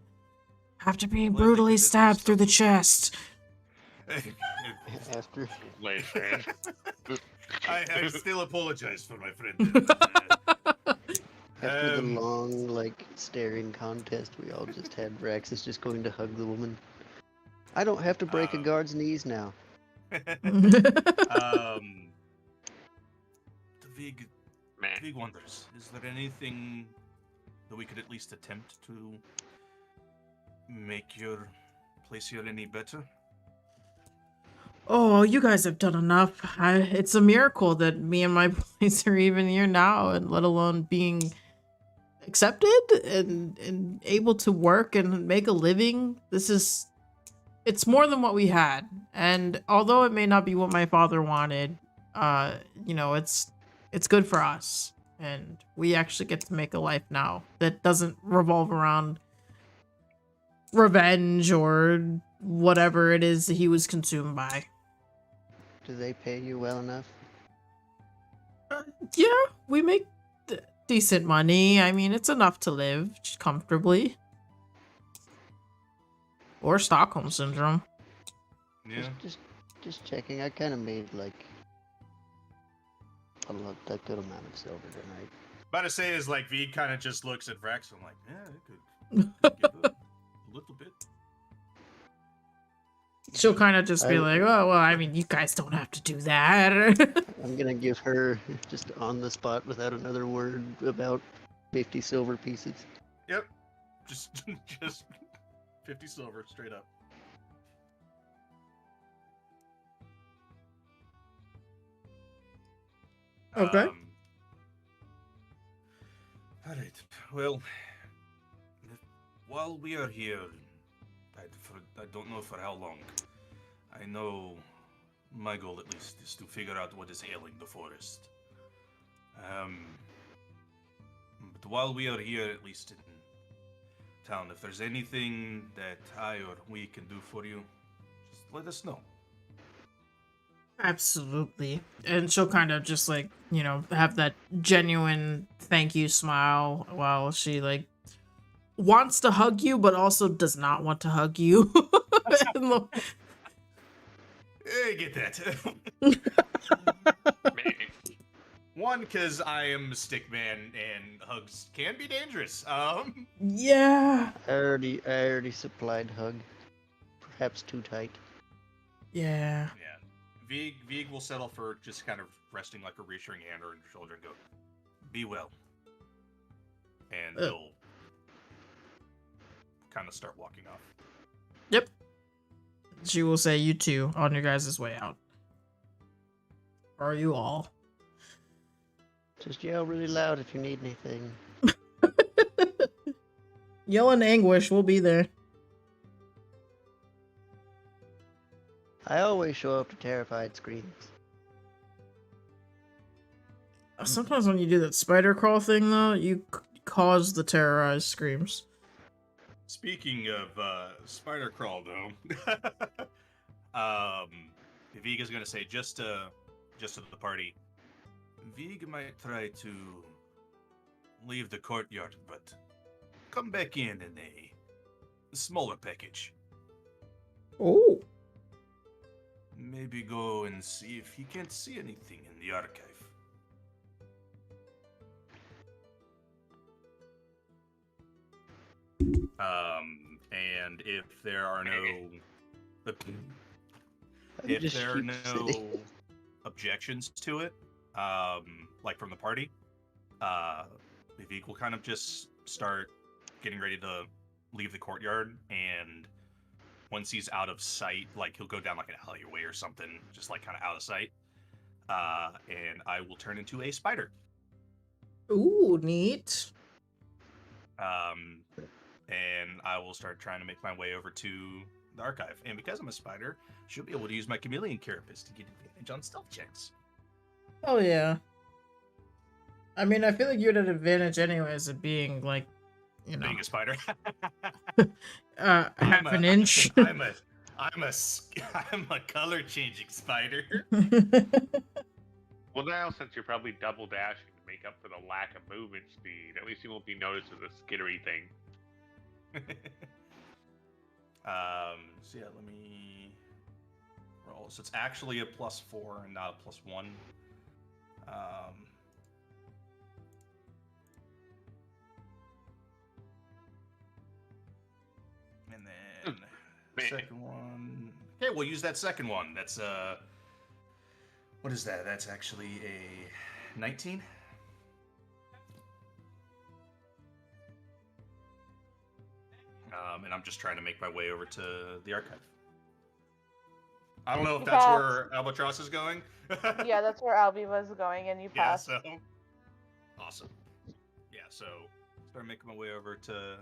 After being Well, I think brutally that this stabbed through the stuff- chest. After Late, man. I still apologize for my friend. after the long staring contest we all just had, Braxis just going to hug the woman. I don't have to break a guard's knees now. The Vig wonders, is there anything that we could at least attempt to make your place here any better? Oh, you guys have done enough. It's a miracle that me and my boys are even here now, and let alone being accepted and able to work and make a living. It's more than what we had. And although it may not be what my father wanted, it's good for us. And we actually get to make a life now that doesn't revolve around revenge or whatever it is that he was consumed by. Do they pay you well enough? Yeah, we make decent money. I mean, it's enough to live comfortably. Or Stockholm Syndrome. Yeah. Just checking. I kind of made like a good amount of silver tonight. About to say is like V kind of just looks at Vrax and like, yeah, it could give a little bit. She'll kind of just be I- like, oh, well, I mean, you guys don't have to do that. I'm gonna give her just on the spot without another word about 50 silver pieces. Yep. Just 50 silver straight up. Okay. All right. Well, while we are here, I don't know for how long. I know my goal, at least, is to figure out what is ailing the forest. But while we are here, at least in town, if there's anything that I or we can do for you, just let us know. Absolutely. And she'll kind of just like, you know, have that genuine thank you smile while she like wants to hug you, but also does not want to hug you. I get that. One, because I am a stick man and hugs can be dangerous. Yeah. I already supplied hug. Perhaps too tight. Yeah. Yeah. Vig will settle for just kind of resting like a reassuring hand on her shoulder and go, be well. And he'll kind of start walking off. Yep. She will say you two on your guys' way out. Are you all? Just yell really loud if you need anything. Yell in anguish, we'll be there. I always show up to terrified screams. Sometimes when you do that spider crawl thing, though, you cause the terrorized screams. Speaking of spider crawl, though, Vig is gonna say just to the party. Vig might try to leave the courtyard, but come back in a smaller package. Oh. Maybe go and see if you can't see anything in the archive. And if there are no objections to it, like from the party, Vivek will kind of just start getting ready to leave the courtyard, and once he's out of sight, like he'll go down like an alleyway or something, just like kind of out of sight, and I will turn into a spider. Ooh, neat. And I will start trying to make my way over to the archive. And because I'm a spider, she'll be able to use my chameleon carapace to get advantage on stealth checks. Oh, yeah. I mean, I feel like you'd have advantage anyways of being, like, you know... Being a spider. half an inch. I'm a color-changing spider. Well, now, since you're probably double dashing to make up for the lack of movement speed, at least you won't be noticed as a skittery thing. So yeah, let me roll. So it's actually a +4 and not a +1. And then the second one. Okay, we'll use that second one. That's what is that? That's actually a 19. And I'm just trying to make my way over to the archive. I don't know if that's where Albatross is going. Yeah, that's where Albie was going, and you passed. Yeah, so awesome. Yeah, so start making my way over to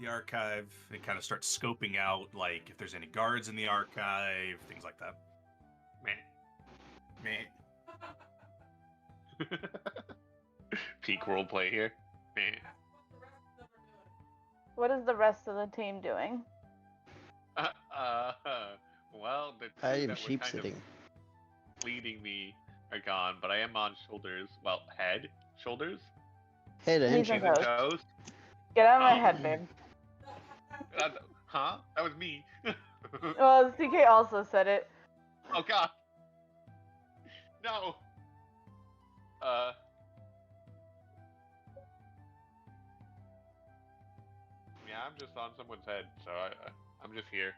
the archive and kind of start scoping out, like, if there's any guards in the archive, things like that. Man. Peak roleplay here. What is the rest of the team doing? Well, the I two am that were sheep kind sitting. of leading me are gone, but I am on shoulders. Well, head, shoulders, Head and He's a knees shoulders. and host. toes. Get out of my Oh. head, babe. Huh? That was me. Well, CK also said it. Oh god. No. Yeah, I'm just on someone's head, so I'm just here,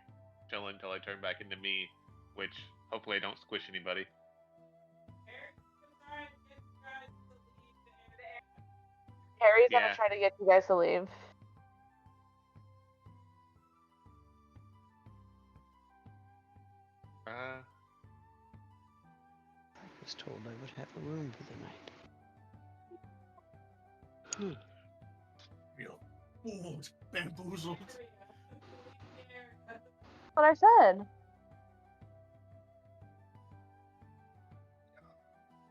chilling until I turn back into me, which hopefully I don't squish anybody. Harry's Yeah. gonna try to get you guys to leave. I was told I would have a room for the night. Real fooled, bamboozled. That's what I said.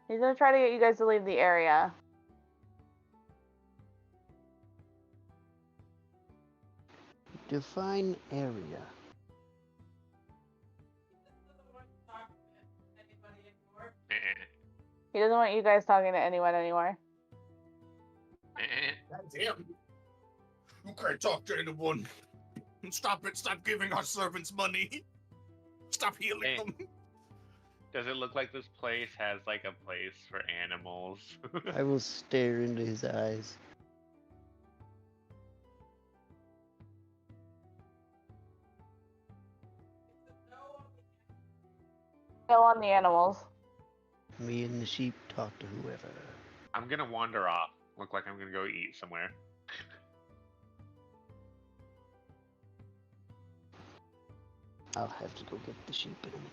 He's gonna try to get you guys to leave the area. Define area. He doesn't want you guys talking to anyone anymore. God damn. You can't talk to anyone. Stop it. Stop giving our servants money. Stop healing Hey. them. Does it look like this place has like a place for animals? I will stare into his eyes. Go on the animals. Me and the sheep talk to whoever. I'm gonna wander off. Look like I'm gonna go eat somewhere. I'll have to go get the sheep in a minute.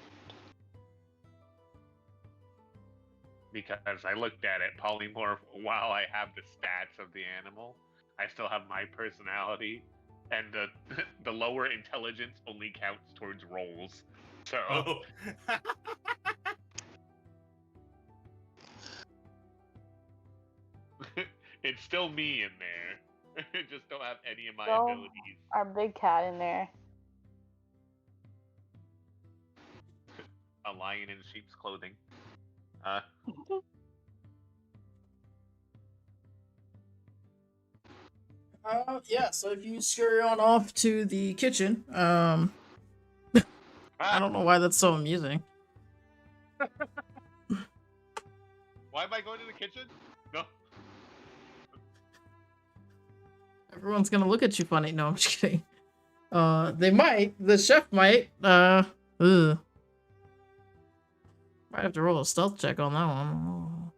Because I looked at it, polymorph, while I have the stats of the animal, I still have my personality, and the the lower intelligence only counts towards rolls. So Oh. it's still me in there. Just don't have any of my Go. abilities. Our big cat in there. A lion in sheep's clothing. Yeah, so if you scurry on off to the kitchen, I don't know why that's so amusing. Why am I going to the kitchen? No. Everyone's gonna look at you funny. No, I'm just kidding. They might. The chef might. Ugh. Might have to roll a stealth check on that one.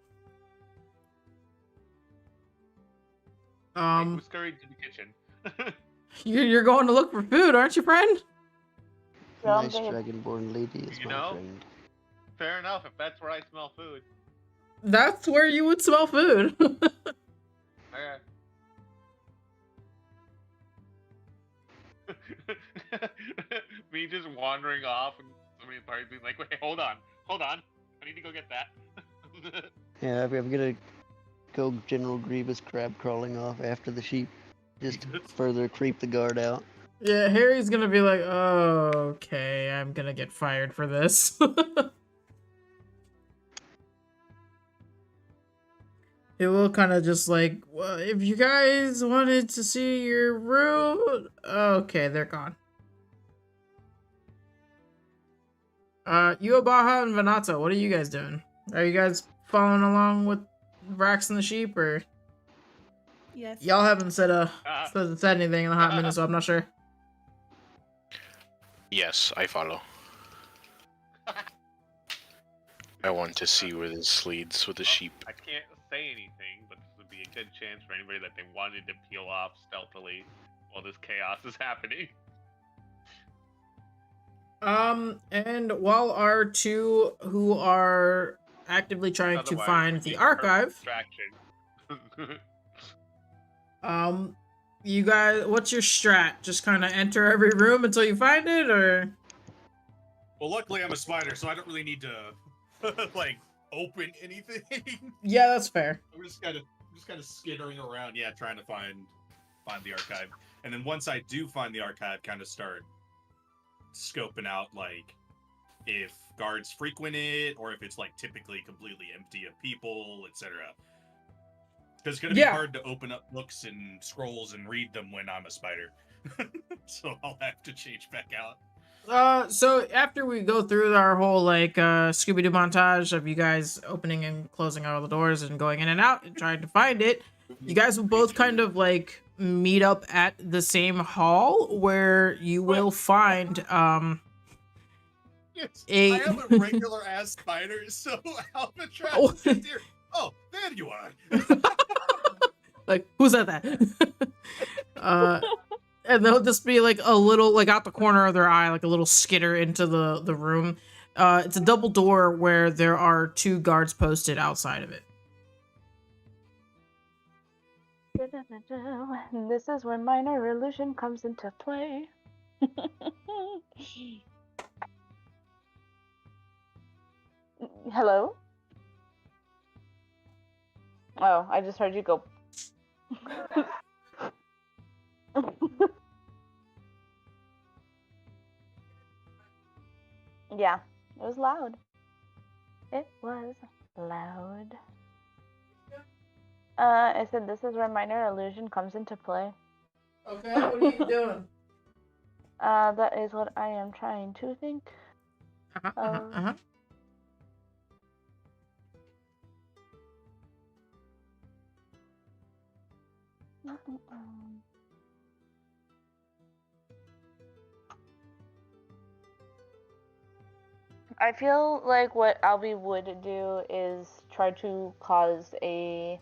Who scurried to the kitchen? You're going to look for food, aren't you, friend? A nice dragonborn lady is You my know? friend. Fair enough, if that's where I smell food. That's where you would smell food. Me just wandering off and somebody probably being like, wait, hold on, I need to go get that. Yeah, I'm gonna go General Grievous crab crawling off after the sheep. Just to further creep the guard out. Yeah, Harry's gonna be like, oh, okay, I'm gonna get fired for this. It will kind of just like, well, if you guys wanted to see your room, okay, they're gone. Baja and Venato, what are you guys doing? Are you guys following along with Brax and the sheep, or? Yes. Y'all haven't said anything in a hot minute, so I'm not sure. Yes, I follow. I want to see where this leads with the sheep. I can't say anything, but this would be a good chance for anybody that they wanted to peel off stealthily while this chaos is happening. And while our two who are actively trying to Otherwise, find it'd be the a perfect archive, distraction. you guys, what's your strat? Just kind of enter every room until you find it, or? Well, luckily I'm a spider, so I don't really need to like open anything. Yeah, that's fair. We're just kind of skittering around, yeah, trying to find the archive. And then once I do find the archive, kind of start scoping out like if guards frequent it or if it's like typically completely empty of people, etc. Because it's gonna be hard to open up books and scrolls and read them when I'm a spider. So I'll have to change back out. So after we go through our whole like Scooby-Doo montage of you guys opening and closing all the doors and going in and out and trying to find it, you guys will both kind of like meet up at the same hall where you will find Yes, a I am a regular ass spider, so Albatross is here. Oh, there you are. like who's at that? And they'll just be like a little like out the corner of their eye, like a little skitter into the room. It's a double door where there are 2 guards posted outside of it. This is where minor illusion comes into play. Hello? Oh, I just heard you go. Yeah, it was loud. It was loud. I said this is where minor illusion comes into play. Okay, what are you doing? That is what I am trying to think. I feel like what Albie would do is try to cause a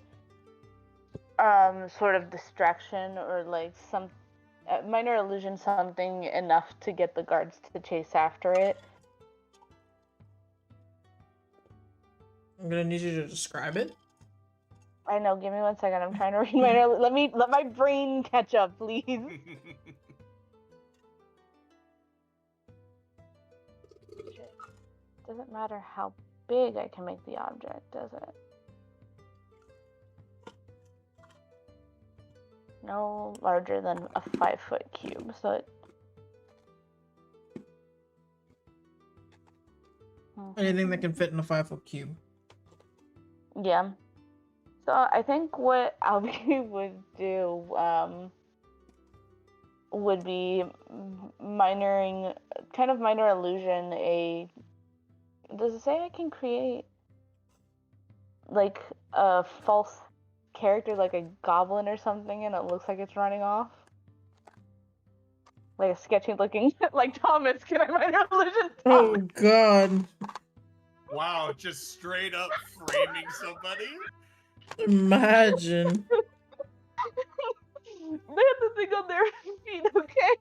sort of distraction or like some minor illusion, something enough to get the guards to chase after it. I'm gonna need you to describe it. I know. Give me 1 second. I'm trying to read minor. Let my brain catch up, please. Doesn't matter how big I can make the object, does it? No larger than a 5-foot cube, so it... Anything that can fit in a 5-foot cube. Yeah. So I think what Albie would do would be minor illusion a... Does it say I can create like a false character, like a goblin or something, and it looks like it's running off? Like a sketchy looking, like Thomas, can I minor illusion Thomas? Oh god. Wow, just straight up framing somebody? Imagine. They have to think on their feet, okay?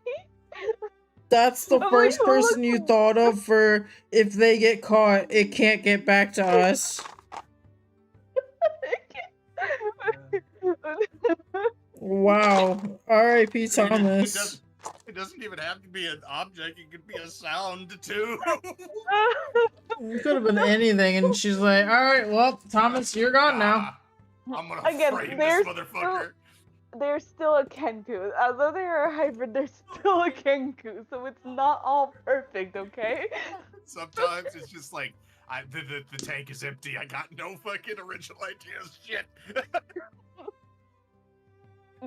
That's the I'm first like, person you thought of for if they get caught, it can't get back to us. Wow. R.I.P. Thomas. It doesn't even have to be an object, it could be a sound too. It could have been anything, and she's like, alright, well, Thomas, you're gone now. I'm gonna Again, frame this motherfucker. They're still a Kenku. Although they are a hybrid, they're still a Kenku, so it's not all perfect, okay? Sometimes it's just like, the tank is empty, I got no fucking original ideas, shit.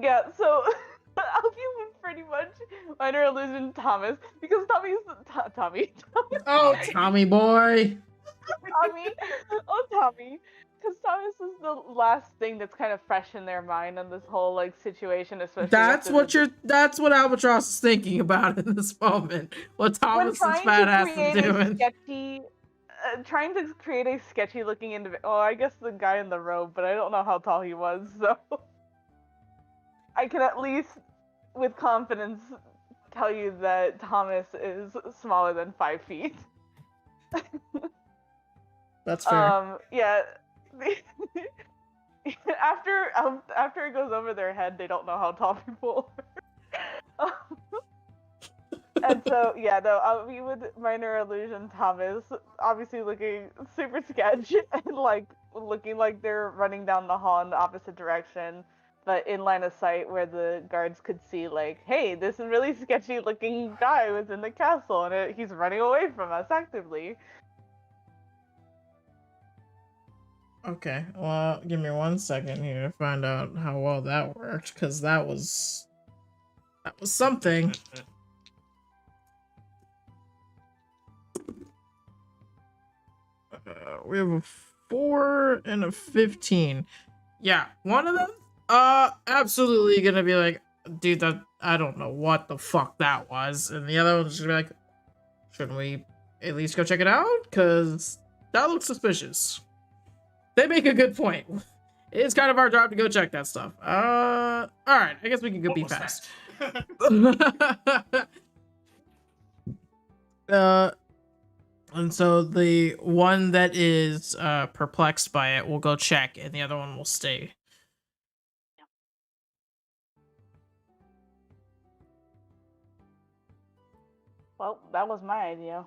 Yeah, so Albie would pretty much minor illusion Thomas, because Tommy. Oh, Tommy boy. Tommy. Because Thomas is the last thing that's kind of fresh in their mind on this whole like situation, especially. That's what Albatross is thinking about in this moment. What Thomas is badass is doing. Trying to create a sketchy looking individual. Oh, I guess the guy in the robe, but I don't know how tall he was, so I can at least, with confidence, tell you that Thomas is smaller than 5 feet. That's fair. Yeah. After it goes over their head, they don't know how tall people are. And so, yeah, no, we would minor illusion Thomas, obviously looking super sketch and like looking like they're running down the hall in the opposite direction, but in line of sight where the guards could see, like, hey, this really sketchy looking guy was in the castle and he's running away from us actively. Okay, well, give me 1 second here to find out how well that worked, because that was something. We have a 4 and a 15. Yeah, one of them, absolutely gonna be like, dude, that I don't know what the fuck that was, and the other one's just gonna be like, shouldn't we at least go check it out? Cause that looks suspicious. They make a good point. It's kind of our job to go check that stuff. All right, I guess we can go be fast. And so the one that is perplexed by it will go check, and the other one will stay. Well, that was my idea.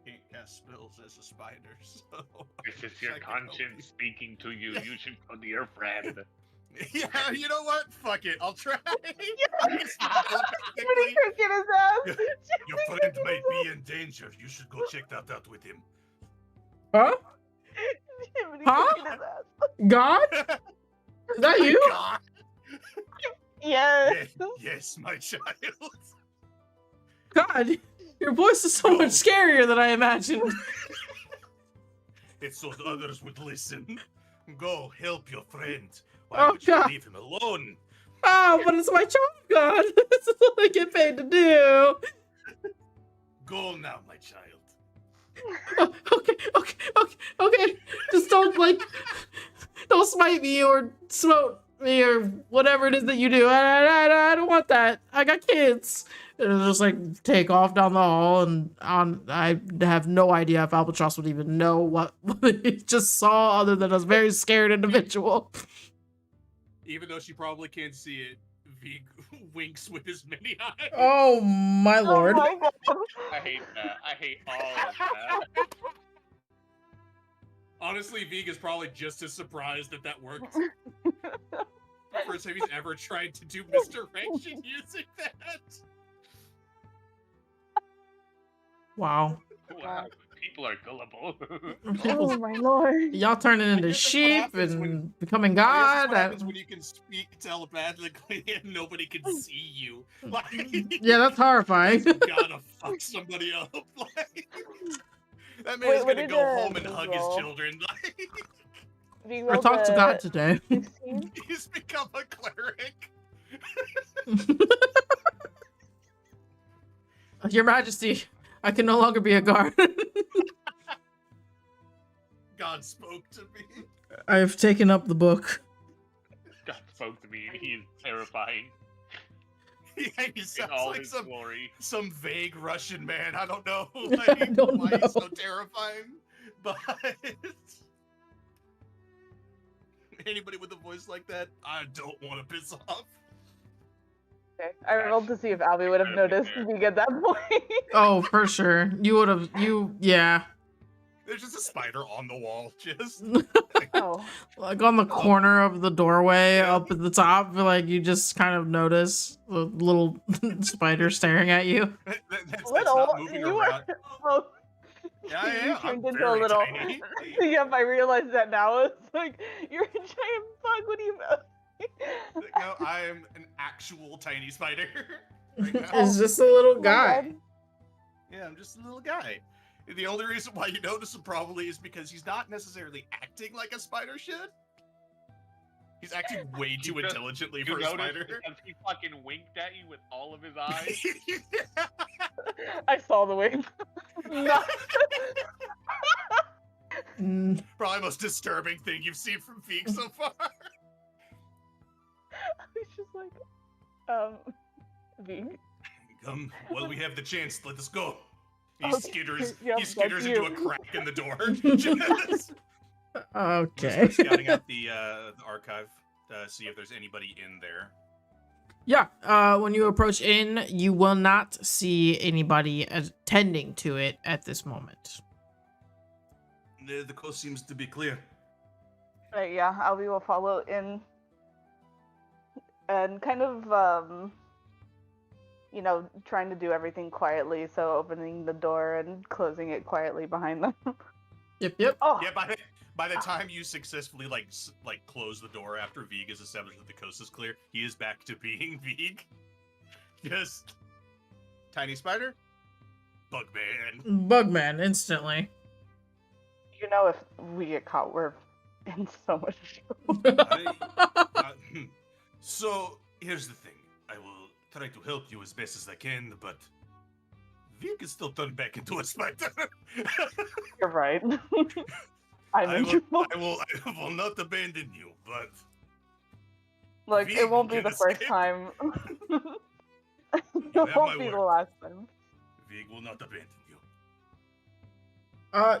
Can't cast spells as a spider, so. This is your conscience speaking to you. You should go to your friend. Yeah, you know what? Fuck it. I'll try. Somebody kicking his ass. Your friend might be in danger. You should go check that out with him. Huh? Somebody Huh? kicking his ass. God? Is that you? God. Yes. Yes, my child. God, your voice is so much scarier than I imagined. It's so the others would listen. Go help your friend. Why Oh, would you God. leave him alone? Oh, but it's my job, God. This is what I get paid to do. Go now, my child. Okay. Just don't smite me or smote me or whatever it is that you do. I don't want that. I got kids. And it'll just like take off down the hall, and I have no idea if Albatross would even know what he just saw, other than a very scared individual. Even though she probably can't see it, Vig winks with his many eyes. Oh my lord. Oh my God. I hate that. I hate all of that. Honestly, Vig is probably just as surprised that worked. First time he's ever tried to do misdirection using that. Wow. Wow, people are gullible. Oh my lord. Y'all turning into guess that's what sheep happens and when- becoming I guess God. that's what happens when you can speak telepathically and nobody can see you. Like, Yeah, that's horrifying. you gotta fuck somebody up. Like, that man is Wait, what gonna did, go home and Vig hug roll? his children. Like, Vig Or rolled talk to a God today. 16? he's become a cleric. Your Majesty, I can no longer be a guard. God spoke to me. I've taken up the book. God spoke to me, and he is terrifying Yeah, he in sounds all like his some glory. vague Russian man. I don't know I like, don't why know. he's so terrifying, but anybody with a voice like that, I don't want to piss off. Okay. I rolled to see if Albie would have noticed Vig at that point. Oh, for sure. You would have, yeah. There's just a spider on the wall, just Oh. Like on the corner of the doorway up at the top, like you just kind of notice the little spider staring at you. that's Little. not moving You around. were. Oh. Yeah, I am. You I'm turned into a very little. tiny. Yep, I realized that now. It's like, you're a giant bug. What do you know? No, I am an actual tiny spider. Right now. It's just a little Oh my guy. God. Yeah, I'm just a little guy. The only reason why you notice him probably is because he's not necessarily acting like a spider should. He's acting way too You just- intelligently You for a noticed spider. because he fucking winked at you with all of his eyes? I saw the wing. No. Mm, Probably the most disturbing thing you've seen from Feek so far. It's just like, Vig. Come, well, we have the chance. Let us go. He Okay, skitters. yep, he skitters that's into a you. crack in the door. Just- okay. Start scouting out the archive to see if there's anybody in there. Yeah, when you approach in, you will not see anybody attending to it at this moment. The coast seems to be clear. Yeah, Albie will follow in and kind of, trying to do everything quietly, so opening the door and closing it quietly behind them. Yep. Oh, Yeah, by the time you successfully like close the door after Vig is established that the coast is clear, he is back to being Vig. Just tiny spider, Bugman. Bugman, instantly. if we get caught, we're in so much trouble. So here's the thing. I will try to help you as best as I can, but Vig is still turned back into a spider. You're right. I'm in trouble. I will not abandon you, but Look, Vig it won't be can the first escape. time. You It have won't my be the word. last time. Vig will not abandon you.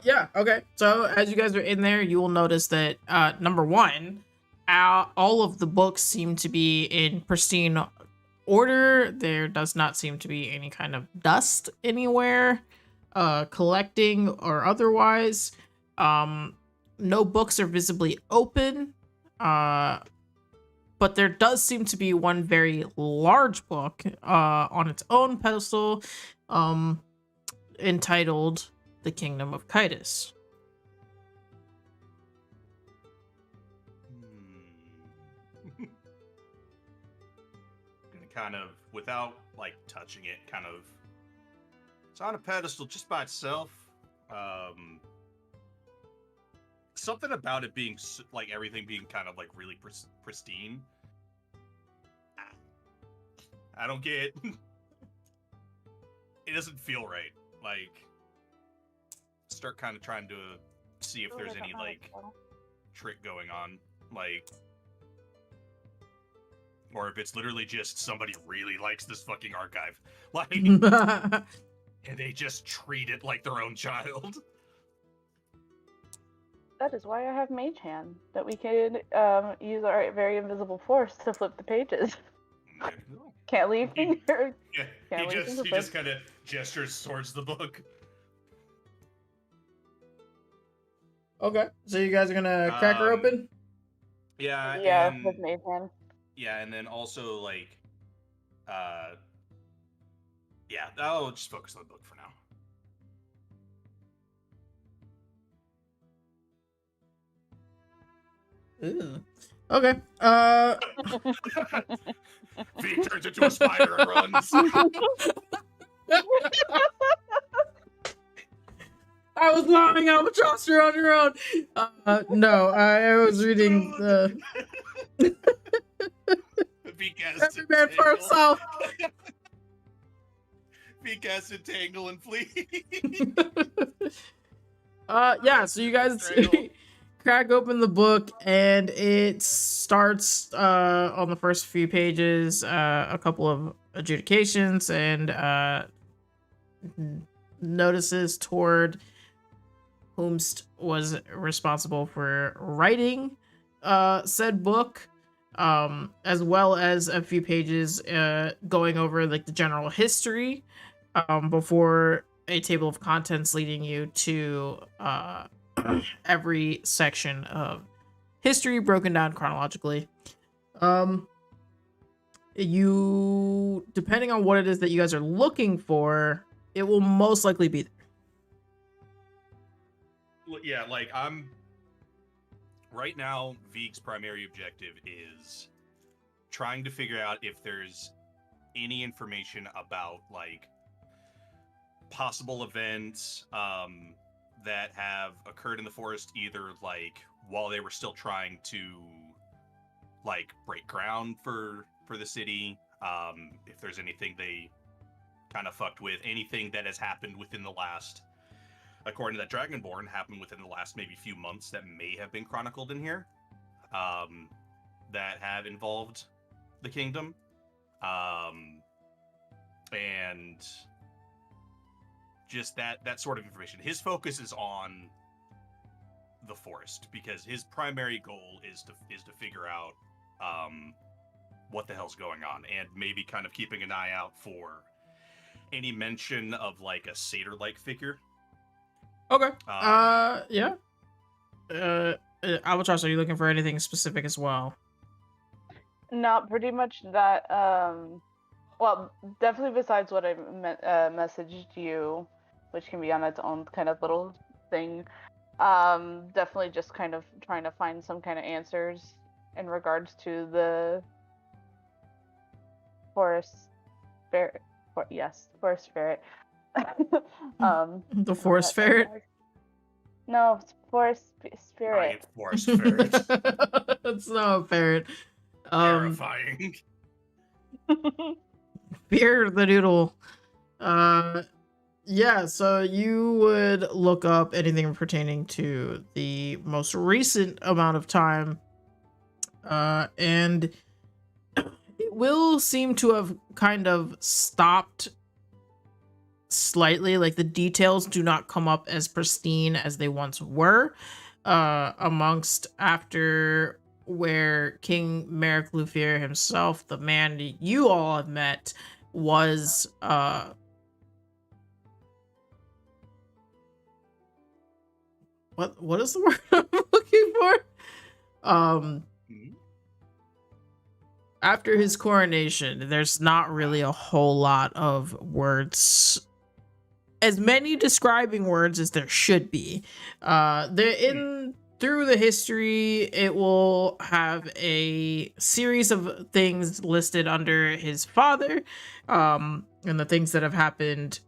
Yeah, okay. So as you guys are in there, you will notice that number one, all of the books seem to be in pristine order. There does not seem to be any kind of dust anywhere, collecting or otherwise. No books are visibly open. But there does seem to be one very large book on its own pedestal, entitled The Kingdom of Kitus. And kind of, without like touching it, kind of, it's on a pedestal just by itself. Something about it being like everything being kind of like really pristine. I don't get. It doesn't feel right. Like, start kind of trying to see if there's any like trick going on, like, or if it's literally just somebody really likes this fucking archive, like, and they just treat it like their own child. That is why I have Mage Hand, that we can use our very invisible force to flip the pages. Can't leave finger. Yeah, Can't leave he fingerprints. just kind of gestures towards the book. Okay, so you guys are gonna crack her open? Yeah, Yeah, and, with Mage Hand. yeah, and then also like, yeah, I'll just focus on the book for now. Ooh. Okay. V turns into a spider and runs. I was laughing. I would trust her on your own. No, I was reading the. Every man for himself. V cast entangle and flee. Yeah. So you guys crack open the book, and it starts on the first few pages, a couple of adjudications and notices toward whomst was responsible for writing said book, as well as a few pages going over like the general history, before a table of contents leading you to every section of history broken down chronologically. You, depending on what it is that you guys are looking for, it will most likely be there. Yeah, like I'm right now. Vig's primary objective is trying to figure out if there's any information about like possible events that have occurred in the forest, either like while they were still trying to like break ground for the city, if there's anything they kind of fucked with, anything that has happened within the last, according to that Dragonborn, happened within the last maybe few months that may have been chronicled in here, that have involved the kingdom, and just that sort of information. His focus is on the forest because his primary goal is to figure out what the hell's going on, and maybe kind of keeping an eye out for any mention of like a satyr-like figure. Okay. Yeah. Albatross, are you looking for anything specific as well? Not pretty much that. Well, definitely besides what I messaged you, which can be on its own kind of little thing. Definitely just kind of trying to find some kind of answers in regards to the forest ferret. Forest ferret. The forest ferret? No, it's forest spirit. It's forest ferret. It's not a ferret. Terrifying. Fear the Doodle. Yeah, so you would look up anything pertaining to the most recent amount of time, and it will seem to have kind of stopped slightly. Like, the details do not come up as pristine as they once were, amongst after where King Merrick Luthier himself, the man you all have met, was what is the word I'm looking for? After his coronation, there's not really a whole lot of words, as many describing words as there should be. Through the history, it will have a series of things listed under his father, and the things that have happened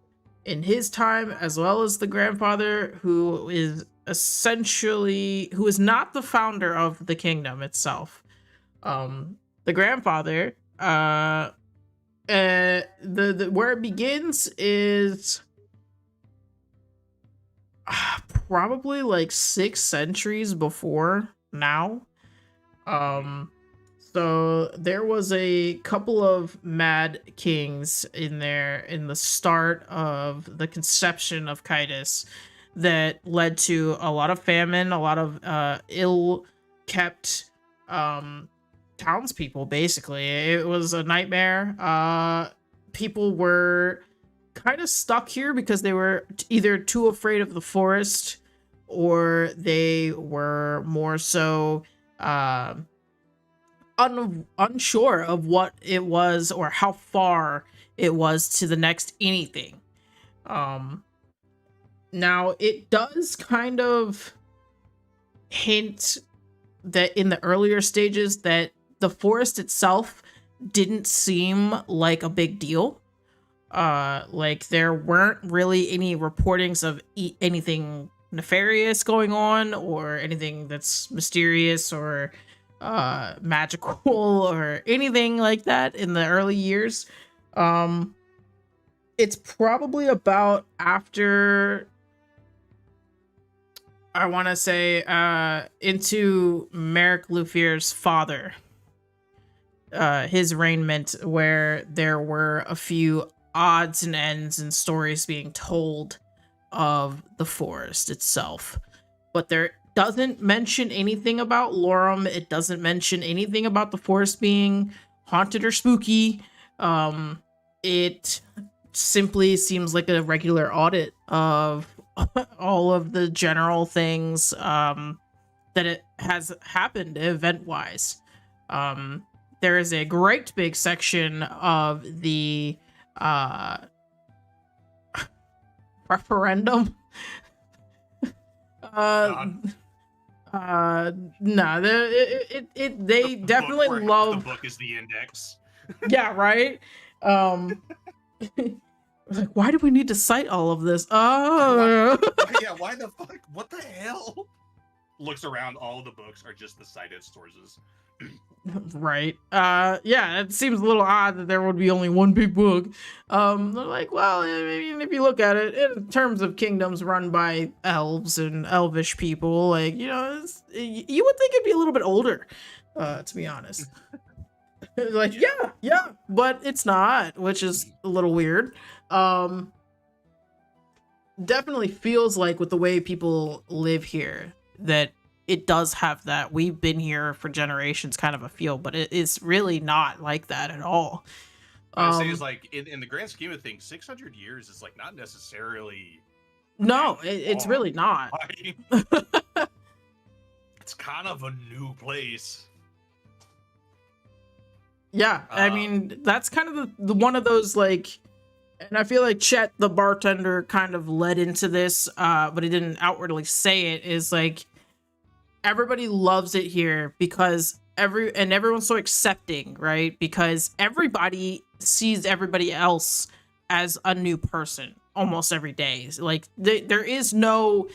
in his time, as well as the grandfather, who is not the founder of the kingdom itself. The grandfather, the where it begins is probably like 6 centuries before now. So there was a couple of mad kings in there in the start of the conception of Kitus that led to a lot of famine, a lot of ill-kept townspeople, basically. It was a nightmare. People were kind of stuck here because they were either too afraid of the forest, or they were more so unsure of what it was or how far it was to the next anything. Now, it does kind of hint that in the earlier stages that the forest itself didn't seem like a big deal. Like, there weren't really any reportings of anything nefarious going on, or anything that's mysterious or magical or anything like that in the early years. It's probably about after, I want to say, into Merrick Luthier's father, his reignment, where there were a few odds and ends and stories being told of the forest itself. But there doesn't mention anything about Lorem. It doesn't mention anything about the forest being haunted or spooky. It simply seems like a regular audit of all of the general things that it has happened event-wise. There is a great big section of the referendum. No, they definitely love. The book is the index. Yeah, right. Like, why do we need to cite all of this? Yeah, why the fuck? What the hell? Looks around, all of the books are just the cited sources. Right. Yeah, it seems a little odd that there would be only one big book. They're like, well, I mean, if you look at it in terms of kingdoms run by elves and elvish people, like, you know, you would think it'd be a little bit older, to be honest. Like, yeah, but it's not, which is a little weird. Definitely feels like, with the way people live here, that it does have that we've been here for generations kind of a feel, but it is really not like that at all. What I say is like in the grand scheme of things, 600 years is like not necessarily. No, it's really not. It's kind of a new place. Yeah, I mean, that's kind of the one of those, like, and I feel like Chet, the bartender, kind of led into this, but he didn't outwardly say it, is like, everybody loves it here because everyone's so accepting, right? Because everybody sees everybody else as a new person almost every day. Like, there is no...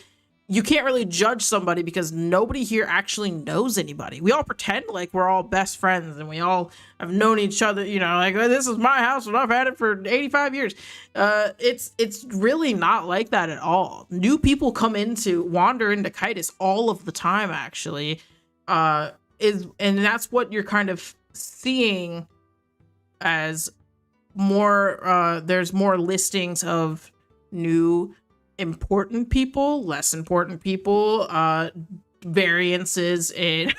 You can't really judge somebody because nobody here actually knows anybody. We all pretend like we're all best friends and we all have known each other, you know, like, this is my house and I've had it for 85 years. It's really not like that at all. New people wander into Kitus all of the time, actually. And that's what you're kind of seeing as more, there's more listings of new important people, less important people, variances in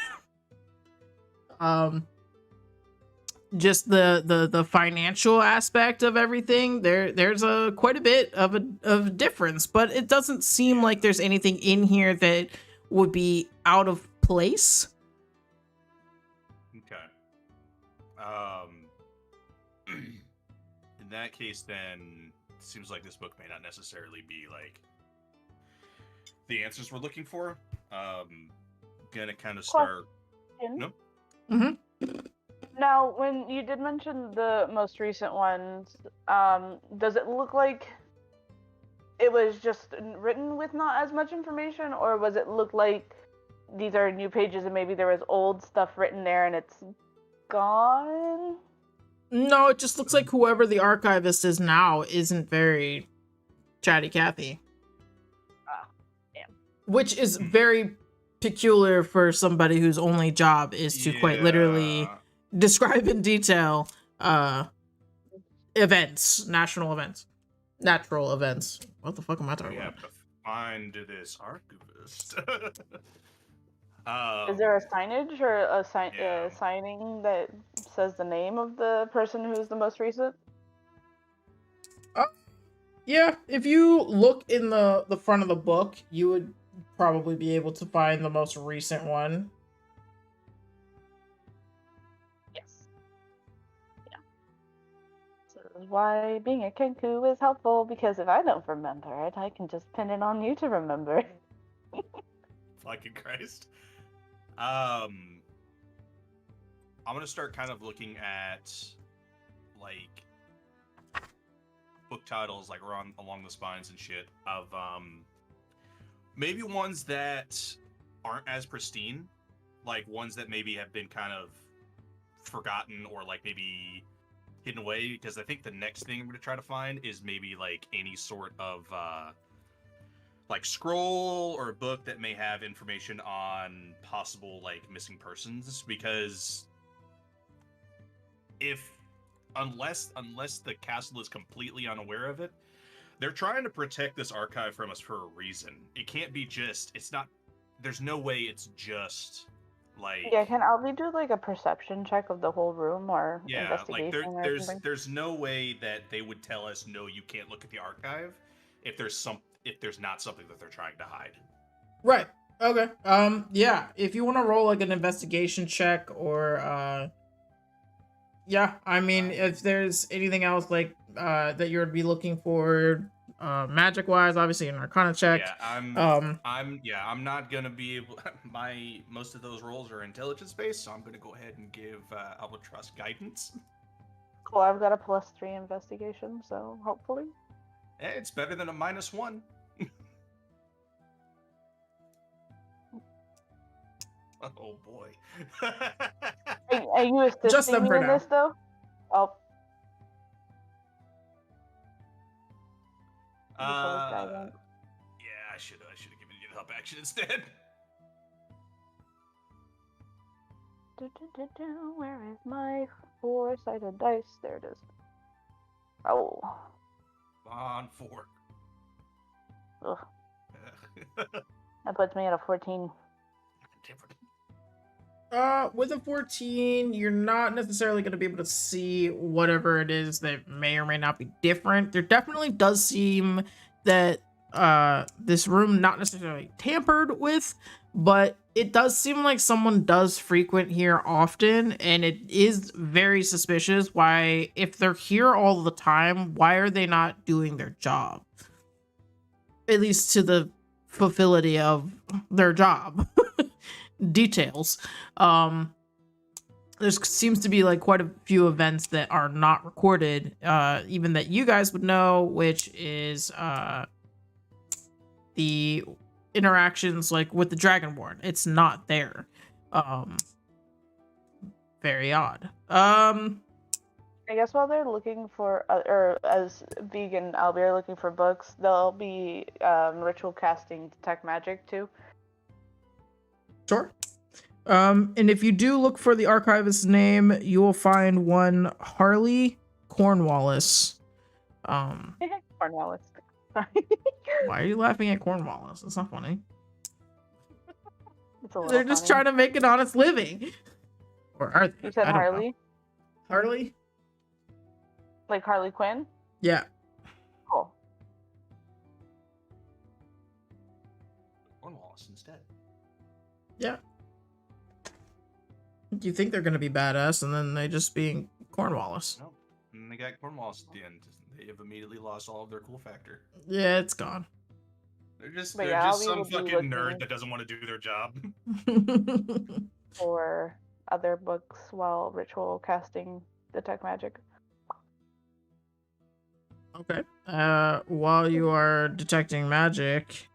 just the financial aspect of everything. There's quite a bit of a difference, but it doesn't seem like there's anything in here that would be out of place. Okay. In that case, then seems like this book may not necessarily be like the answers we're looking for. Gonna kind of start. Nope. Mm-hmm. Now, when you did mention the most recent ones, does it look like it was just written with not as much information, or was it look like these are new pages and maybe there was old stuff written there and it's gone? No, it just looks like whoever the archivist is now isn't very chatty Cathy. Damn. Which is very peculiar for somebody whose only job is to quite literally describe in detail events, national events, natural events. What the fuck am I talking about? We have to find this archivist. Is there a signage or a signing that says the name of the person who's the most recent? Yeah, if you look in the front of the book, you would probably be able to find the most recent one. Yes. Yeah. So this is why being a Kenku is helpful, because if I don't remember it, I can just pin it on you to remember. Fucking Christ. I'm gonna start kind of looking at like book titles like along the spines and shit of maybe ones that aren't as pristine, like ones that maybe have been kind of forgotten or like maybe hidden away, because I think the next thing I'm gonna try to find is maybe like any sort of like scroll or a book that may have information on possible like missing persons, because unless the castle is completely unaware of it, they're trying to protect this archive from us for a reason. It can't be just, there's no way it's just like... Yeah, can Albie do like a perception check of the whole room or investigation? Like there's no way that they would tell us, no, you can't look at the archive if there's not something that they're trying to hide. Right. Okay. Yeah, if you want to roll like an investigation check or yeah, I mean, if there's anything else like that you would be looking for magic wise, obviously an arcana check. Yeah, I'm not gonna be able. Most of those rolls are intelligence based, so I'm gonna go ahead and give Albatross guidance. Cool, I've got a +3 investigation, so hopefully. Yeah, it's better than a -1. Oh boy. Are you assisting me in this though? Oh. Yeah, I should have given you the help action instead. Where is my 4-sided dice? There it is. Oh. On 4. Ugh. That puts me at a 14. different? With a 14, you're not necessarily going to be able to see whatever it is that may or may not be different. There definitely does seem that this room not necessarily tampered with, but it does seem like someone does frequent here often, and it is very suspicious. Why, if they're here all the time, why are they not doing their job? At least to the fulfillity of their job. Details. There seems to be like quite a few events that are not recorded, even that you guys would know, which is the interactions like with the Dragonborn. It's not there. Very odd. I guess while they're looking for, or as Vegan Albie are looking for books, they'll be ritual casting detect magic too. Sure. And if you do look for the archivist's name, you will find one Harley Cornwallis. Cornwallis. Sorry. Why are you laughing at Cornwallis? That's not funny. It's a little They're just funny. trying to make an honest living. Or are they? You said I don't know. Harley? Harley? Like Harley Quinn? Yeah. Cool. Cornwallis instead. Yeah. You think they're gonna be badass, and then they just being Cornwallis. No. And they got Cornwallis at the end. They have immediately lost all of their cool factor. Yeah, it's gone. They're just But they're yeah, just Albie some will be fucking looking nerd that doesn't want to do their job. For other books while ritual casting detect magic. Okay. While you are detecting magic,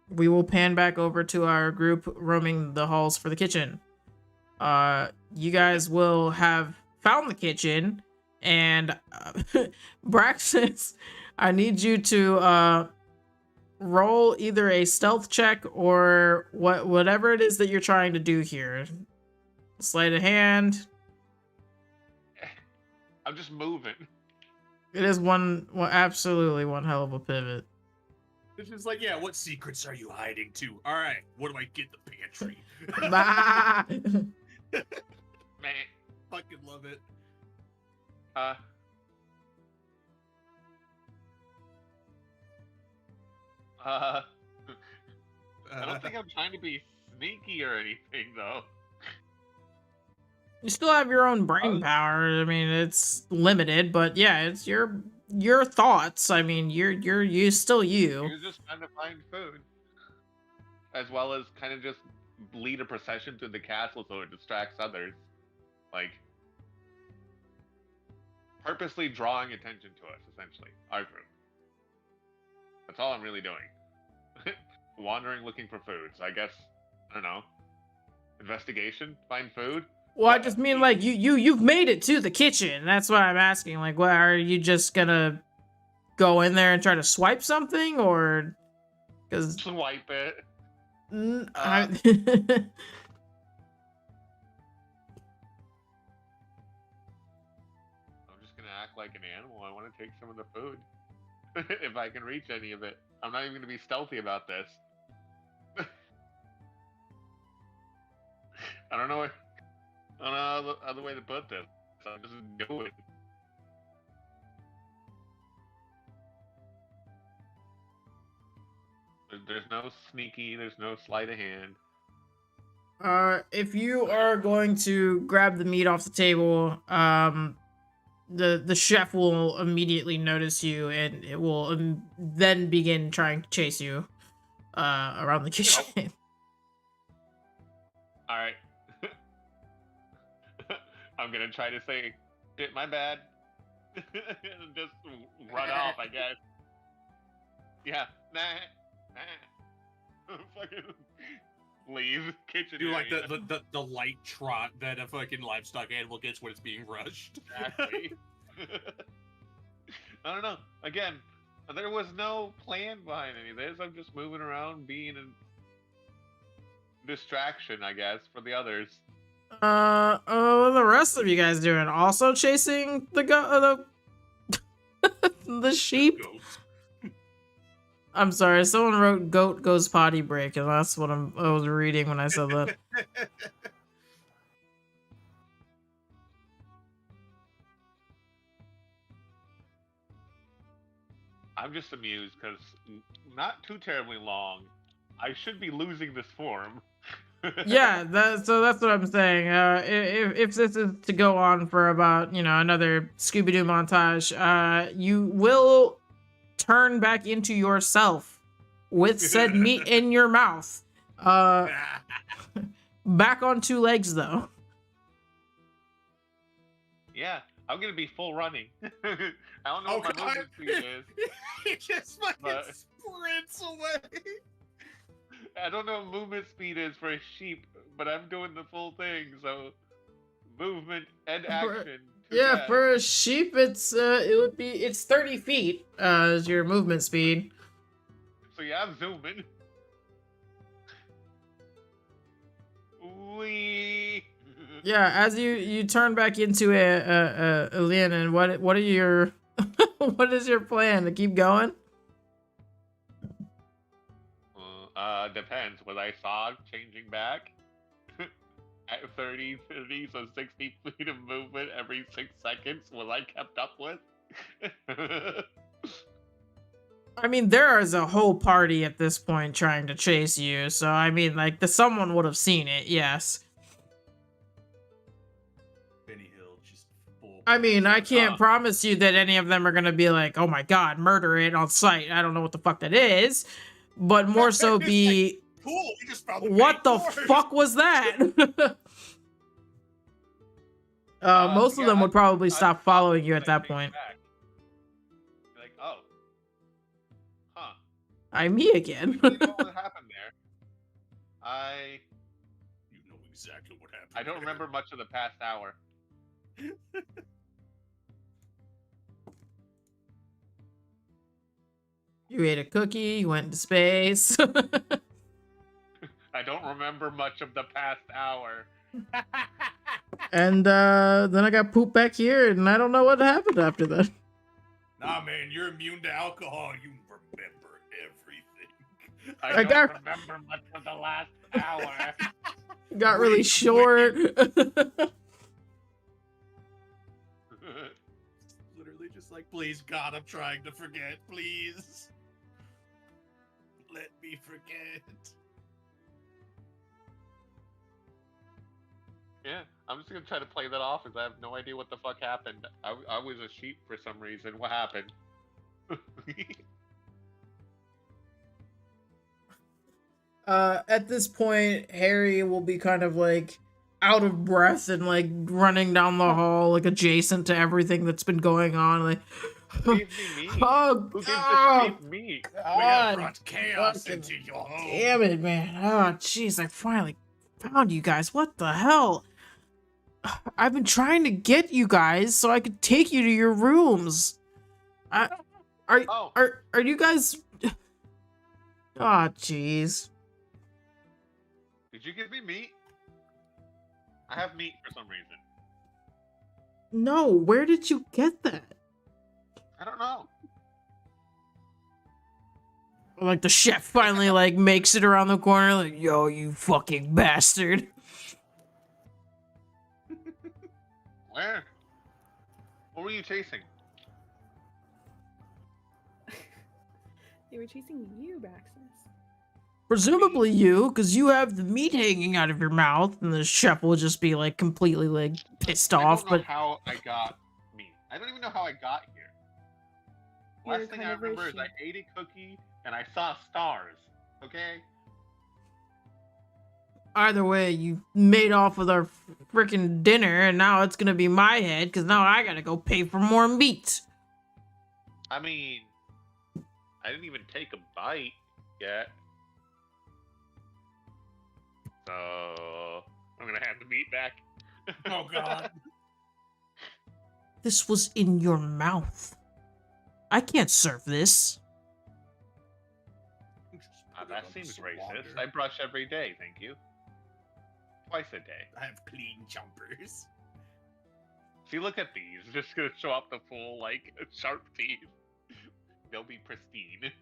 we will pan back over to our group roaming the halls for the kitchen. You guys will have found the kitchen, and Braxis, I need you to roll either a stealth check or whatever it is that you're trying to do here. Sleight of hand. I'm just moving. It is absolutely one hell of a pivot. It's just like, yeah, what secrets are you hiding to? All right, what do I get in the pantry? Bah! Man. Fucking love it. I don't think I'm trying to be sneaky or anything, though. You still have your own brain power. I mean, it's limited, but yeah, it's your thoughts. I mean, you're still you. You're just trying to find food, as well as kind of just lead a procession through the castle so it distracts others, like purposely drawing attention to us. Essentially, our group. That's all I'm really doing. Wandering, looking for food. So I guess I don't know. Investigation, find food. Well, I just mean like you've made it to the kitchen. That's why I'm asking. Like, what are you just gonna go in there and try to swipe something, or because Swipe it. I... I'm just gonna act like an animal. I want to take some of the food. If I can reach any of it. I'm not even gonna be stealthy about this. I don't know other way to put this. So I'm just do it. There's no sneaky, there's no sleight of hand. If you are going to grab the meat off the table, the chef will immediately notice you, and it will then begin trying to chase you around the kitchen. All right. I'm gonna try to say, "Shit, my bad," and just run off. I guess. Yeah. Nah. Fucking leave kitchen. Do like area. the light trot that a fucking livestock animal gets when it's being rushed. Exactly. I don't know. Again, there was no plan behind any of this. I'm just moving around, being a distraction, I guess, for the others. What are the rest of you guys doing? Also chasing the sheep? I'm sorry. Someone wrote "goat goes potty break," and that's what I was reading when I said that. I'm just amused because not too terribly long, I should be losing this form. Yeah, so that's what I'm saying. If this is to go on for about another Scooby Doo montage, you will turn back into yourself with said meat in your mouth. Back on 2 legs though. Yeah, I'm gonna be full running. I don't know Oh, what my God. movement speed is. He just fucking But- sprints away. I don't know what movement speed is for a sheep, but I'm doing the full thing, so movement and action. Yeah, together. for a sheep, it's 30 feet is your movement speed. So yeah, I'm zooming. Wee. Yeah, as you turn back into a Lin, and what are your what is your plan to keep going? Depends. Was I saw changing back? At 30, so 60 feet of movement every 6 seconds, was I kept up with? I mean, there is a whole party at this point trying to chase you, so I mean, like, someone would have seen it, yes. Benny Hill just full. I mean, I can't promise you that any of them are gonna be like, oh my god, murder it on sight. I don't know what the fuck that is, but more so be, Cool, we just found the what the main course. fuck was that? Most of them would probably stop following you at that point. Be like, oh. Huh. I'm me again. You know what happened there? You know exactly what happened. I don't there. remember much of the past hour. You ate a cookie, you went into space. I don't remember much of the past hour. And then I got pooped back here, and I don't know what happened after that. Nah, man, you're immune to alcohol. You remember everything. I don't got- remember much of the last hour. Got really short. Literally just like, please, God, I'm trying to forget. Please. Let me forget. Yeah, I'm just gonna try to play that off as I have no idea what the fuck happened. I was a sheep for some reason. What happened? At this point, Harry will be kind of like out of breath and like running down the hall, like adjacent to everything that's been going on. Like, Who gave me meat? oh Who gives the god, sheep meat? We have God, brought chaos fucking into your home. damn it, man! Oh, jeez, I finally found you guys. What the hell? I've been trying to get you guys so I could take you to your rooms. Are you guys? Oh, jeez. Did you give me meat? I have meat for some reason. No, where did you get that? I don't know. Like the chef finally like makes it around the corner, like, yo, you fucking bastard. Where? What were you chasing? They were chasing you, Braxis. Presumably you, because you have the meat hanging out of your mouth, and the chef will just be like completely like pissed off. I don't know But how I got meat. I don't even know how I got here. You're Last thing kind I of a remember is I sheep. ate a cookie and I saw stars. Okay? either way, you made off with our freaking dinner, and now it's gonna be my head, because now I gotta go pay for more meat. I mean, I didn't even take a bite yet. So, I'm gonna have the meat back. Oh god. This was in your mouth. I can't serve this. Just put it That on seems some racist. water. I brush every day, thank you. Twice a day. I have clean jumpers. See, look at these. Just gonna show off the full, like, sharp teeth. they'll be pristine.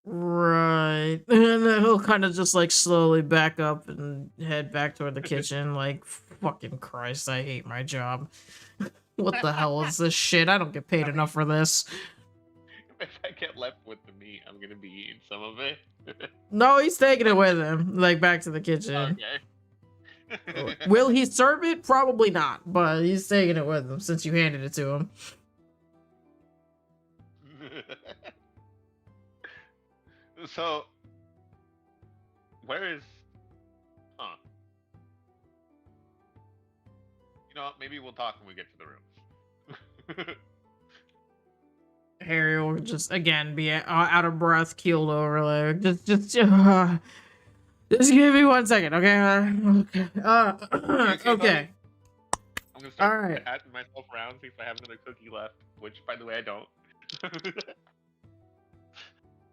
Right. And then he'll kind of just like slowly back up and head back toward the kitchen. Like, fucking Christ, I hate my job. What the hell is this shit? I don't get paid enough for this. If I get left with the meat, I'm gonna be eating some of it. No, he's taking it with him, like back to the kitchen. Okay. Will he serve it? Probably not, but he's taking it with him since you handed it to him. So, where is? Huh. You know what? Maybe we'll talk when we get to the rooms. Harry will just again be out of breath, keeled over, like just give me 1 second, okay? Okay. I'm gonna start Alright. patting myself around, see if I have another cookie left. Which, by the way, I don't. Probably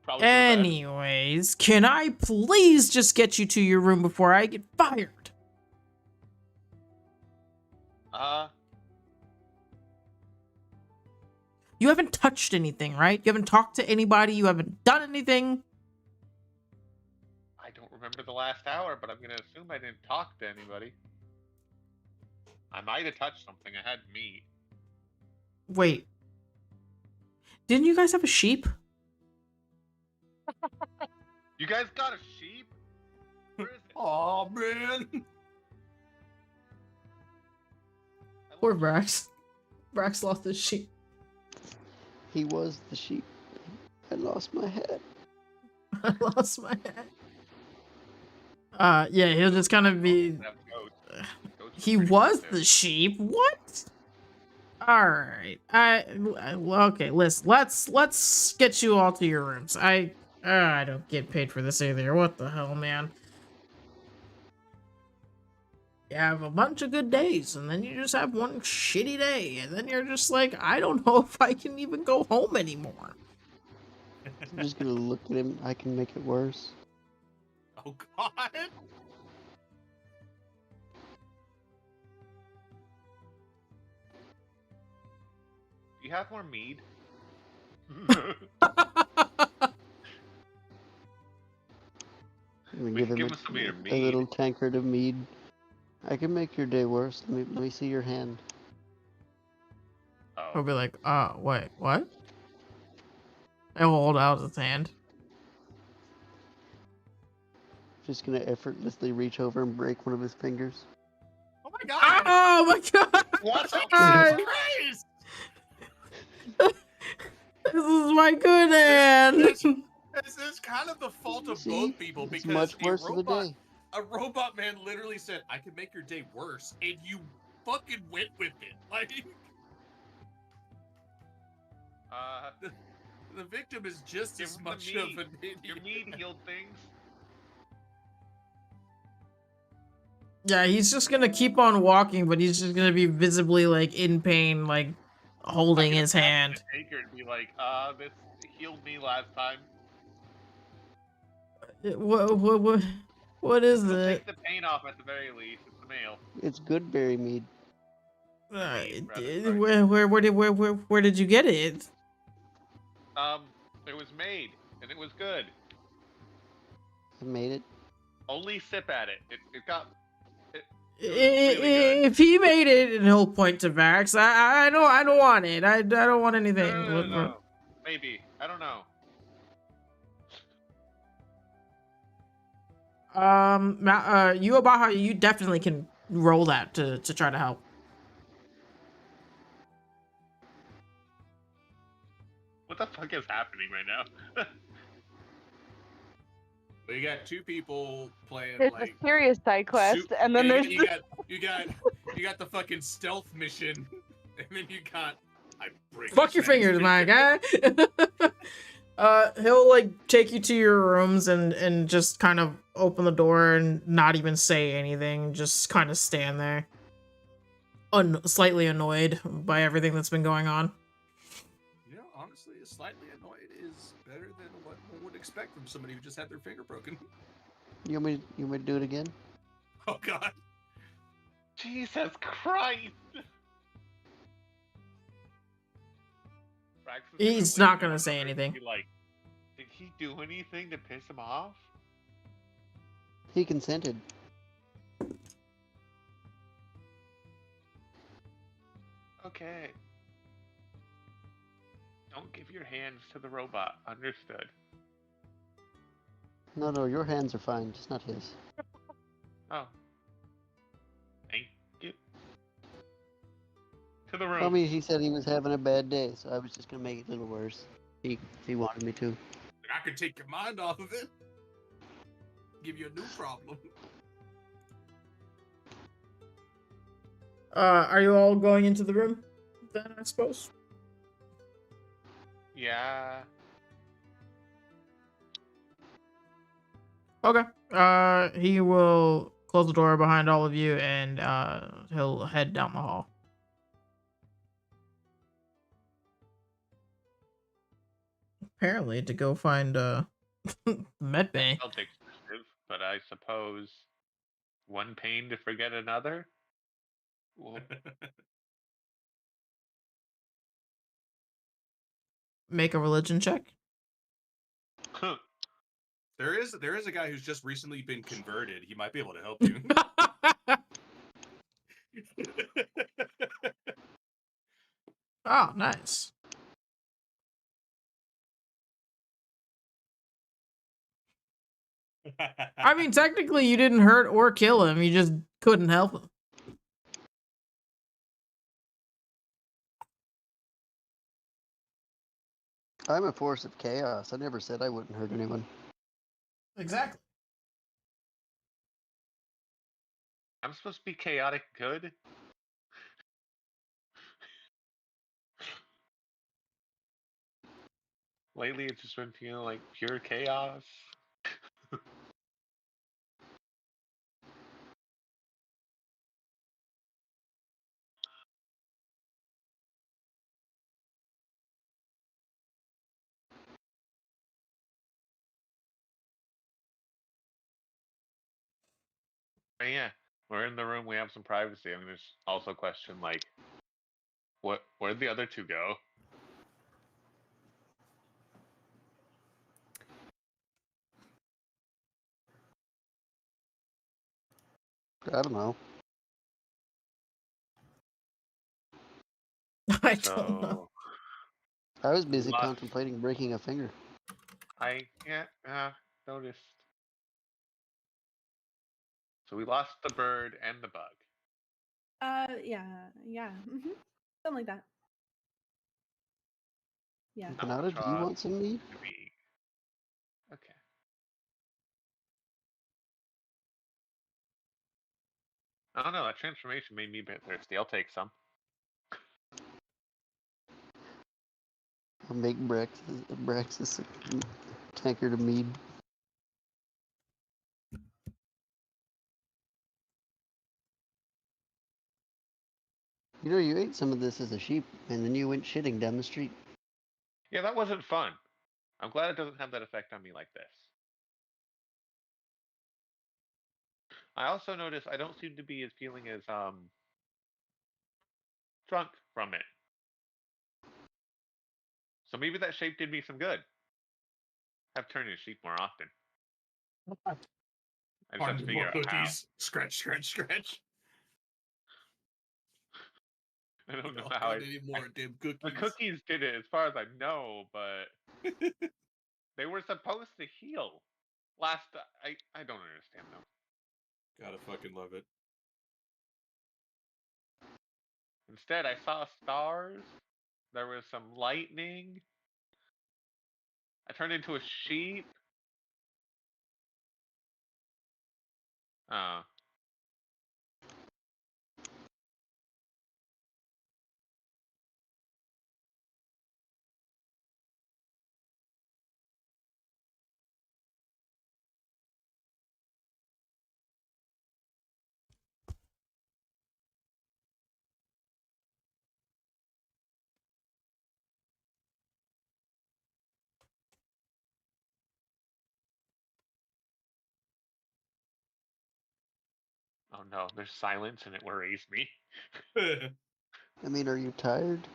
for the best. Anyways, can I please just get you to your room before I get fired? You haven't touched anything, right? You haven't talked to anybody. You haven't done anything. I don't remember the last hour, but I'm gonna assume I didn't talk to anybody. I might have touched something. I had meat. Wait. Didn't you guys have a sheep? You guys got a sheep? Where is it? Aw, man. Poor Brax. Brax lost his sheep. He was the sheep. I lost my head. I lost my head. Yeah, he'll just kind of be... He was the sheep? What? Alright. Okay, listen. Let's get you all to your rooms. I don't get paid for this either. What the hell, man? You have a bunch of good days, and then you just have one shitty day, and then you're just like, I don't know if I can even go home anymore. I'm just gonna look at him. I can make it worse. Oh, God. Do you have more mead? I'm gonna We give can him give him some of your a little mead. tankard of mead. I can make your day worse. Let me see your hand. He'll Oh. be like, wait, what? I will hold out his hand. Just gonna effortlessly reach over and break one of his fingers. Oh, my God. Oh my god! What the God. Christ! This is my good hand! This is kind of the fault of See? both people It's because much worse of the day. a robot man literally said, I can make your day worse, and you fucking went with it. Like, the victim is just Give as him the much of meat. an idiot. Your mead healed things. Yeah, he's just gonna keep on walking, but he's just gonna be visibly, like, in pain, like, holding his hand. Taker and be like, this healed me last time. What is It'll it? take the pain off at the very least. It's the mail. It's good berry mead. Where did you get it? It was made, and it was good. I made it. Only sip at it. It got... really good. If he made it, and he'll point to Vax. I don't want it. I don't want anything. No. Maybe. I don't know. You Abaha, you definitely can roll that to try to help. What the fuck is happening right now? You got two people playing There's like a serious side quest, and then yeah, there's you got the fucking stealth mission, and then you got Fuck your fingers, my guy. He'll like take you to your rooms and just kind of open the door and not even say anything, just kind of stand there, slightly annoyed by everything that's been going on. You know, honestly, slightly annoyed is better than what one would expect from somebody who just had their finger broken. You want me to do it again? Oh God. Jesus Christ! Brax is He's lean not gonna over say and anything. be like, did he do anything to piss him off? He consented. Okay. Don't give your hands to the robot. Understood. No, your hands are fine, just not his. Oh. Thank you. To the room. I mean, he said he was having a bad day, so I was just gonna make it a little worse. If he wanted me to. I could take your mind off of it. Give you a new problem. Are you all going into the room? Then I suppose. Yeah. Okay. He will close the door behind all of you, and he'll head down the hall. Apparently, to go find med bay. Felt excessive, but I suppose one pain to forget another. Well, Make a religion check. There is a guy who's just recently been converted. He might be able to help you. Oh, nice. I mean, technically, you didn't hurt or kill him. You just couldn't help him. I'm a force of chaos. I never said I wouldn't hurt anyone. Exactly. I'm supposed to be chaotic good? Lately, it's just been feeling like pure chaos. But yeah, we're in the room. We have some privacy. I mean, there's also a question like, where'd the other two go? I don't know. I don't know. So I was busy Lost. contemplating breaking a finger. Noticed. So we lost the bird and the bug. Yeah. Something like that. Yeah. I want Panada, to do you try want some meat? to be okay. I don't know. That transformation made me a bit thirsty. I'll take some. I'll make Braxis a tankard of mead. You know, you ate some of this as a sheep, and then you went shitting down the street. Yeah, that wasn't fun. I'm glad it doesn't have that effect on me like this. I also noticed I don't seem to be as feeling as drunk from it. So maybe that shape did me some good. Have turned into sheep more often. I just have to figure More out how. cookies. Scratch, scratch, scratch. I don't know I'll how. get any more damn cookies. The cookies did it, as far as I know, but they were supposed to heal. I don't understand them. Gotta fucking love it. Instead, I saw stars. There was some lightning. I turned into a sheep. Oh. Oh no, there's silence and it worries me. I mean, are you tired?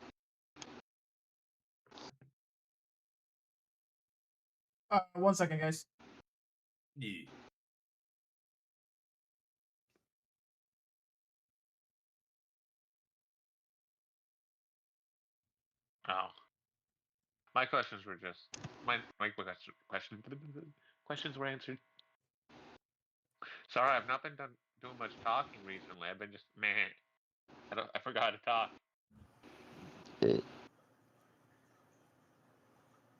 1 second, guys. Yeah. Oh. My questions were just questions were answered. Sorry, I've not been doing much talking recently. I've been just meh. I forgot to talk. It,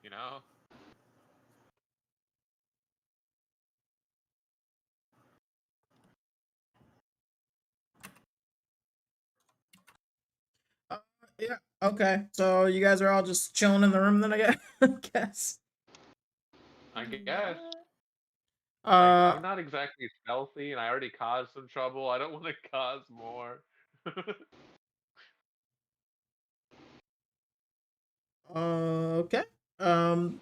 You know. Yeah. Okay. So you guys are all just chilling in the room then, I guess. guess. I guess. Uh. I'm not exactly stealthy, and I already caused some trouble. I don't want to cause more. Okay. Um.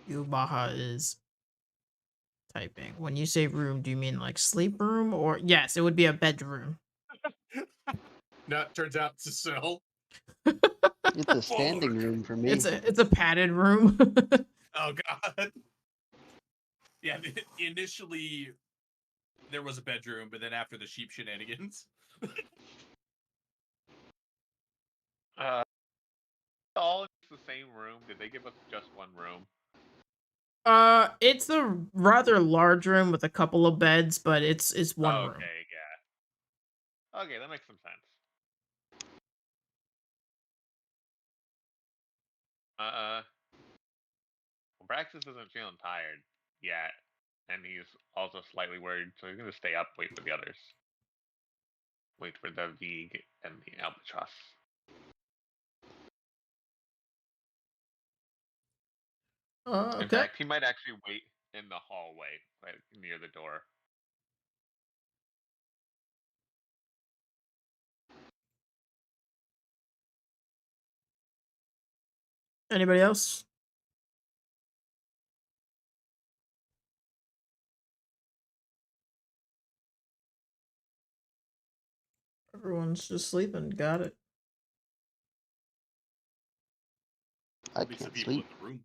Yubaha is typing. When you say room, do you mean like sleep room or yes? It would be a bedroom. No, it turns out it's a cell. it's a standing room for me. It's a padded room. Oh god. Yeah, initially there was a bedroom, but then after the sheep shenanigans. All in the same room. Did they give us just one room? It's a rather large room with a couple of beds, but it's one room. Okay, yeah. Okay, that makes some sense. Well, Braxis isn't feeling tired yet, and he's also slightly worried, so he's gonna stay up, wait for the others. Wait for the Vig and the Albatross. In Okay. fact, he might actually wait in the hallway, right near the door. Anybody else? Everyone's just sleeping. Got it. I At least the can't people sleep. in the room.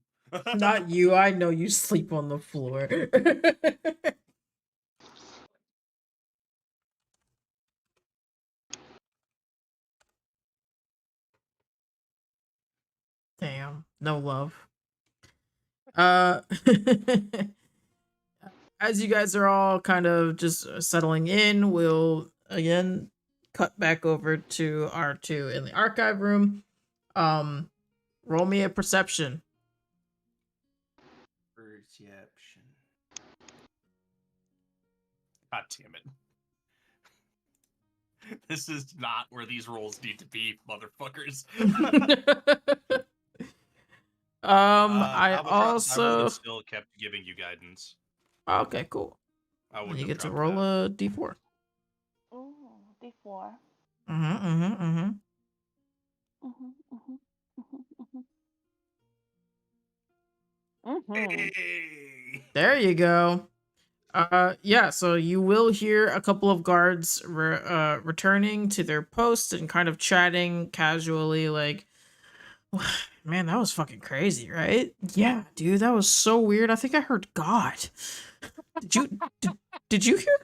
Not you. I know you sleep on the floor. Damn. No love. As you guys are all kind of just settling in, we'll again cut back over to R2 in the archive room. Roll me a perception. Perception. God damn it. This is not where these rolls need to be, motherfuckers. I Albatross, I would also have still kept giving you guidance. okay, cool. I would You get to dropped roll that. a d4. Ooh, D4. Mm-hmm. Hey! There you go. Yeah, so you will hear a couple of guards returning to their post and kind of chatting casually like, man, that was fucking crazy, right? Yeah, dude, that was so weird. I think I heard God. Did you hear?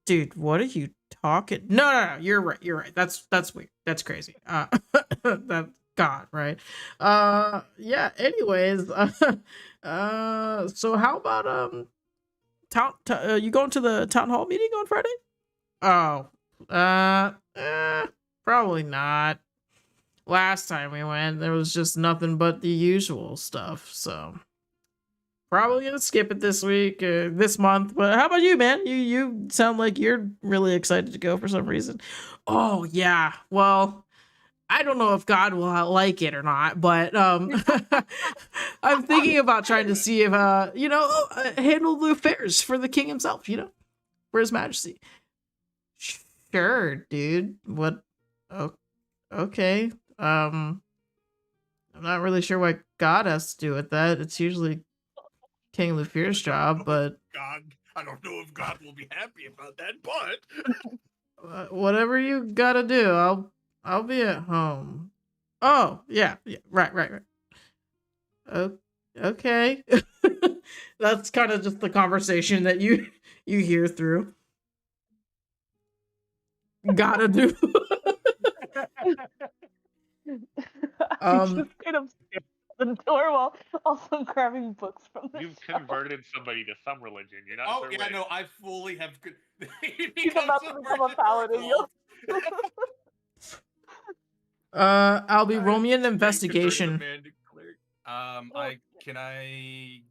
Dude, what are you talking? No, you're right. That's weird. That's crazy. That God, right? Yeah. Anyways, so how about you going to the town hall meeting on Friday? Oh, probably not. Last time we went, there was just nothing but the usual stuff. So probably gonna skip it this month. But how about you, man? You sound like you're really excited to go for some reason. Oh yeah. Well, I don't know if God will like it or not, but I'm thinking about trying to see if handle the affairs for the king himself. For His Majesty. Sure, dude. What? Oh, okay. I'm not really sure what God has to do with that. It's usually King Lufir's job, but God, I don't know if God will be happy about that, but whatever you gotta do, I'll be at home. Oh, yeah, right. Oh, okay. That's kind of just the conversation that you hear through. Gotta do. I Um, just kind of stare at the door while also grabbing books from the You've shelf. converted somebody to some religion. You're not Oh sure yeah, which. no, I fully have. He He's becomes about a to become a virgin for a paladin. cult. I'll be rolling an Converted a investigation. man to cleric. Can I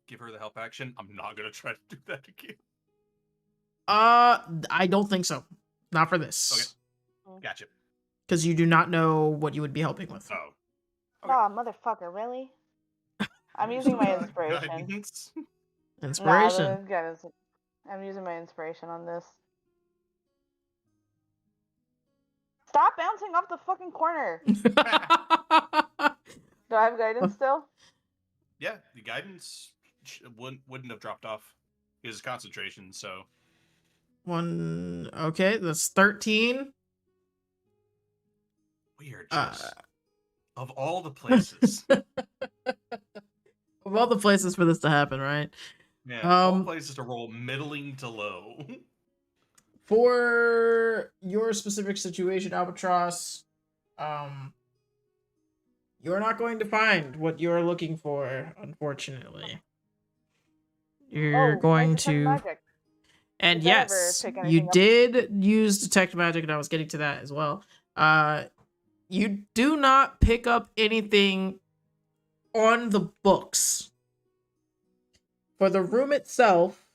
give her the help action? I'm not gonna try to do that again. I don't think so. Not for this. Okay. Gotcha. Because you do not know what you would be helping with. Oh. Aw, motherfucker, really? I'm using my inspiration. Guidance. Inspiration. I'm using my inspiration on this. Stop bouncing off the fucking corner! Do I have guidance still? Yeah, the guidance wouldn't have dropped off his concentration, so One. Okay, that's 13. weird. Just of all the places. Of all the places for this to happen, right? Yeah, all places to roll middling to low. For your specific situation, Albatross, you're not going to find what you're looking for, unfortunately. You're going detect to... magic. And Did I ever yes, pick you anything up? did use detect magic, and I was getting to that as well. You do not pick up anything on the books. For the room itself,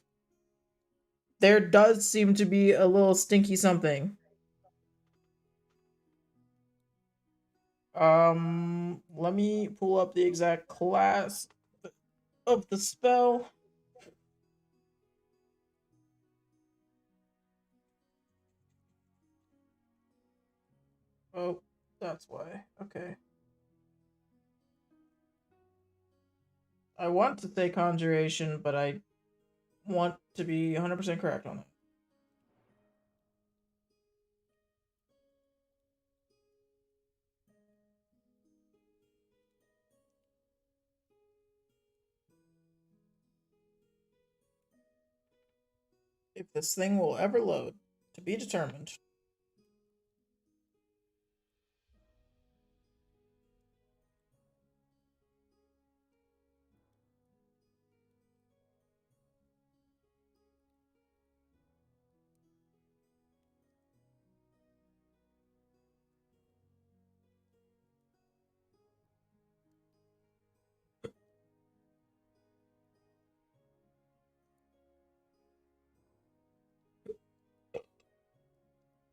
there does seem to be a little stinky something. Let me pull up the exact class of the spell. Oh, that's why. Okay. I want to say conjuration, but I want to be 100% correct on it. If this thing will ever load, to be determined.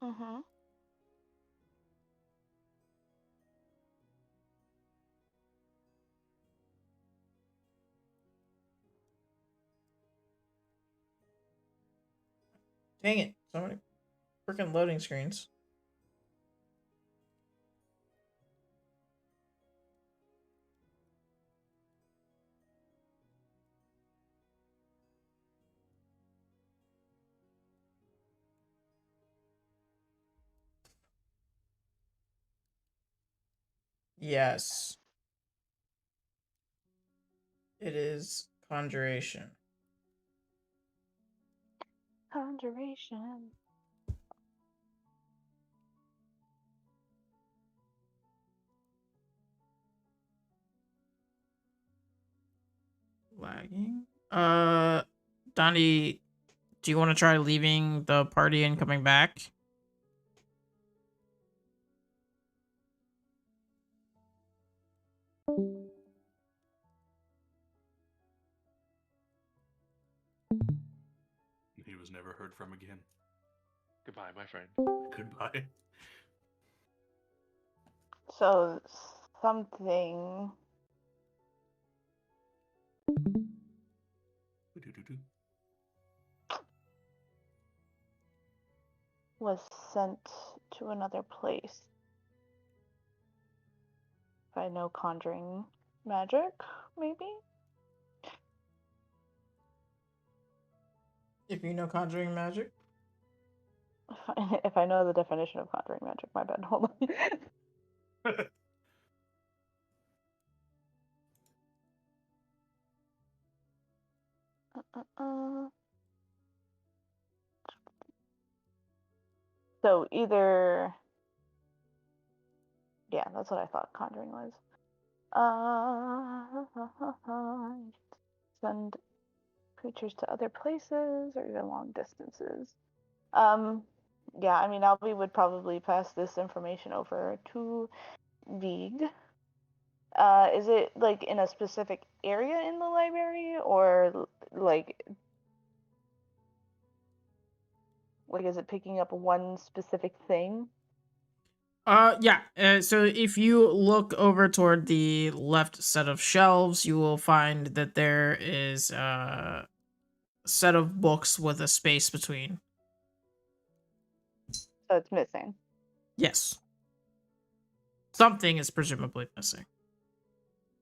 Mm-hmm. Dang it, so many freaking loading screens. Yes. It is conjuration. Conjuration. Lagging. Donnie, do you want to try leaving the party and coming back? He was never heard from again. Goodbye, my friend. Goodbye. So, something was sent to another place. If I know conjuring magic, maybe? If you know conjuring magic. If I know the definition of conjuring magic, my bad. Hold on. So either, yeah, that's what I thought conjuring was. Send creatures to other places or even long distances. Yeah, I mean, Albie would probably pass this information over to Vig. Is it like in a specific area in the library, or like is it picking up one specific thing? Yeah. So if you look over toward the left set of shelves, you will find that there is a set of books with a space between. So it's missing. Yes. Something is presumably missing.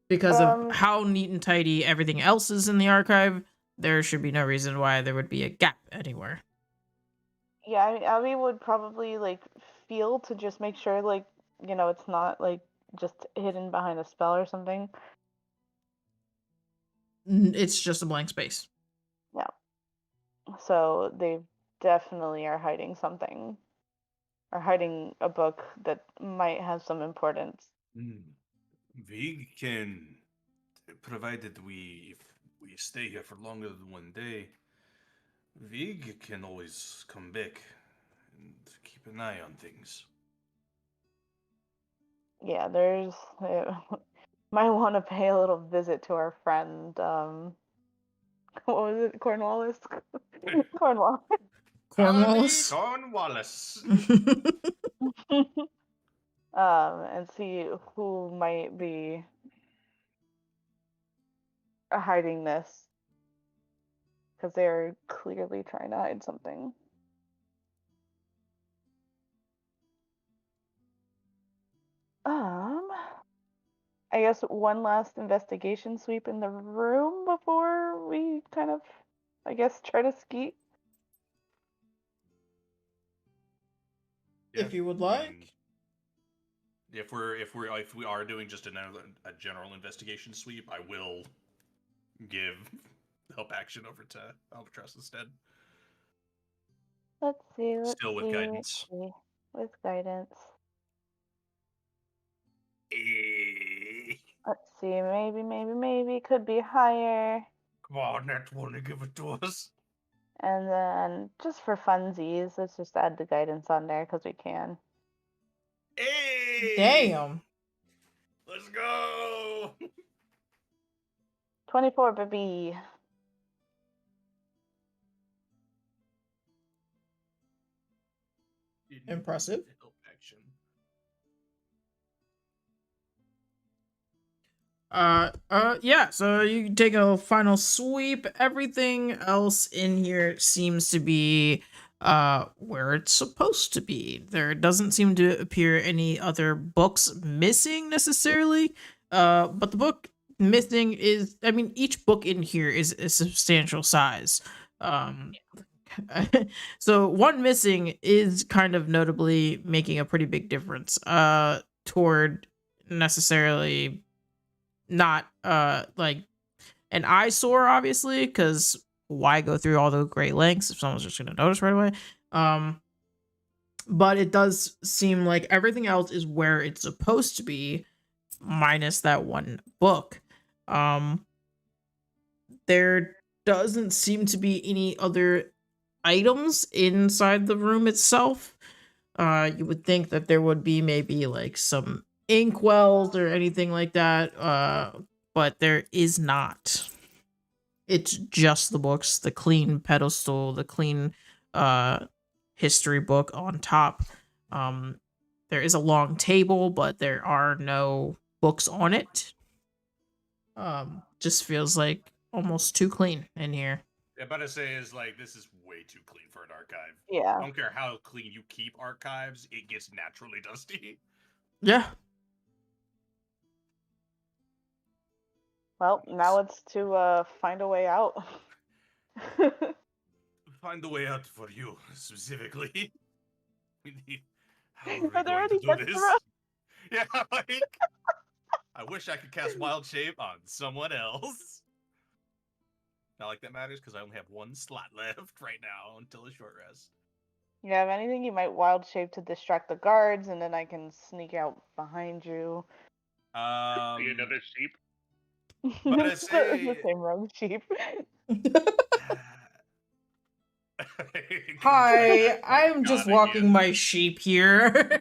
Because of how neat and tidy everything else is in the archive, there should be no reason why there would be a gap anywhere. Yeah, I mean, Abby would probably like feel to just make sure, like, you know, it's not like just hidden behind a spell or something. It's just a blank space. Yeah. So they definitely are hiding something, or hiding a book that might have some importance. We can, provided if we stay here for longer than one day, Vig can always come back and keep an eye on things. Yeah, there's might want to pay a little visit to our friend. What was it, Cornwallis? Cornwall. Cornwallis. Cornwallis. And see who might be hiding this, because they're clearly trying to hide something. I guess one last investigation sweep in the room before we kind of, I guess, try to skeet. If you would I like. mean, if we are doing just a general investigation sweep, I will give help action over to Albatross instead. Let's see. Still with guidance. With guidance. Let's see. Maybe could be higher. Come on, that one to give it to us. And then just for funsies, let's just add the guidance on there because we can. Hey! Damn. Let's go! 24, baby. Impressive. Help action. Yeah, so you can take a final sweep. Everything else in here seems to be where it's supposed to be. There doesn't seem to appear any other books missing necessarily. But the book missing is, I mean, each book in here is a substantial size. So one missing is kind of notably making a pretty big difference toward necessarily not like an eyesore, obviously, because why go through all the great lengths if someone's just gonna notice right away. But it does seem like everything else is where it's supposed to be, minus that one book. There doesn't seem to be any other items inside the room itself. You would think that there would be maybe like some inkwells or anything like that, but there is not. It's just the books, the clean pedestal, the clean history book on top. There is a long table, but there are no books on it. Just feels like almost too clean in here. Yeah, but I say is like this is way too clean for an archive. Yeah. I don't care how clean you keep archives, it gets naturally dusty. Yeah. Well, now it's to find a way out. Find a way out for you, specifically. We need... How Are are we there going to any do books this? around? Yeah, like I wish I could cast Wild Shape on someone else. Not like that matters because I only have one slot left right now until a short rest. Yeah, if anything, you might wild shape to distract the guards, and then I can sneak out behind you. Be another sheep. But I It's the say, same rogue sheep. Hi, I'm just walking my sheep here.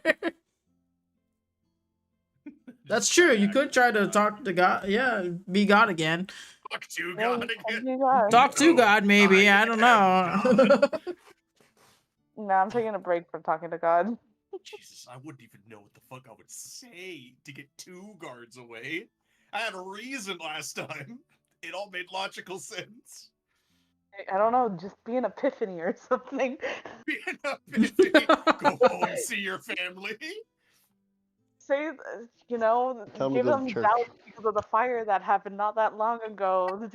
That's true. You could try to talk to God. Yeah, be God again. Talk to Yeah, God you can again. do that. Talk to No, God, maybe. I I don't am know. God. No, I'm taking a break from talking to God. Jesus, I wouldn't even know what the fuck I would say to get 2 guards away. I had a reason last time. It all made logical sense. I don't know, just be an epiphany or something. Be an epiphany. Go home, see your family. Say, you know, Tell 'em to give go to them church. doubt because of the fire that happened not that long ago.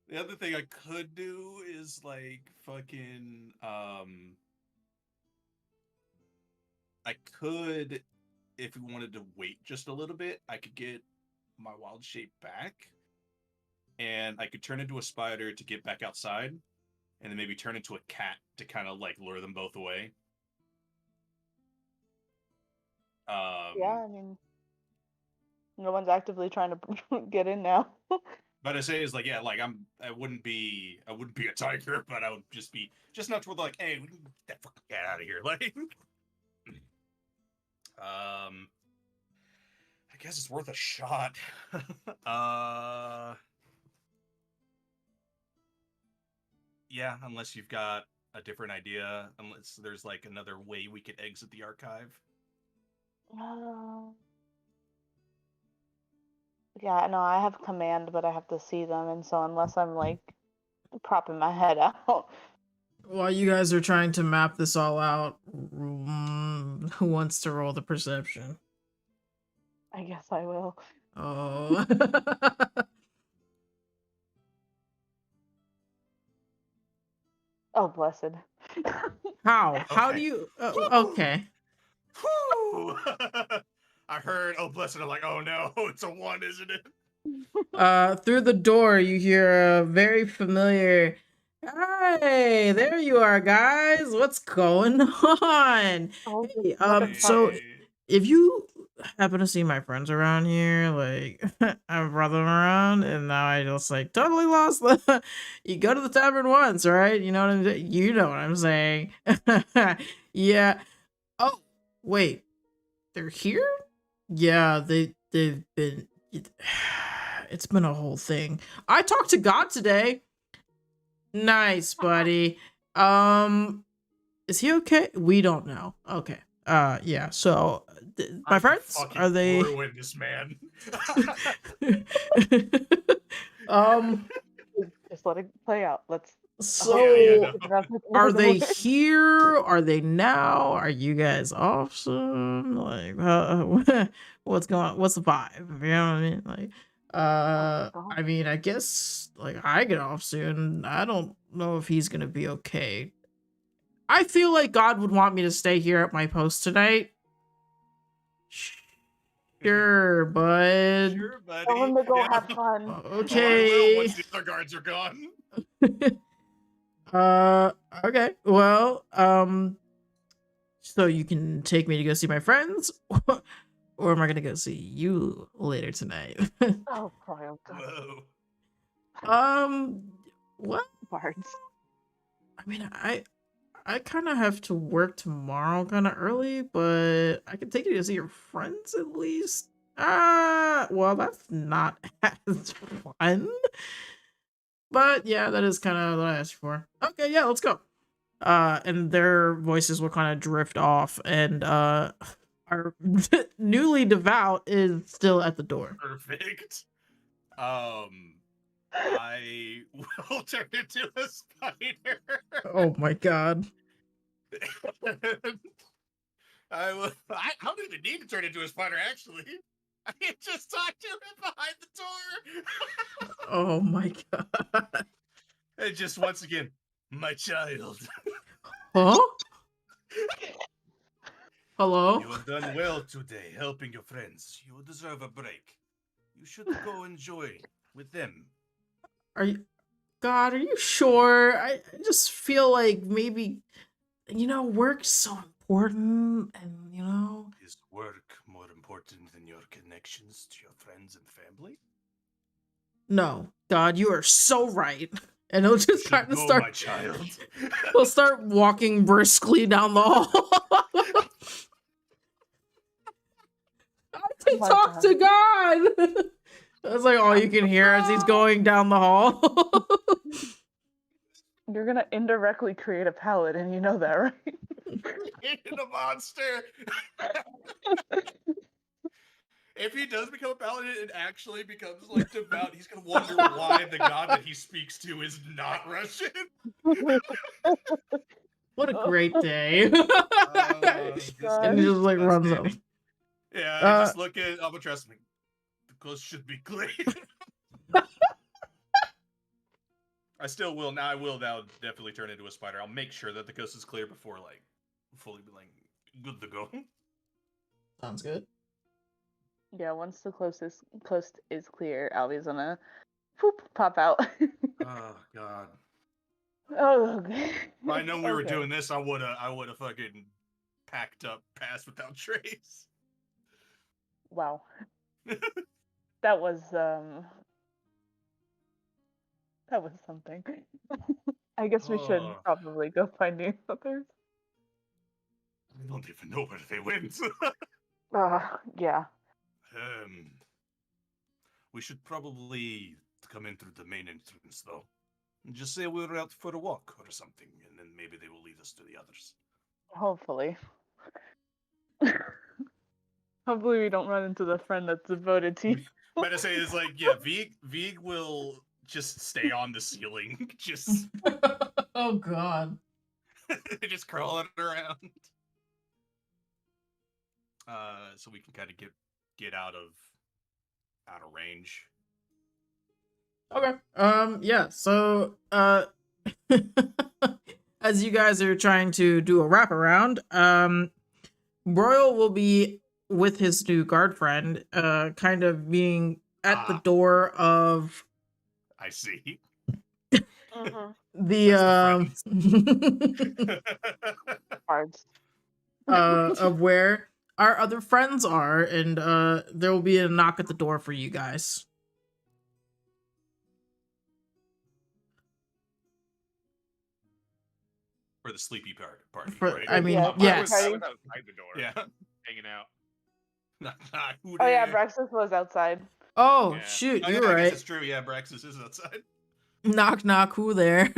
The other thing I could do is like fucking I could, if we wanted to wait just a little bit, I could get my wild shape back and I could turn into a spider to get back outside and then maybe turn into a cat to kind of like lure them both away. Yeah, I mean, no one's actively trying to get in now. But I say is like, yeah, like I wouldn't be a tiger, but I would just be just enough to where like, hey, we can get that fucking cat out of here. Like I guess it's worth a shot. Yeah, unless you've got a different idea, unless there's like another way we could exit the archive. Yeah, no, I have command, but I have to see them, and so unless I'm like propping my head out. While you guys are trying to map this all out, who wants to roll the perception? I guess I will. Oh. Oh, blessed. How? How Okay. do you? Okay. Whew! I heard, oh, blessed. I'm like, oh no, it's a 1, isn't it? Through the door, you hear a very familiar. Hey, there you are, guys. What's going on? Oh, Hey, so motherfucker. if you happen to see my friends around here, like I brought them around, and now I just like totally lost the. You go to the tavern once, right? You know what I'm saying? You know what I'm saying? Yeah. Oh, wait, they're here? Yeah, they've been. It's been a whole thing. I talked to God today. Nice, buddy. Is he okay? We don't know. Okay. Yeah. So, my friends, are they? Ruin this man. Just let it play out. Let's. So, Yeah, are they here? Are they now? Are you guys off soon? Like, what's going? What's the vibe? You know what I mean? Like, I mean, I guess like I get off soon. I don't know if he's gonna be okay. I feel like God would want me to stay here at my post tonight. Sure, bud. Sure, buddy. Tell him to go Yeah. have fun. Oh, I will Okay. once the other guards are gone. Okay. Well, so you can take me to go see my friends, or am I gonna go see you later tonight? Oh, boy, oh, God. Whoa. What? Bards. I mean, I kind of have to work tomorrow kind of early, but I can take you to see your friends at least. Well, that's not as fun. But yeah, that is kind of what I asked for. Okay, yeah, let's go. And their voices will kind of drift off, and our newly devout is still at the door. Perfect. I will turn into a spider. Oh my god. I don't even need to turn into a spider, actually. I can just talk to him behind the door. Oh my god. And just once again, my child. Huh? Hello? You have done well today, helping your friends. You deserve a break. You should go enjoy with them. Are you? God, are you sure? I just feel like maybe, work's so important, and Is work more important than your connections to your friends and family? No, God, you are so right. And he'll You just should kind of go, start. my child. He'll start walking briskly down the hall. I can my talk God. to God. That's like all you can hear as he's going down the hall. You're gonna indirectly create a paladin, you know that, right? The monster. If he does become a paladin and actually becomes like devout, he's gonna wonder why the god that he speaks to is not Russian. What a great day. God. And he just like runs up. Outstanding. Yeah, I Uh, just look at Albatross and the coast should be clear. I will now definitely turn into a spider. I'll make sure that the coast is clear before like fully be like good to go. Sounds good. Yeah, once the coast is clear, Albie's gonna pop out. Oh god. Oh, okay. If I known we were Okay. doing this, I woulda fucking packed up Pass Without Trace. Wow. That was something. I guess we should Oh. probably go find new others. I don't even know where they went. Yeah. We should probably come in through the main entrance, though. And just say we were out for a walk or something, and then maybe they will lead us to the others. Hopefully. Hopefully we don't run into the friend that's devoted to you. Better say is like, yeah, Vig will just stay on the ceiling, just Oh God. just crawling around. So we can kind of get out of range. Okay. Yeah, so as you guys are trying to do a wraparound, Royal will be with his new guard friend, kind of being at the door of I see. the Cards. of where our other friends are, and there will be a knock at the door for you guys. For the sleepy party, For- right? I mean, Yeah, I was yes. outside the door, Yeah. hanging out. Oh yeah, Braxis was outside. Oh, Yeah. shoot, Oh, you're yeah, I guess right. it's true. Yeah, Braxis is outside. Knock, knock, who there?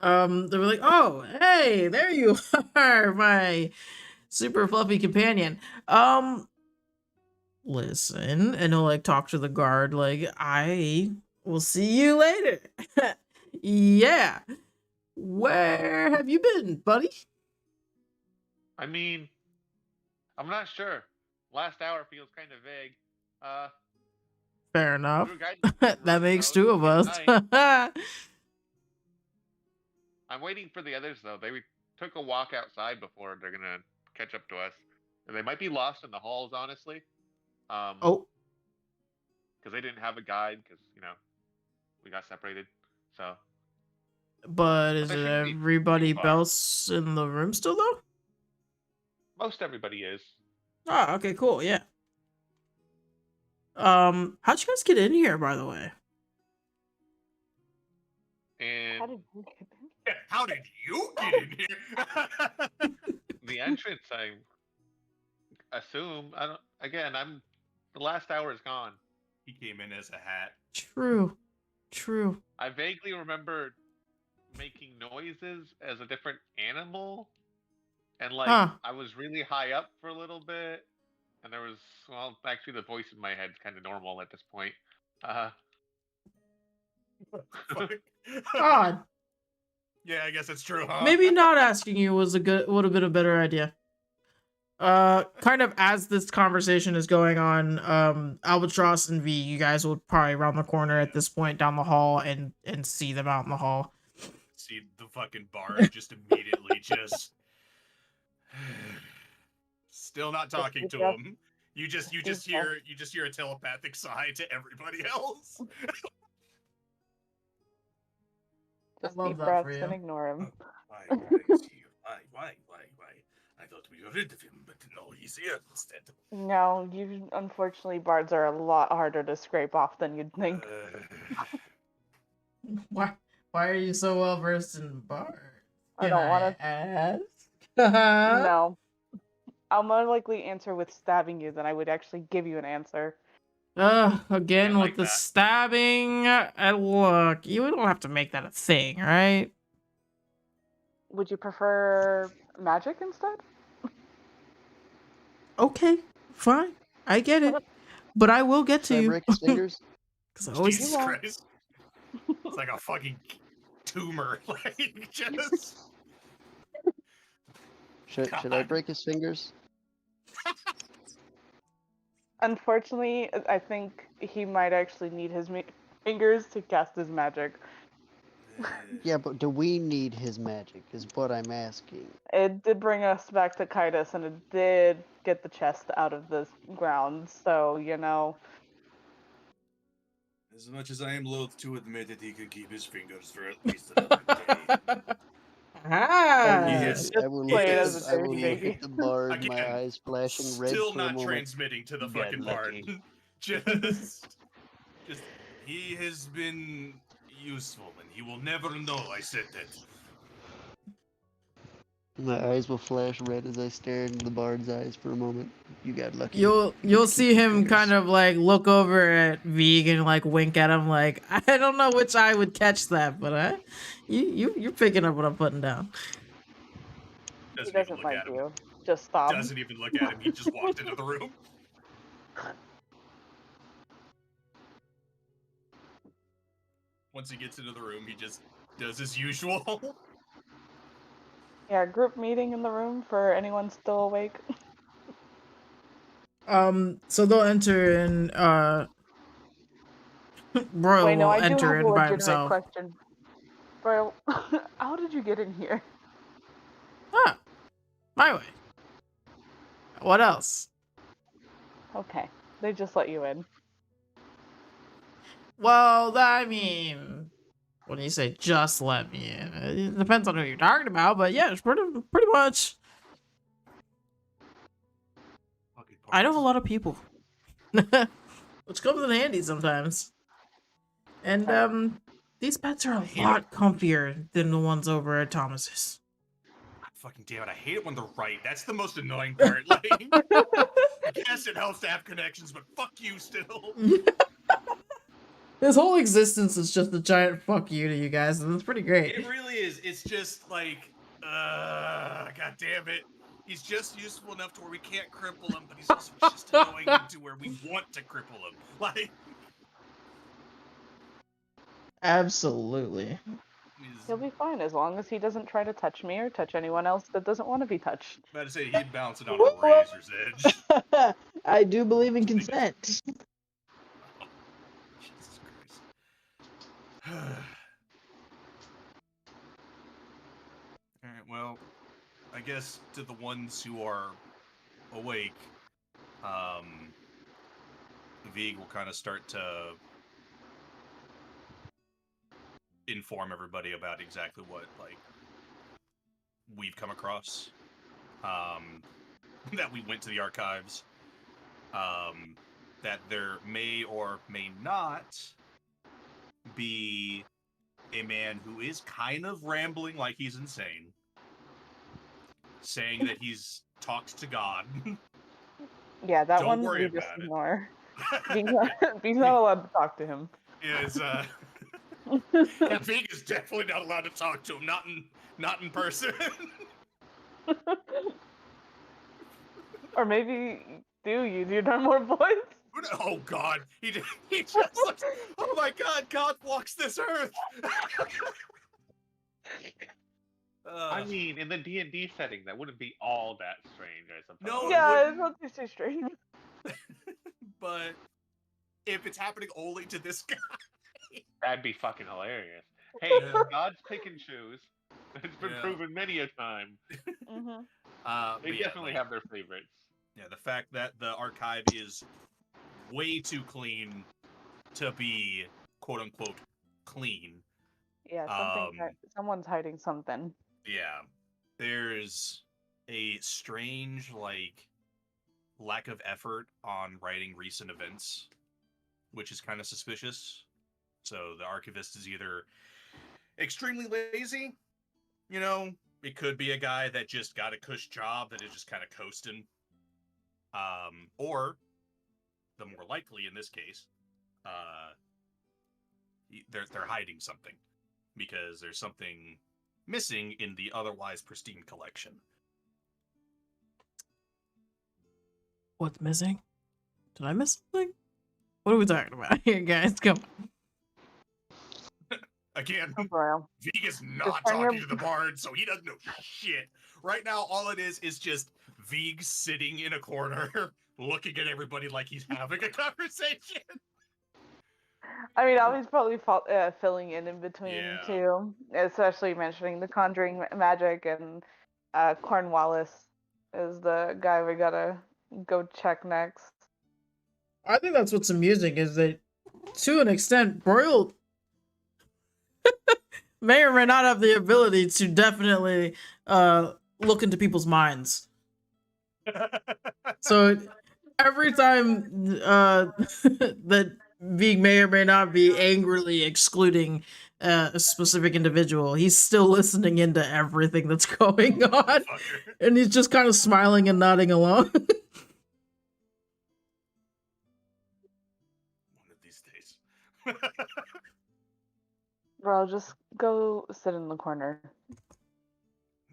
They were like, oh, hey, there you are, my super fluffy companion. Listen, and he'll like talk to the guard, like, I will see you later. Yeah. Where have you been, buddy? I mean, I'm not sure. Last hour feels kind of vague. Fair enough. we were guiding That road, makes so two of it's us. night. I'm waiting for the others though. They took a walk outside before they're gonna catch up to us, and they might be lost in the halls, honestly. Oh, because they didn't have a guide, because we got separated. So but is there it shouldn't be everybody too far. else in the room still, though? Most everybody is. Oh, okay, cool, yeah. How'd you guys get in here, by the way? And How did you get in? How did you get in here? the entrance, I assume. I'm. The last hour is gone. He came in as a hat. True. I vaguely remember making noises as a different animal, and Huh. I was really high up for a little bit, and there was actually the voice in my head's kind of normal at this point. Odd. Yeah, I guess it's true, huh? Maybe not asking you would have been a better idea. Kind of as this conversation is going on, Albatross and V, you guys will probably round the corner at this point down the hall and see them out in the hall. See the fucking bard just immediately just still not talking to him. You just hear a telepathic sigh to everybody else. Just love deep that breaths for and you. ignore him. Why is he here? Why? I thought we got rid of him, but no, he's here instead. No, unfortunately bards are a lot harder to scrape off than you'd think. Why are you so well versed in bars? I don't want to. ask? No, I'll more likely answer with stabbing you than I would actually give you an answer. Again Yeah, with like the that. stabbing. Look, you don't have to make that a thing, right? Would you prefer magic instead? Okay, fine. I get it. But I will get to Should I you. break his fingers? Because I always... Jesus You won't. Christ. It's like a fucking tumor. Like, just... Should I God. break his fingers? Unfortunately, I think he might actually need his fingers to cast his magic. Yeah, but do we need his magic? Is what I'm asking. It did bring us back to Kitus, and it did get the chest out of the ground. So As much as I am loath to admit that he could keep his fingers for at least another day. Ah! Yes. just I will play it look as at, a I dirty will look baby. at the bard, Again, my eyes flashing red Still for a not moment. transmitting to the Get fucking lucky. part. Just... He has been useful, and he will never know I said that. My eyes will flash red as I stare into the bard's eyes for a moment. You got lucky. You'll see him kind of like look over at Vig and like wink at him like, I don't know which eye would catch that, but you're picking up what I'm putting down. He Doesn't even doesn't look like at him. you. Just stop. Doesn't even look at him. He just walked into the room. Once he gets into the room, he just does his usual. Yeah, group meeting in the room for anyone still awake. So they'll enter in, Royal Wait, no, will I do enter have a in by legitimate himself. question. Bro, how did you get in here? Ah, my way. What else? Okay, they just let you in. Well, I mean, when you say just let me in, it depends on who you're talking about, but yeah, it's pretty much. I know a lot of people, which comes in handy sometimes. And these beds are a lot comfier than the ones over at Thomas's. Fucking damn it, I hate it when they're right. That's the most annoying part. Like, I guess it helps to have connections, but fuck you still. His whole existence is just a giant fuck you to you guys, and it's pretty great. It really is. It's just like, god damn it. He's just useful enough to where we can't cripple him, but he's also just annoying to where we want to cripple him. Like, Absolutely. He'll be fine as long as he doesn't try to touch me or touch anyone else that doesn't want to be touched. I'm about to say he'd bounce it on a razor's edge. I do believe in consent. Jesus Christ. Alright, well, I guess to the ones who are awake, Vig will kind of start to inform everybody about exactly what, like, we've come across. That we went to the archives. That there may or may not be a man who is kind of rambling like he's insane, saying that he's talked to God. Yeah, that Don't one worry we just about it. ignore. Being's not allowed to talk to him. Is Vig is definitely not allowed to talk to him. Not in person. Or maybe do use your normal voice. Oh God, he just looks. Oh my God, God walks this earth. I mean, in the D&D setting, that wouldn't be all that strange, I suppose. No, it Yeah, wouldn't. it's not too strange. But if it's happening only to this guy, That'd be fucking hilarious. Hey, Yeah. God's pick and choose. It's been Yeah. proven many a time. Mm-hmm. They but yeah, definitely like, have their favorites. Yeah, the fact that the archive is way too clean to be quote unquote clean. Yeah, someone's hiding something. Yeah. There's a strange, like, lack of effort on writing recent events, which is kind of suspicious. So the archivist is either extremely lazy, you know, it could be a guy that just got a cush job that is just kind of coasting. Or the more likely in this case, they're hiding something because there's something missing in the otherwise pristine collection. What's missing? Did I miss something? What are we talking about here, guys? Come on. Again, Bro. Vig is not Just turn talking your- to the bard, so he doesn't know shit. Right now, all it is just Vig sitting in a corner, looking at everybody like he's having a conversation. I mean, I was probably filling in between Yeah. too, especially mentioning the conjuring magic, and Cornwallis is the guy we gotta go check next. I think that's what's amusing is that, to an extent, Broyle may or may not have the ability to definitely look into people's minds. So every time that Vig may or may not be angrily excluding a specific individual, he's still listening into everything that's going on, and he's just kind of smiling and nodding along. One of these days. Bro, just go sit in the corner.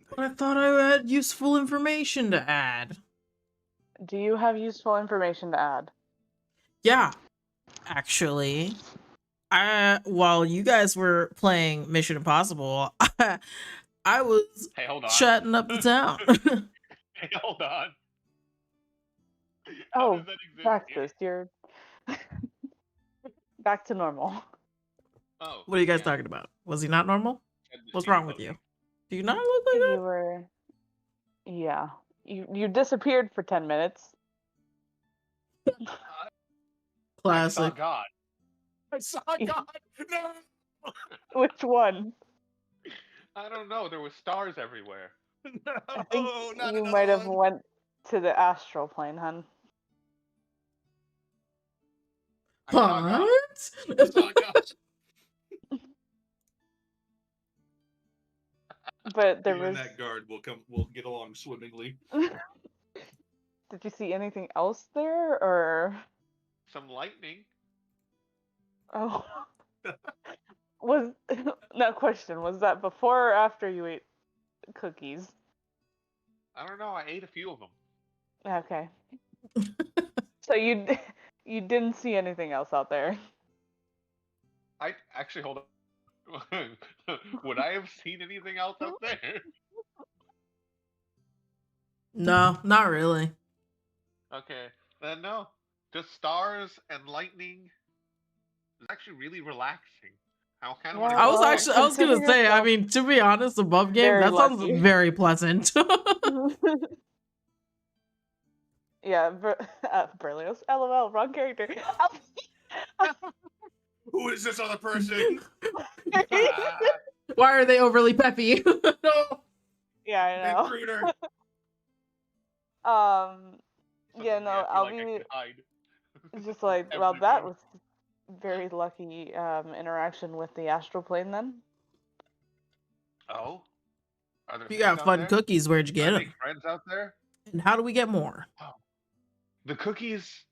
But I thought I had useful information to add. Do you have useful information to add? Yeah, actually, while you guys were playing Mission Impossible, I was Hey, hold on. chatting up the town. Hey, hold on. Oh, does that exist Praxis, you're back to normal. Oh, What are you guys yeah. talking about? Was he not normal? Said that What's she was wrong with ugly. you? Do you not look like You that? were, yeah. You disappeared for 10 minutes. I saw Classic. God. I saw God. No. Which one? I don't know. There were stars everywhere. No, I think not you another might have one. went to the astral plane, hun. I saw God. What? I saw God. But there You and was. that guard will get along swimmingly. Did you see anything else there, or? Some lightning. Oh. Was no question. Was that before or after you ate cookies? I don't know. I ate a few of them. Okay. So you didn't see anything else out there. I actually hold on. Would I have seen anything else out there? No, not really. Okay, then no. Just stars and lightning. It's actually really relaxing. I kind of want to I go was back. actually, I was gonna Consider say, I yourself mean, to be honest, above game, very that sounds lucky. very pleasant. Yeah, Berlioz. LOL, wrong character. Who is this other person? Why are they overly peppy? No. Yeah, I know. Intruder. Yeah, Suddenly no, I feel I'll like I be could hide. just like, well, that Everything. was very lucky interaction with the astral plane then. Oh, are there You things got out fun there? cookies. Where'd you Can I get make them? friends out there? And how do we get more? The cookies.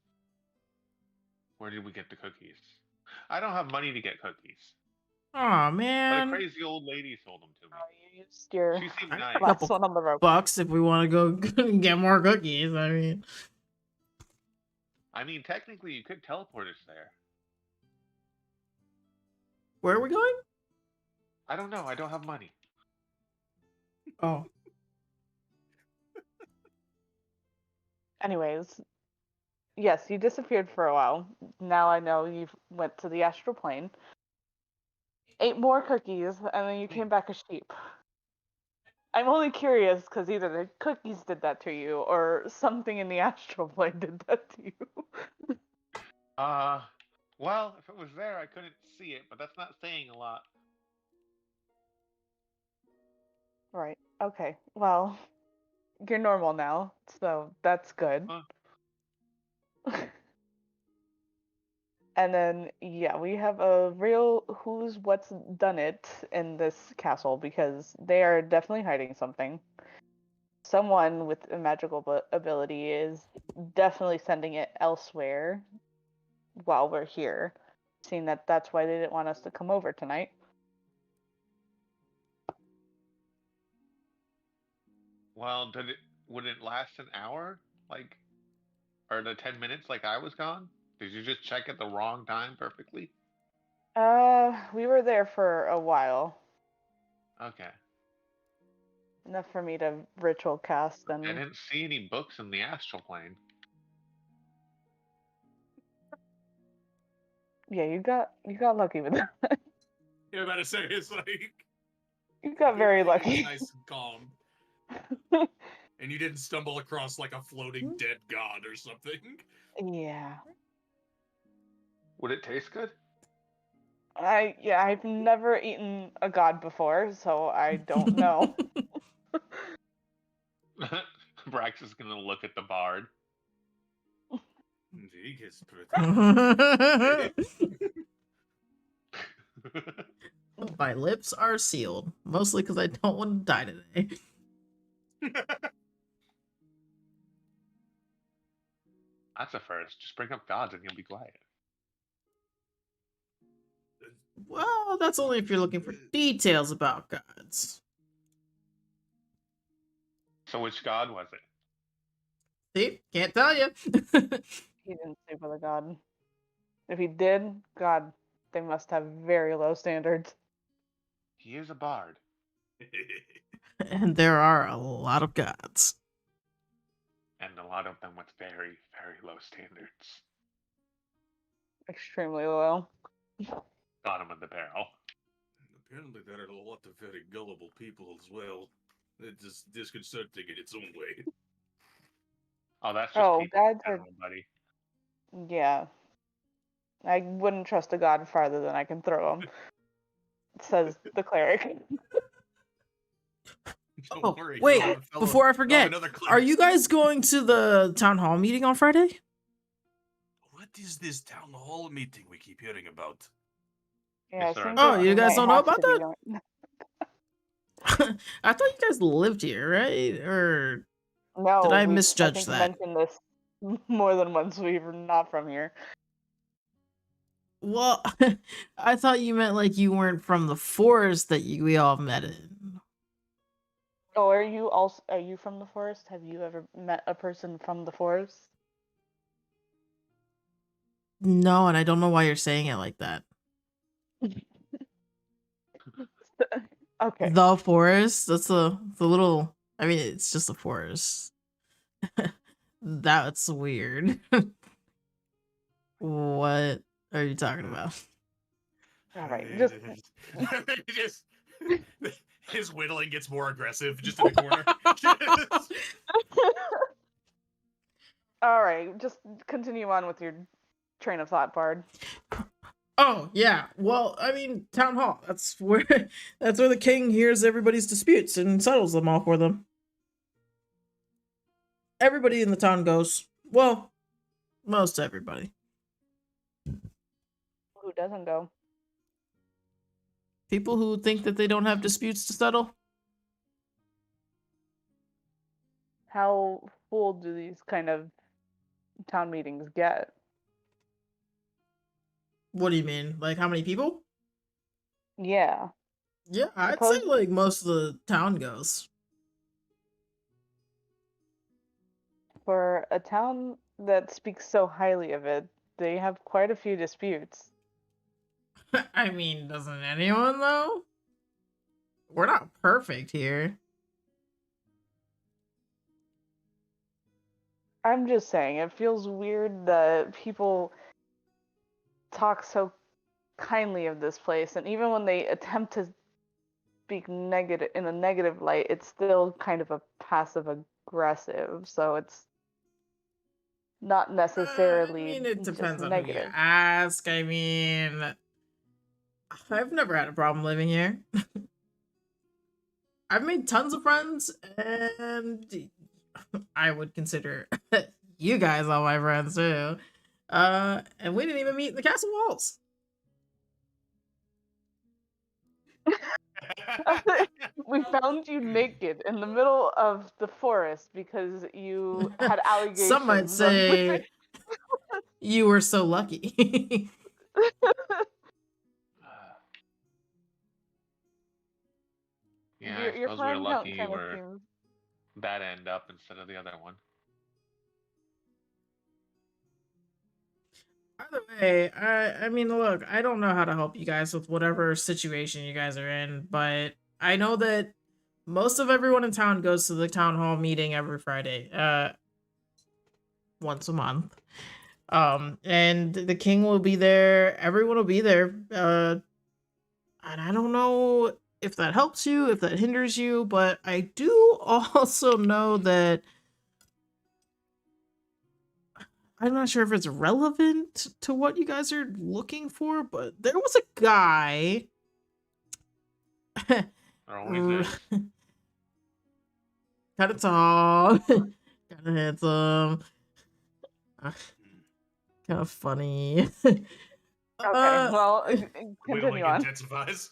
Where did we get the cookies? I don't have money to get cookies, Aw, but a man. crazy old lady sold them to me. Oh, you used your She seemed I got nice. a couple last one on the rope. bucks if we want to go get more cookies. I mean, I mean, technically, you could teleport us there. where are we going? I don't know. I don't have money. Oh, Anyways, yes, you disappeared for a while. Now I know you went to the astral plane, ate more cookies, and then you came back a sheep. I'm only curious because either the cookies did that to you or something in the astral plane did that to you. Well, if it was there, I couldn't see it, but that's not saying a lot. Right. Okay. Well, you're normal now, so that's good. Huh. And then, yeah, we have a real who's what's done it in this castle because they are definitely hiding something. Someone with a magical ability is definitely sending it elsewhere while we're here, seeing that that's why they didn't want us to come over tonight. Well, would it last an hour? Like, or the 10 minutes like I was gone? Did you just check at the wrong time perfectly? We were there for a while. Okay. Enough for me to ritual cast I and didn't see any books in the astral plane. yeah, you got lucky with that. Yeah, about to say it's like You got very everything is lucky. nice and calm, and you didn't stumble across like a floating dead god or something. Yeah. Would it taste good? I've never eaten a god before, so I don't know. Brax is gonna look at the bard. Vig is My lips are sealed, mostly because I don't want to die today. That's a first. Just bring up gods and you'll be quiet. Well, that's only if you're looking for details about gods. So which god was it? See? Can't tell you. He didn't sleep with a god. If he did, God, they must have very low standards. He is a bard. And there are a lot of gods. And a lot of them with very, very low standards. Extremely low. Bottom of the barrel. Apparently, there are a lot of very gullible people as well. It just disconcerting in its own way. Oh, that's just Oh, people in gods are. general, buddy. Yeah. I wouldn't trust a god farther than I can throw him, says the cleric. Don't Oh, worry, wait, fellow- fellow- before I no, forget, another are cleric. you guys going to the town hall meeting on Friday? What is this town hall meeting we keep hearing about? Yeah, Yes, it sir. seems Oh, like you we guys might don't know have about to be that? going- I thought you guys lived here, right? Or No, did I we've, misjudge think that? mentioned this more than once. We're not from here. Well, I thought you meant like you weren't from the forest that we all met in. Oh, are you from the forest? Have you ever met a person from the forest? No, and I don't know why you're saying it like that. Okay. The forest? That's the little. I mean, it's just a forest. That's weird. What are you talking about? All right. Just his whittling gets more aggressive just in the corner. All right. Just continue on with your train of thought, Bard. Oh yeah. Well, I mean, town hall. That's where the king hears everybody's disputes and settles them all for them. Everybody in the town goes. Well, most everybody. Who doesn't go? People who think that they don't have disputes to settle. How full do these kind of town meetings get? What do you mean? Like how many people? Yeah. Yeah, I'd Suppose- say like most of the town goes. For a town that speaks so highly of it, they have quite a few disputes. I mean, doesn't anyone though? We're not perfect here. I'm just saying, it feels weird that people talk so kindly of this place, and even when they attempt to speak negative in a negative light, it's still kind of a passive aggressive. So it's not I necessarily mean, it just depends on who you negative. ask. I mean, I've never had a problem living here. I've made tons of friends, and I would consider you guys all my friends too. And we didn't even meet in the castle walls. We found you naked in the middle of the forest because you had allegations. Some might say you were so lucky. Yeah, your I suppose we were friend count lucky kind of we're seems. that end up instead of the other one. Either way, I mean, look, I don't know how to help you guys with whatever situation you guys are in, but I know that most of everyone in town goes to the town hall meeting every Friday, once a month. And the king will be there, everyone will be there, and I don't know if that helps you, if that hinders you, but I do also know that I'm not sure if it's relevant to what you guys are looking for, but there was a guy. There always is. Kind of tall, kind of handsome, kind of funny. Okay, well, continue on. Intensifies.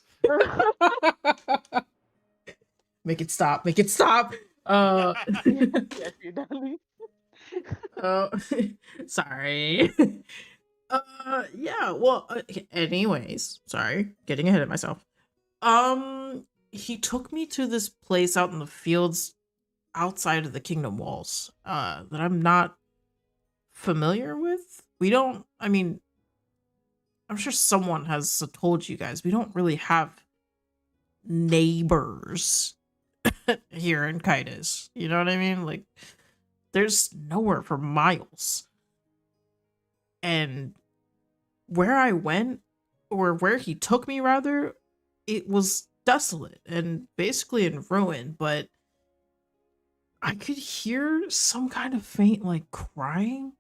Make it stop. Make it stop. Yes, you done. Oh, sorry. Yeah, well, anyways, sorry, getting ahead of myself. He took me to this place out in the fields outside of the kingdom walls, that I'm not familiar with. I mean, I'm sure someone has told you guys, we don't really have neighbors here in Kitus. You know what I mean? Like, there's nowhere for miles. And where I went, or where he took me rather, it was desolate and basically in ruin, but I could hear some kind of faint, like, crying.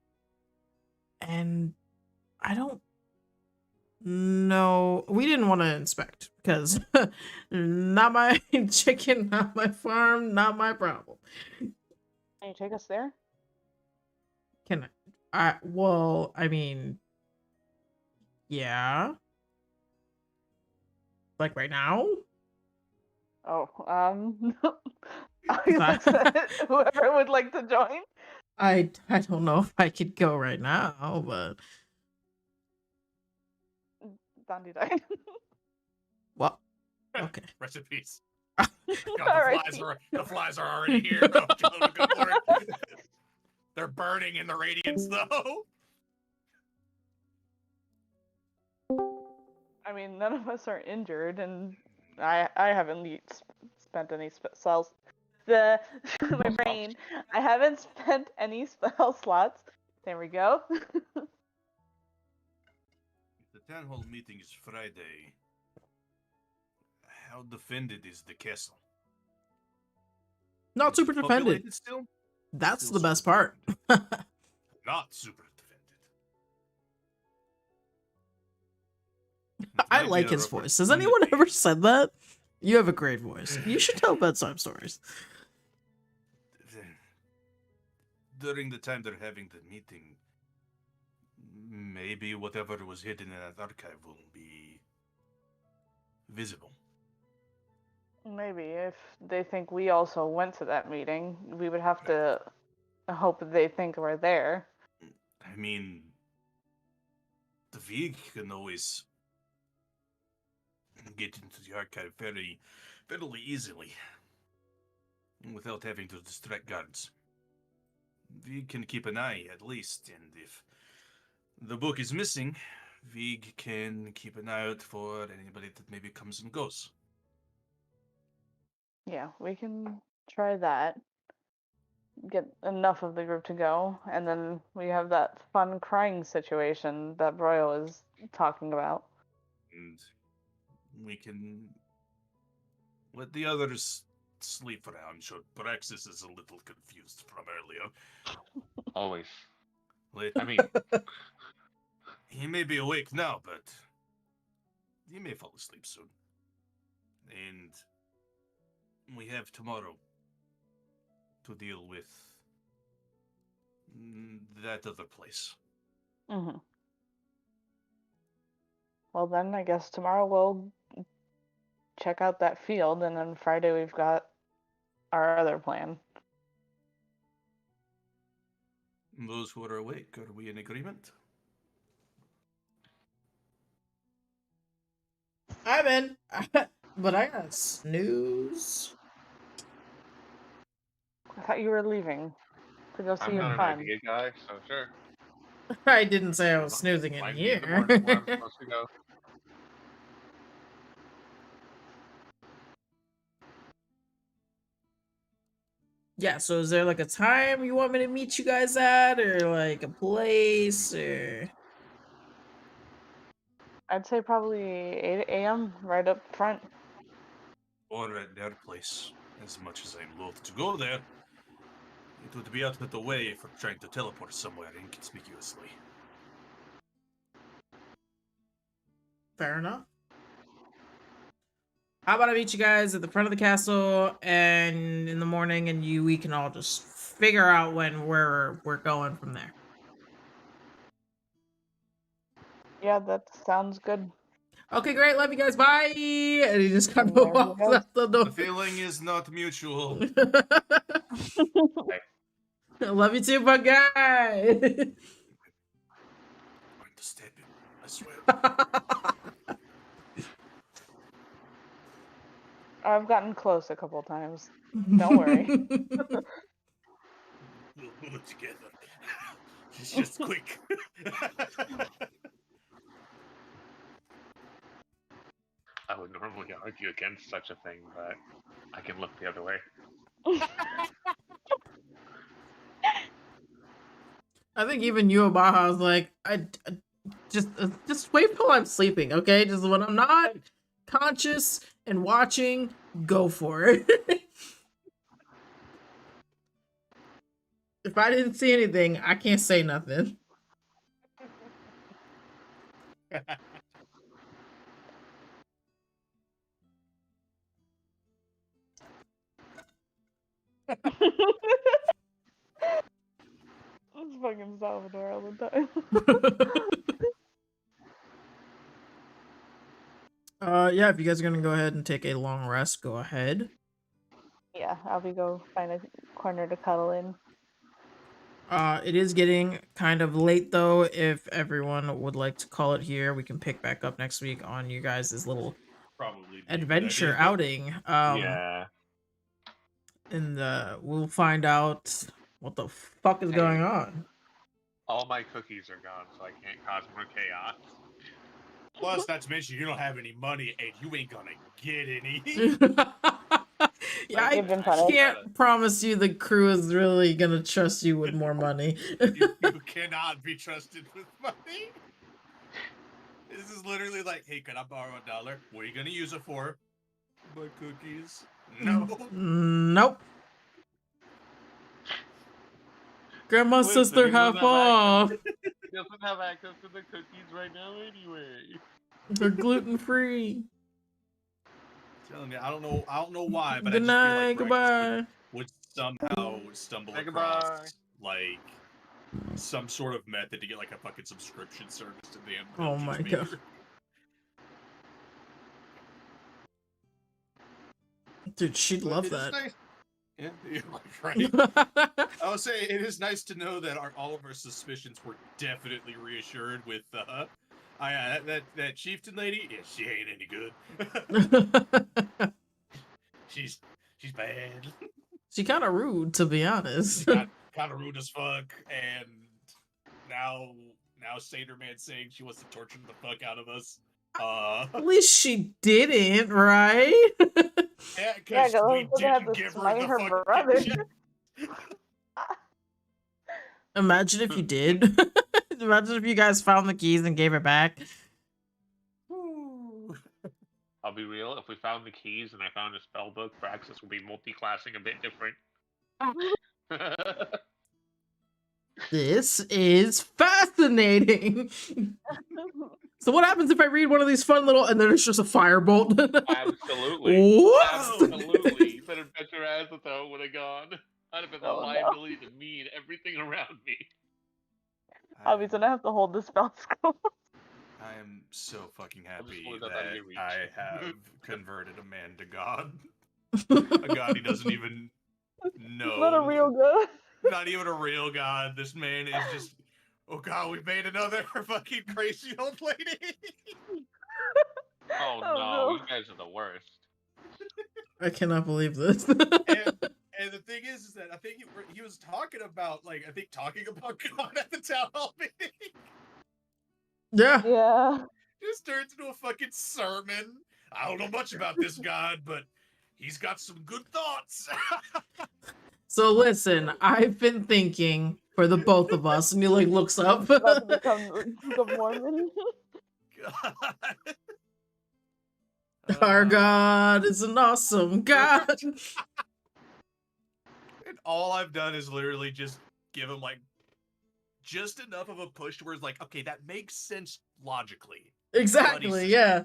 And I don't know. We didn't want to inspect because not my chicken, not my farm, not my problem. Can you take us there? Can I? Well, I mean, yeah. Like right now? Oh, whoever would like to join. I don't know if I could go right now, but Dandy died. well, okay. Rest in peace. All right. The flies are already here. Oh, good Lord. They're burning in the radiance, though. I mean, none of us are injured, and I haven't spent any spells. My brain. I haven't spent any spell slots. There we go. The town hall meeting is Friday. How defended is the castle? Not Is super it defended. populated still? That's Still the best super part. defended. Not super defended. I Might be like a his voice. Has anyone opportunity. ever said that? You have a great voice. You should tell bedtime stories. During the time they're having the meeting, maybe whatever was hidden in that archive will be visible. Maybe if they think we also went to that meeting, we would have to hope that they think we're there. I mean, the Vig can always get into the archive fairly easily, without having to distract guards. Vig can keep an eye, at least, and if the book is missing, Vig can keep an eye out for anybody that maybe comes and goes. Yeah, we can try that. Get enough of the group to go, and then we have that fun crying situation that Broyle is talking about. And we can Let the others sleep around. Sure, Praxis is a little confused from earlier. Always. I mean, he may be awake now, but he may fall asleep soon. And we have tomorrow to deal with that other place. Mm-hmm. Well, then I guess tomorrow we'll check out that field, and then Friday we've got our other plan. Those who are awake, are we in agreement? I'm in. But I got snooze. I thought you were leaving to go see I'm your not an friend. idea guy, so sure. I didn't say I was snoozing in Remind me in the here. morning where I'm supposed to go. Yeah, so is there like a time you want me to meet you guys at, or like a place, or? I'd say probably 8 a.m. right up front. Or at their place. As much as I'm loath to go there, it would be out of the way for trying to teleport somewhere inconspicuously. Fair enough. How about I meet you guys at the front of the castle, and in the morning, and we can all just figure out where we're going from there. Yeah, that sounds good. Okay, great. Love you guys. Bye. And he just kind And of there he walks goes. out the door. The feeling is not mutual. Love you too, bug guy. I'm going to stab him, I swear. I've gotten close a couple times. Don't worry. We'll pull it together. It's just quick. I would normally argue against such a thing, but I can look the other way. I think even you, Baja, was like, I just wait till I'm sleeping, okay? Just when I'm not conscious and watching, go for it. If I didn't see anything, I can't say nothing. It's fucking Salvador all the time. Yeah, if you guys are gonna go ahead and take a long rest, go ahead. Yeah, I'll be go find a corner to cuddle in. It is getting kind of late though. If everyone would like to call it here, we can pick back up next week on you guys' little Probably be a good adventure idea. outing. Yeah. And we'll find out what the fuck is going on. All my cookies are gone, so I can't cause more chaos. Plus, not to mention, you don't have any money, and you ain't gonna get any. Yeah, You've been I punished. can't promise you the crew is really gonna trust you with more money. You cannot be trusted with money. This is literally like, hey, can I borrow $1? What are you gonna use it for? My cookies. No. Nope. Grandma's Listen, sister he doesn't half off. He doesn't have access to the cookies right now anyway. They're gluten free. Telling you, I don't know why, but Good I just night. feel like Braxis Goodbye. would somehow stumble Say across goodbye. like some sort of method to get like a fucking subscription service to the end. Oh my God. Dude, she'd love that. Nice. Yeah, you're right. I would say it is nice to know that all of our suspicions were definitely reassured with that chieftain lady. Yeah, she ain't any good. she's bad. She kind of rude, to be honest. Kind of rude as fuck, and now Satyr Man saying she wants to torture the fuck out of us. At least she didn't, right? Yeah, Yeah, because we doesn't have didn't to give her smite the her fucking brother. shit. Imagine if you did. Imagine if you guys found the keys and gave it back. I I'll be real. If we found the keys and I found a spell book, Praxis will be multi-classing a bit different. This is fascinating. So what happens if I read one of these fun little and then it's just a firebolt? Absolutely. What? Absolutely. You better bet your ass that throw would have gone. I'd have been the Oh, no. liability to me and everything around me. Obviously, gonna have to hold the spell scroll. I am so fucking happy pulling that out that of your reach. I have converted a man to God. A god he doesn't even know. Not a real god. Not even a real god. This man is just. Oh god, we made another fucking crazy old lady. Oh no, you guys are the worst. I cannot believe this. And the thing is that I think he was talking about talking about God at the town hall meeting. Yeah. Yeah. Just turns into a fucking sermon. I don't know much about this God, but he's got some good thoughts. So listen, I've been thinking for the both of us, and he like looks up. About to become the Mormon. God. Our God is an awesome God. And all I've done is literally just give him like just enough of a push to where it's like, okay, that makes sense logically. Exactly, yeah.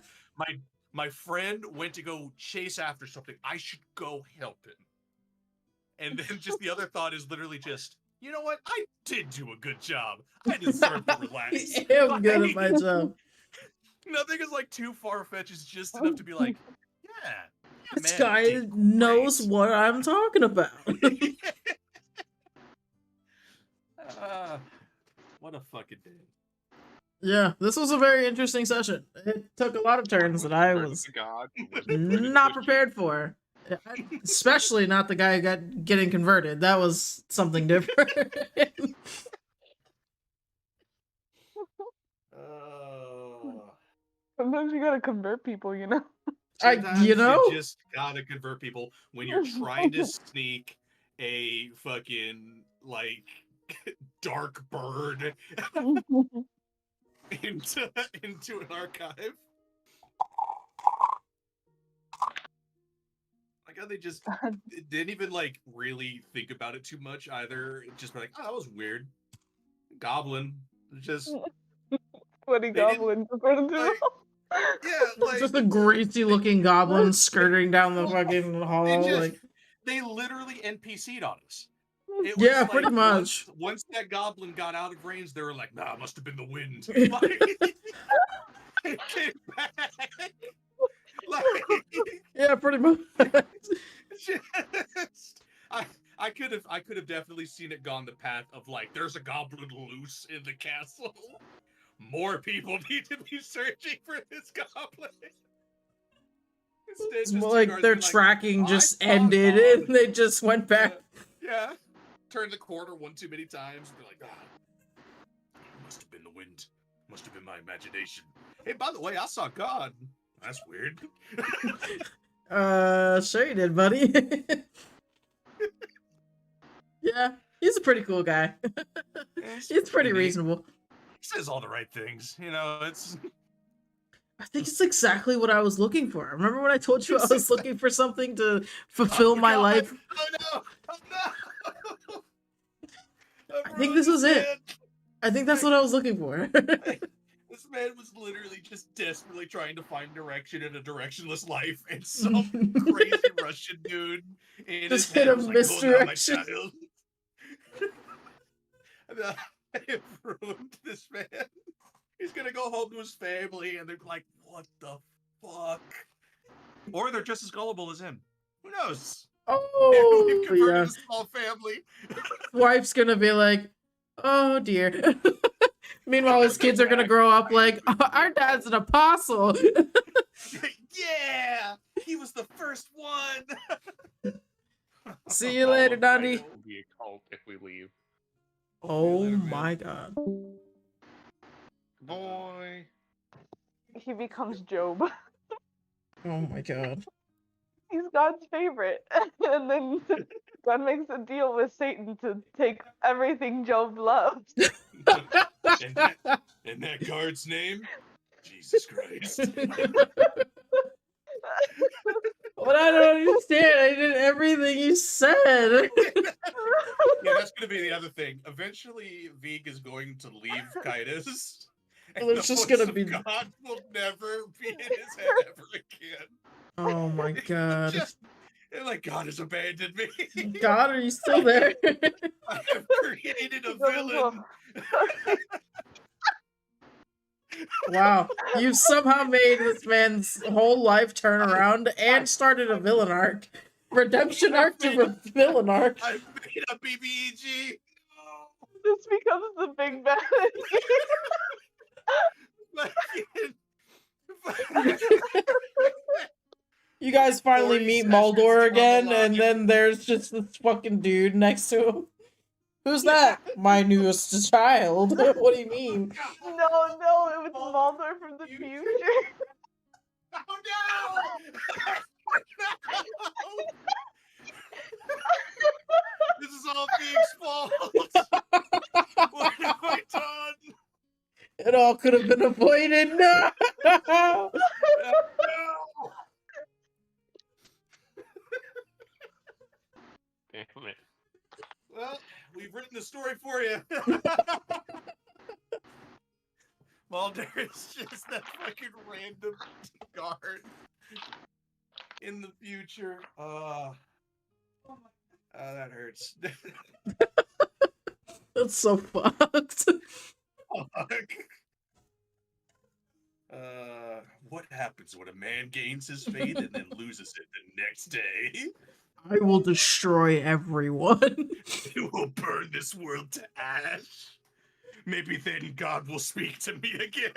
My friend went to go chase after something. I should go help him. And then just the other thought is literally just, you know what? I did do a good job. I deserve to relax. I am good at my job. Nothing is like too far-fetched. It's just enough to be like, yeah. This man, guy you did knows great. what I'm talking about. What a fucking day. Yeah, this was a very interesting session. It took a lot of turns that I was God, not prepared for. Especially not the guy who got getting converted. That was something different. Sometimes you gotta convert people, you know? Sometimes you know? you just gotta convert people when you're trying to sneak a fucking like dark bird into an archive. Like how they just didn't even like really think about it too much either. Just be like, oh, that was weird. Goblin, just Sweaty goblin. yeah, like just a greasy looking goblin skirting down the fucking hall. They literally NPC'd on us. It Yeah, was pretty much. Once that goblin got out of range, they were like, nah, it must have been the wind. It came back. Yeah, pretty much. I could have definitely seen it gone the path of like, there's a goblin loose in the castle. More people need to be searching for this goblin. It's more like their tracking just ended and they just went back. Yeah. Turned the corner one too many times and be like, it must have been the wind. Must have been my imagination. Hey, by the way, I saw God. That's weird. Sure you did, buddy. Yeah, he's a pretty cool guy. He's pretty reasonable. He says all the right things, you know, it's... I think it's exactly what I was looking for. Remember when I told you I was looking for something to fulfill my life? Oh no! Oh no! I think this was it. I think that's what I was looking for. This man was literally just desperately trying to find direction in a directionless life, and some crazy Russian dude in just his hit head a was misdirection. like, "Go now, my child." I have ruined this man. He's gonna go home to his family, and they're like, "What the fuck?" Or they're just as gullible as him. Who knows? Oh, We've converted yeah. a small family. Wife's gonna be like, oh dear. Meanwhile, his kids are gonna grow up like, our dad's an apostle. Yeah, he was the first one. See you later, Dundee. It will be a cult if we leave. Oh my god. Boy. He becomes Job. Oh my god. He's God's favorite. And then God makes a deal with Satan to take everything Job loves. And that guard's name? Jesus Christ. But I don't understand. I did everything you said. Yeah, that's gonna be the other thing. Eventually, Vig is going to leave Kitus. And It's the just voice gonna of be- God will never be in his head ever again. Oh my god. Just like God has abandoned me. God, are you still there? I have created a He goes into a- villain. Wow. You've somehow made this man's whole life turn around and started a villain arc. Redemption arc to villain arc. I made a BBEG. This becomes the big bad. You guys finally 40 meet sessions Maldor on the again, line. and then there's just this fucking dude next to him. Who's that? My newest child. What do you mean? No, it was Maldor from the future. Oh no! This is all Vig's fault. What have I done? It all could have been avoided. No! No! Damn it. Well, we've written the story for you. Mulder is just that fucking random guard in the future. That hurts. That's so fucked. Fuck. What happens when a man gains his faith and then loses it the next day? I will destroy everyone. You will burn this world to ash. Maybe then God will speak to me again.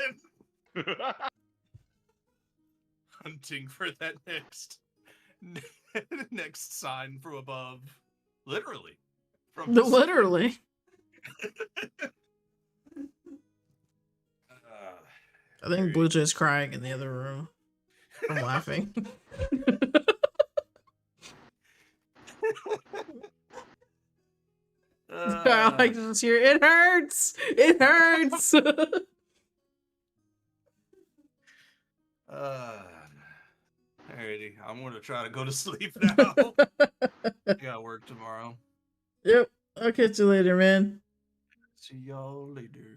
Hunting for that next sign from above. Literally. From the Literally. I think Blue Jay's crying in the other room. I'm laughing. I like to just hear, it hurts! It hurts! Alrighty, I'm gonna try to go to sleep now. I got work tomorrow. Yep, I'll catch you later, man. See y'all later.